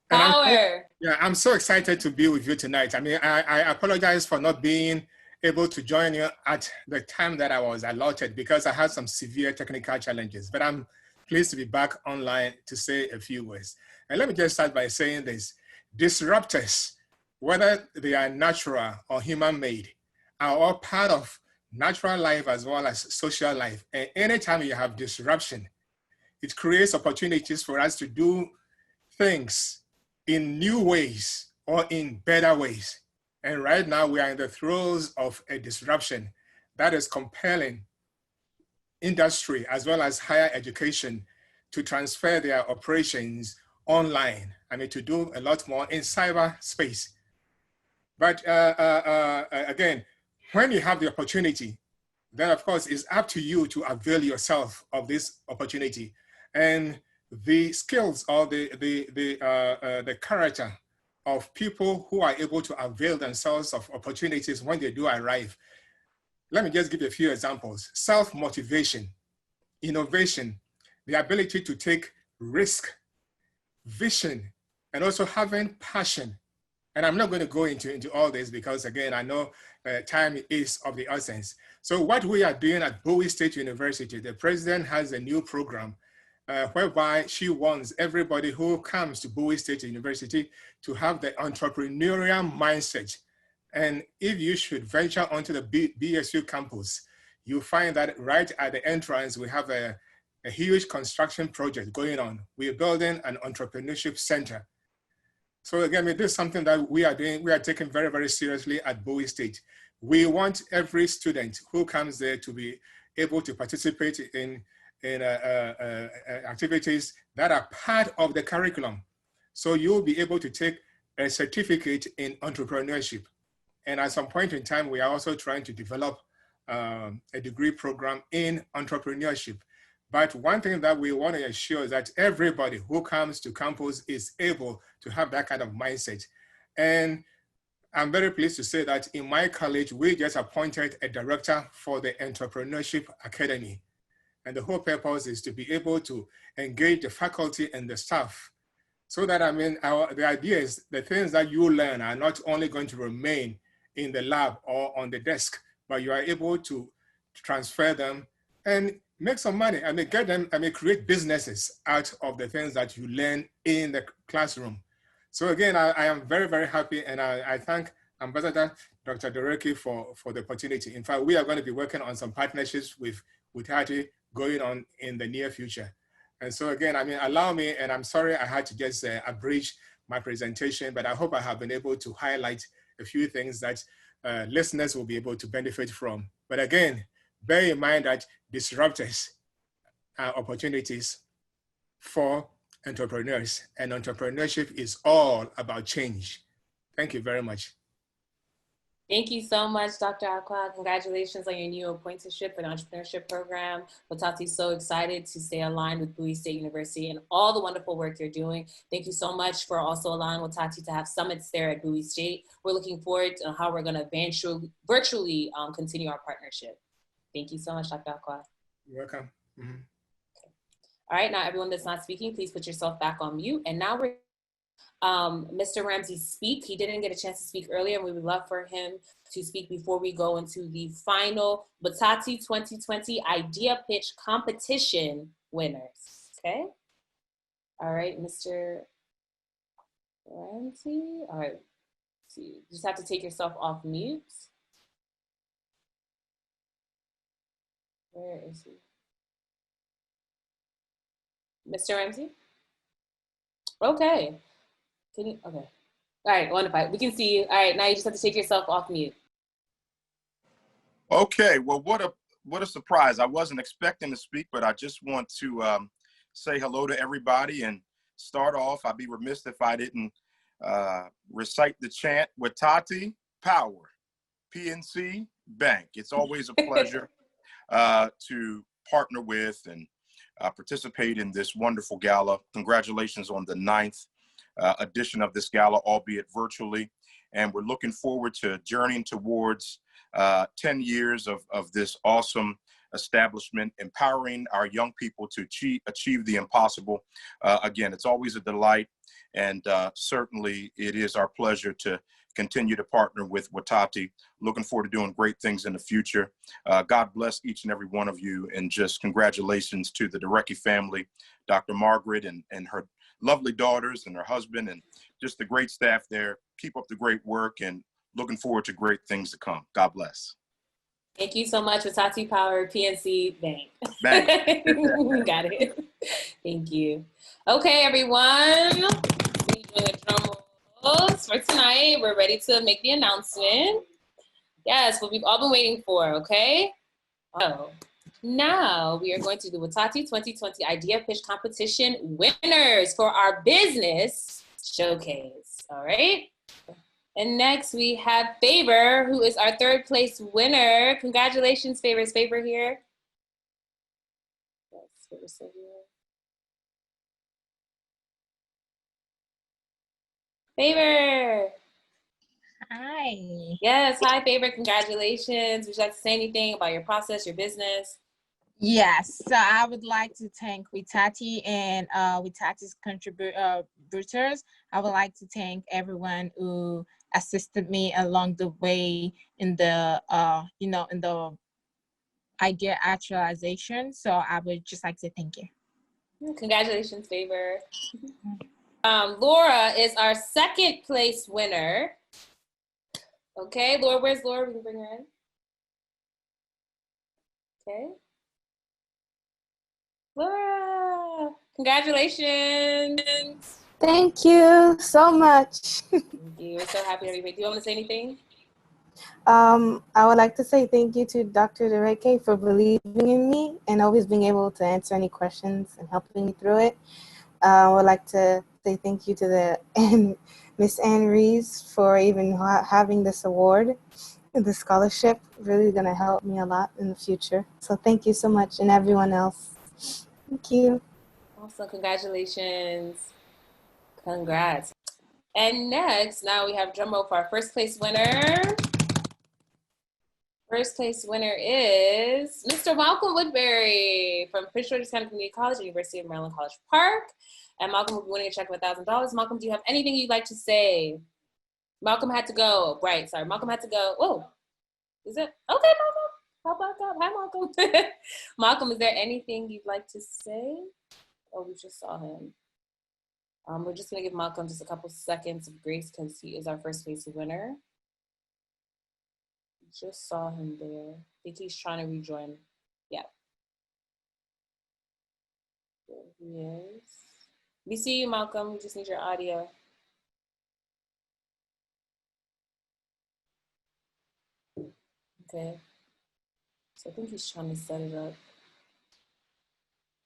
A: Power.
S: I'm so excited to be with you tonight. I mean, I apologize for not being able to join you at the time that I was allotted because I had some severe technical challenges, but I'm pleased to be back online to say a few words. And let me just start by saying this: disruptors whether they are natural or human-made, are all part of natural life as well as social life. And anytime you have disruption, it creates opportunities for us to do things in new ways or in better ways. And right now we are in the throes of a disruption that is compelling industry as well as higher education to transfer their operations online. I mean, to do a lot more in cyberspace. But again, when you have the opportunity, then of course it's up to you to avail yourself of this opportunity. And the skills or the character of people who are able to avail themselves of opportunities when they do arrive. Let me just give you a few examples. Self-motivation, innovation, the ability to take risk, vision, and also having passion. And I'm not going to go into all this because, again, I know time is of the essence. So what we are doing at Bowie State University, the president has a new program whereby she wants everybody who comes to Bowie State University to have the entrepreneurial mindset. And if you should venture onto the BSU campus, you find that right at the entrance, we have a huge construction project going on. We are building an entrepreneurship center. So again, this is something that we are doing, we are taking very, very seriously at Bowie State. We want every student who comes there to be able to participate in activities that are part of the curriculum. So you'll be able to take a certificate in entrepreneurship. And at some point in time, we are also trying to develop a degree program in entrepreneurship. But one thing that we want to ensure is that everybody who comes to campus is able to have that kind of mindset. And I'm very pleased to say that in my college, we just appointed a director for the Entrepreneurship Academy. And the whole purpose is to be able to engage the faculty and the staff so that, I mean, the idea is the things that you learn are not only going to remain in the lab or on the desk, but you are able to transfer them and make some money. I mean, get them, I mean, create businesses out of the things that you learn in the classroom. So again, I am very, very happy, and I thank Ambassador Dr. Doreki for the opportunity. In fact, we are going to be working on some partnerships with Hati going on in the near future. And so again, I mean, allow me, and I'm sorry I had to just abridge my presentation, but I hope I have been able to highlight a few things that listeners will be able to benefit from. But again, bear in mind that disruptors are opportunities for entrepreneurs, and entrepreneurship is all about change. Thank you very much.
A: Thank you so much, Dr. Akwa. Congratulations on your new apprenticeship and entrepreneurship program. Watati's so excited to stay aligned with Bowie State University and all the wonderful work you're doing. Thank you so much for also allowing Watati to have summits there at Bowie State. We're looking forward to how we're going to virtually continue our partnership. Thank you so much, Dr. Akwa.
S: You're welcome. Mm-hmm.
A: Okay. All right, now everyone that's not speaking, please put yourself back on mute. And now we're Mr. Ramsey speak. He didn't get a chance to speak earlier, and we would love for him to speak before we go into the final Watati 2020 Idea Pitch Competition winners. Okay. All right, Mr. Ramsey. All right. So you just have to take yourself off mute. Where is he? Mr. Ramsey? Okay. Can you? Okay. All right, wonderful. We can see you. All right, now you just have to take yourself off mute.
T: Okay, well, what a surprise. I wasn't expecting to speak, but I just want to say hello to everybody and start off. I'd be remiss if I didn't recite the chant, Watati Power, PNC Bank. It's always a pleasure to partner with and participate in this wonderful gala. Congratulations on the 9th edition of this gala, albeit virtually. And we're looking forward to journeying towards 10 years of this awesome establishment, empowering our young people to achieve the impossible. Again, it's always a delight, and certainly it is our pleasure to continue to partner with Watati. Looking forward to doing great things in the future. God bless each and every one of you, and just congratulations to the Derecki family, Dr. Margaret and her lovely daughters and her husband and just the great staff there. Keep up the great work and looking forward to great things to come. God bless.
A: Thank you so much, Watati Power PNC Bank.
T: Bank.
A: Got it. Thank you. Okay, everyone. Drum rolls for tonight. We're ready to make the announcement. Yes, what we've all been waiting for, okay? Oh, now we are going to do Watati 2020 Idea Pitch Competition winners for our business showcase, all right? And next we have Faber, who is our third place winner. Congratulations, Faber. Is Faber here? Yes, Faber's still here. Faber.
J: Hi.
A: Yes, hi, Faber. Congratulations. Would you like to say anything about your process, your business?
J: Yes, so I would like to thank Watati and Watati's contributors. I would like to thank everyone who assisted me along the way in the in the idea actualization. So I would just like to thank you.
A: Congratulations, Faber. Laura is our second place winner. Okay, Laura, where's Laura? We can bring her in. Okay. Laura, congratulations.
I: Thank you so much.
A: Thank you. We're so happy to have you. Do you want to say anything?
I: I would like to say thank you to Dr. Dereke for believing in me and always being able to answer any questions and helping me through it. I would like to say thank you to the Miss Anne Rees for even having this award. The scholarship really going to help me a lot in the future. So thank you so much, and everyone else. Thank you.
A: Awesome. Congratulations. Congrats. And next, now we have drum roll for our first place winner. First place winner is Mr. Malcolm Woodbury from Prince George's County Community College, University of Maryland, College Park. And Malcolm will be winning a check of $1,000. Malcolm, do you have anything you'd like to say? Malcolm had to go. Right, sorry. Malcolm had to go. Oh, is it? Okay, Malcolm. How about that? Hi, Malcolm. Malcolm, is there anything you'd like to say? Oh, we just saw him. We're just going to give Malcolm just a couple seconds of grace because he is our first place winner. Just saw him there. I think he's trying to rejoin. Yeah. There he is. We see you, Malcolm. We just need your audio. Okay. So I think he's trying to set it up.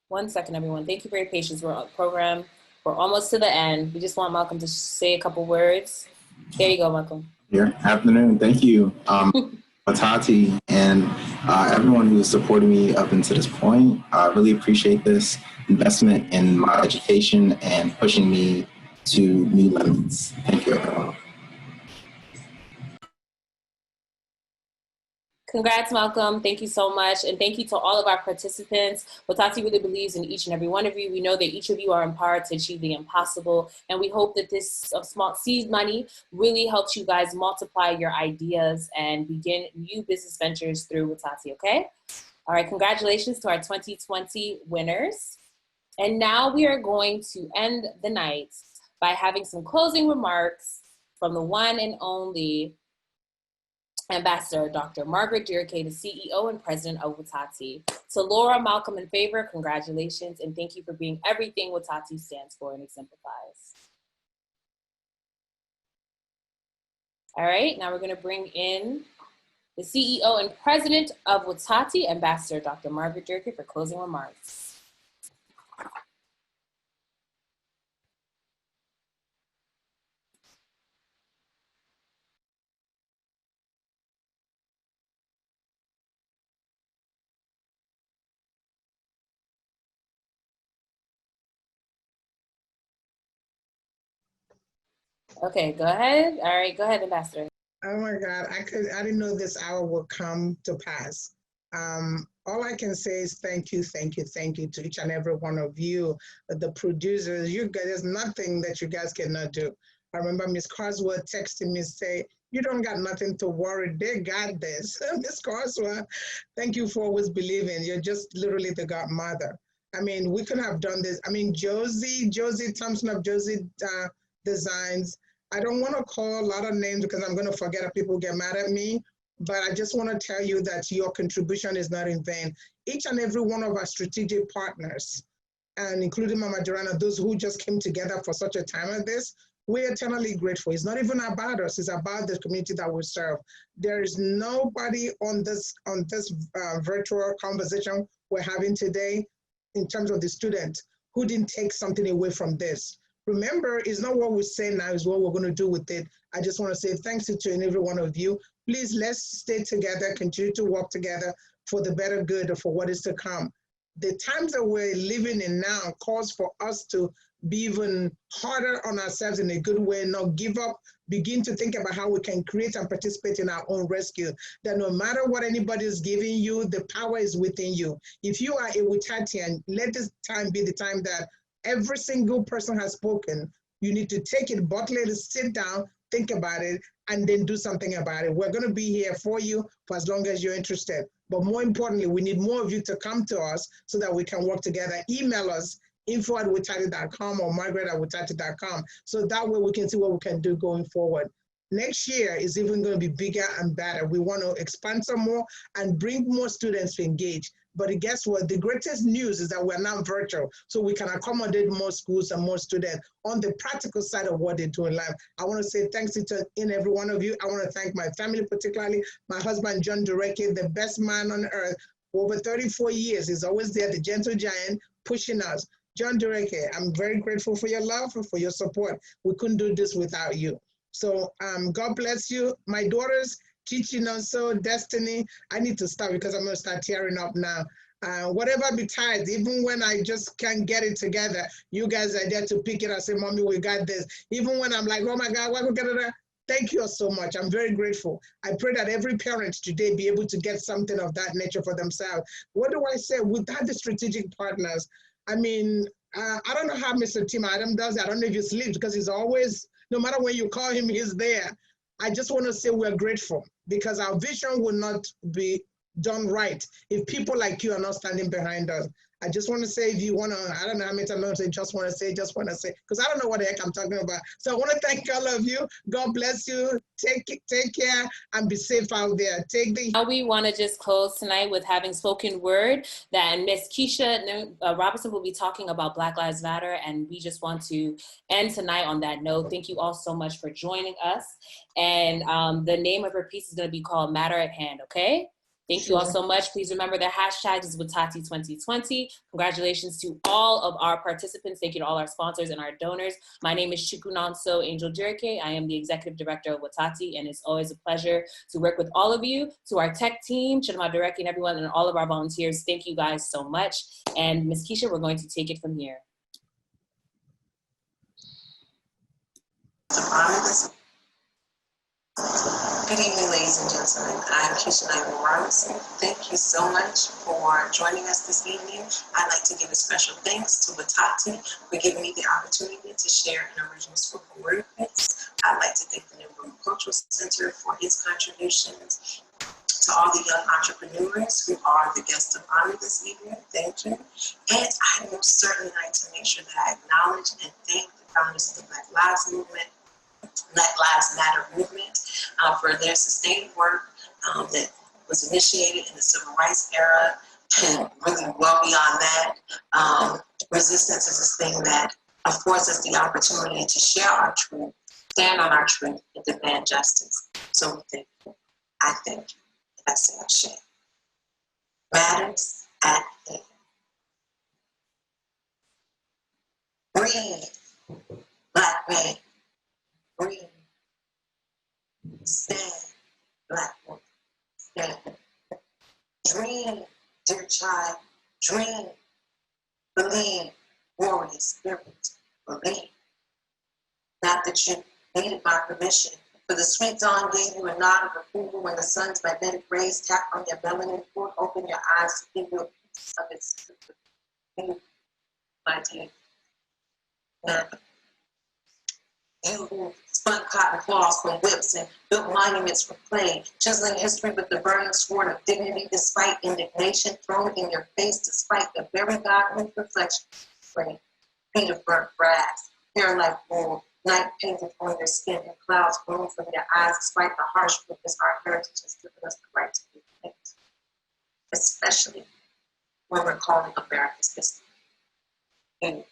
A: 1 second, everyone. Thank you for your patience. We're on program. We're almost to the end. We just want Malcolm to say a couple words. There you go, Malcolm.
K: Here, afternoon. Thank you, Watati, and everyone who has supported me up until this point. I really appreciate this investment in my education and pushing me to new limits. Thank you, everyone.
A: Congrats, Malcolm. Thank you so much. And thank you to all of our participants. Watati really believes in each and every one of you. We know that each of you are empowered to achieve the impossible. And we hope that this small seed money really helps you guys multiply your ideas and begin new business ventures through Watati, okay? All right, congratulations to our 2020 winners. And now we are going to end the night by having some closing remarks from the one and only Ambassador Dr. Margaret Durkee, the CEO and President of Watati. To Laura, Malcolm, and Faber, congratulations, and thank you for being everything Watati stands for and exemplifies. All right, now we're going to bring in the CEO and President of Watati, Ambassador Dr. Margaret Durkee, for closing remarks. Okay, go ahead. All right, go ahead, Ambassador.
D: Oh my God, I didn't know this hour would come to pass. All I can say is thank you to each and every one of you, the producers. You guys, there's nothing that you guys cannot do. I remember Miss Carswell texting me, say, you don't got nothing to worry, they got this. Miss Carswell, thank you for always believing. You're just literally the godmother. I mean, we could have done this. I mean, Josie Thompson of Josie Designs. I don't want to call a lot of names because I'm going to forget if people get mad at me, but I just want to tell you that your contribution is not in vain. Each and every one of our strategic partners, and including Mama Joanna, those who just came together for such a time as this, we're eternally grateful. It's not even about us, it's about the community that we serve. There is nobody on this virtual conversation we're having today in terms of the student who didn't take something away from this. Remember, it's not what we say now, it's what we're going to do with it. I just want to say thanks to every one of you. Please, let's stay together, continue to work together for the better good or for what is to come. The times that we're living in now calls for us to be even harder on ourselves in a good way, not give up, begin to think about how we can create and participate in our own rescue. That no matter what anybody is giving you, the power is within you. If you are a Witatian, let this time be the time that every single person has spoken. You need to take it, bottle it, sit down, think about it, and then do something about it. We're going to be here for you for as long as you're interested. But more importantly, we need more of you to come to us so that we can work together. Email us, info@witati.com or margaret@witati.com. So that way we can see what we can do going forward. Next year is even going to be bigger and better. We want to expand some more and bring more students to engage. But guess what? The greatest news is that we're now virtual, so we can accommodate more schools and more students on the practical side of what they do in life. I want to say thanks to every one of you. I want to thank my family, particularly my husband, John Dureke, the best man on earth. For over 34 years, he's always there, the gentle giant, pushing us. John Dureke, I'm very grateful for your love and for your support. We couldn't do this without you. So God bless you. My daughters, teaching also, Destiny, I need to stop because I'm going to start tearing up now. Whatever besides, even when I just can't get it together, you guys are there to pick it up and say, Mommy, we got this. Even when I'm like, oh my God, why we get it? Thank you so much. I'm very grateful. I pray that every parent today be able to get something of that nature for themselves. What do I say? Without the strategic partners, I mean, I don't know how Mr. Tim Adam does it. I don't know if he sleeps because he's always, no matter when you call him, he's there. I just want to say we're grateful because our vision will not be done right if people like you are not standing behind us. I just want to say, if you want to, I don't know how many times I'm going to say, just want to say, because I don't know what the heck I'm talking about. So I want to thank all of you. God bless you. Take care and be safe out there.
A: Now we want to just close tonight with having spoken word that Miss Keisha Robinson will be talking about Black Lives Matter, and we just want to end tonight on that note. Thank you all so much for joining us. And the name of her piece is going to be called Matter at Hand, okay? Thank you all so much. Please remember the hashtag is Watati 2020. Congratulations to all of our participants. Thank you to all our sponsors and our donors. My name is Chukwunonso Angel Jirike. I am the Executive Director of Watati, and it's always a pleasure to work with all of you. To our tech team, Chidama Dureke and everyone, and all of our volunteers, thank you guys so much. And Ms. Keisha, we're going to take it from here.
U: Good evening, ladies and gentlemen. I'm Keisha Robinson. Thank you so much for joining us this evening. I'd like to give a special thanks to Watati for giving me the opportunity to share an original spoken word piece. I'd like to thank the New World Cultural Center for its contributions. To all the young entrepreneurs who are the guests of honor this evening, thank you. And I would certainly like to make sure that I acknowledge and thank the founders of the Black Lives Movement, Black Lives Matter movement for their sustained work that was initiated in the civil rights era and really well beyond that. Resistance is this thing that affords us the opportunity to share our truth, stand on our truth, and demand justice. So we thank you. I thank you. I say I share. Matters at hand. Breathe, Black man. Breathe. Stand, Black woman. Stand. Dream, dear child. Dream. Believe, warrior spirit. Believe. Not that you needed my permission. For the sweet dawn gave you a nod of approval when the sun's magnetic rays tap on your melanin, fork open your eyes to give you a piece of its my dear. Now, You who spun cotton cloths from whips and built monuments from clay, chiseling history with the burning sword of dignity despite indignation thrown in your face despite the very godly reflection. Feet of burnt brass, hair like wool, night painted on your skin and clouds blown from your eyes despite the harsh witness our heritage has given us the right to be painted, especially when we're calling America's history. And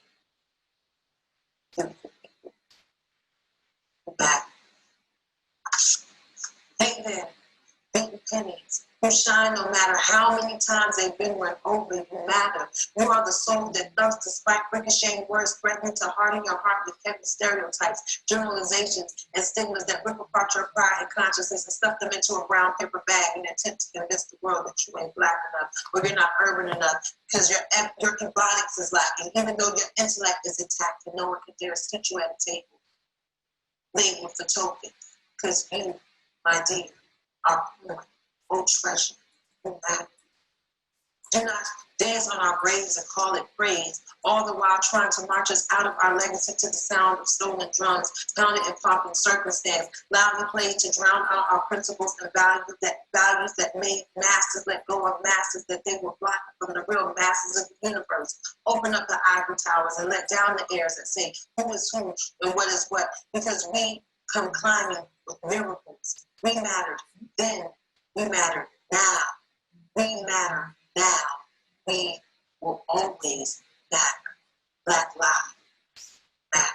U: back. Hey there, beaten pennies. You shine no matter how many times they've been run over, you matter. You are the soul that thirsts despite ricocheting words threatening to harden your heart with heavy stereotypes, generalizations, and stigmas that rip apart your pride and consciousness and stuff them into a brown paper bag in an attempt to convince the world that you ain't black enough or you're not urban enough because your ebonics is lacking, even though your intellect is intact and no one can dare sit you at a table. Labeled for token, because you, my dear, are poor, old treasure, and matter. Do not dance on our graves and call it praise, all the while trying to march us out of our legacy to the sound of stolen drums, pounded in popping circumstance, loudly played to drown out our principles and values that made masters let go of masters that they were blocking from the real masters of the universe. Open up the ivory towers and let down the airs and say who is who and what is what, because we come climbing with miracles. We mattered then, we matter now. We matter now. We will always matter. Black lives matter.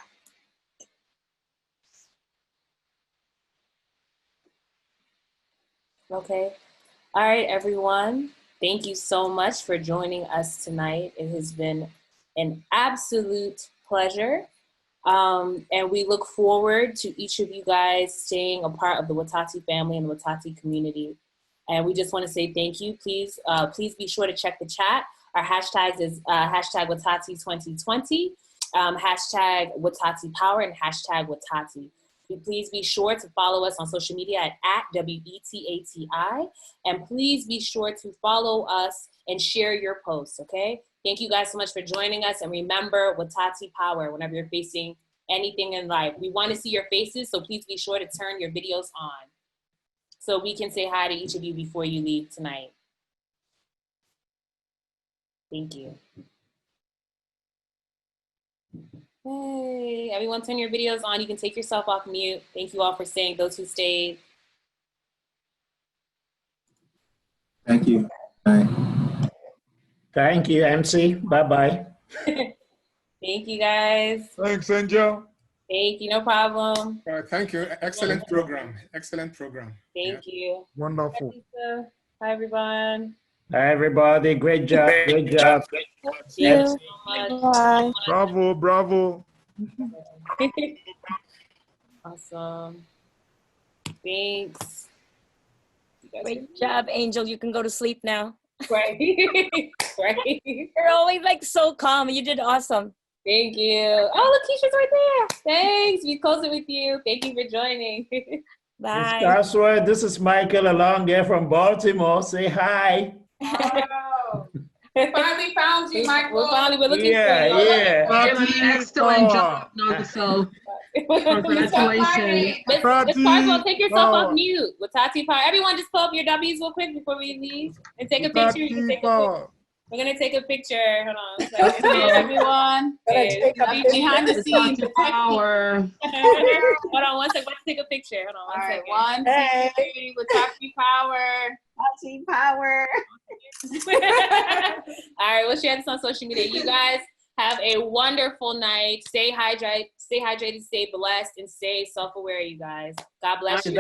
A: Okay. All right, everyone. Thank you so much for joining us tonight. It has been an absolute pleasure. And we look forward to each of you guys staying a part of the Watati family and the Watati community. And we just want to say thank you. Please be sure to check the chat. Our hashtags is hashtag Watati 2020, hashtag Watati Power, and hashtag Watati. Please be sure to follow us on social media at WETATI. And please be sure to follow us and share your posts, okay? Thank you guys so much for joining us. And remember, Watati Power, whenever you're facing anything in life. We want to see your faces, so please be sure to turn your videos on so we can say hi to each of you before you leave tonight. Thank you. Hey, everyone turn your videos on. You can take yourself off mute. Thank you all for staying, those who stayed.
K: Thank you. Bye.
B: Thank you, MC. Bye-bye.
A: Thank you, guys.
S: Thanks, Angel.
A: Thank you, no problem.
S: Thank you. Excellent program. Excellent program.
A: Thank you.
S: Wonderful.
A: Hi, everyone.
B: Hi, everybody. Great job. Great job.
A: Thank you so much.
I: Bye.
S: Bravo, bravo.
A: Awesome. Thanks.
V: Great job, Angel. You can go to sleep now.
A: Right. Right.
V: You're always like so calm. You did awesome.
A: Thank you. Oh, Lakeisha's right there. Thanks. We close it with you. Thank you for joining.
V: Bye.
B: That's right. This is Michael along there from Baltimore. Say hi.
H: Wow. Finally found you, Michael.
A: We're looking
B: Yeah,
A: for you.
B: yeah.
W: You did an excellent job, so congratulations.
A: Miss Carswell, take yourself off mute. Watati Power. Everyone just pull up your W's real quick before we leave and take a picture. You can take a picture. We're going to take a picture. Hold on.
H: Hey, everyone. Behind the scenes.
W: Power.
A: Hold on one second. Let's take a picture. Hold on one second.
H: All right, 1, 2, 3. Watati Power.
L: Watati Power.
A: All right, we'll share this on social media. You guys have a wonderful night. Stay hydrated, stay blessed, and stay self-aware, you guys. God bless you.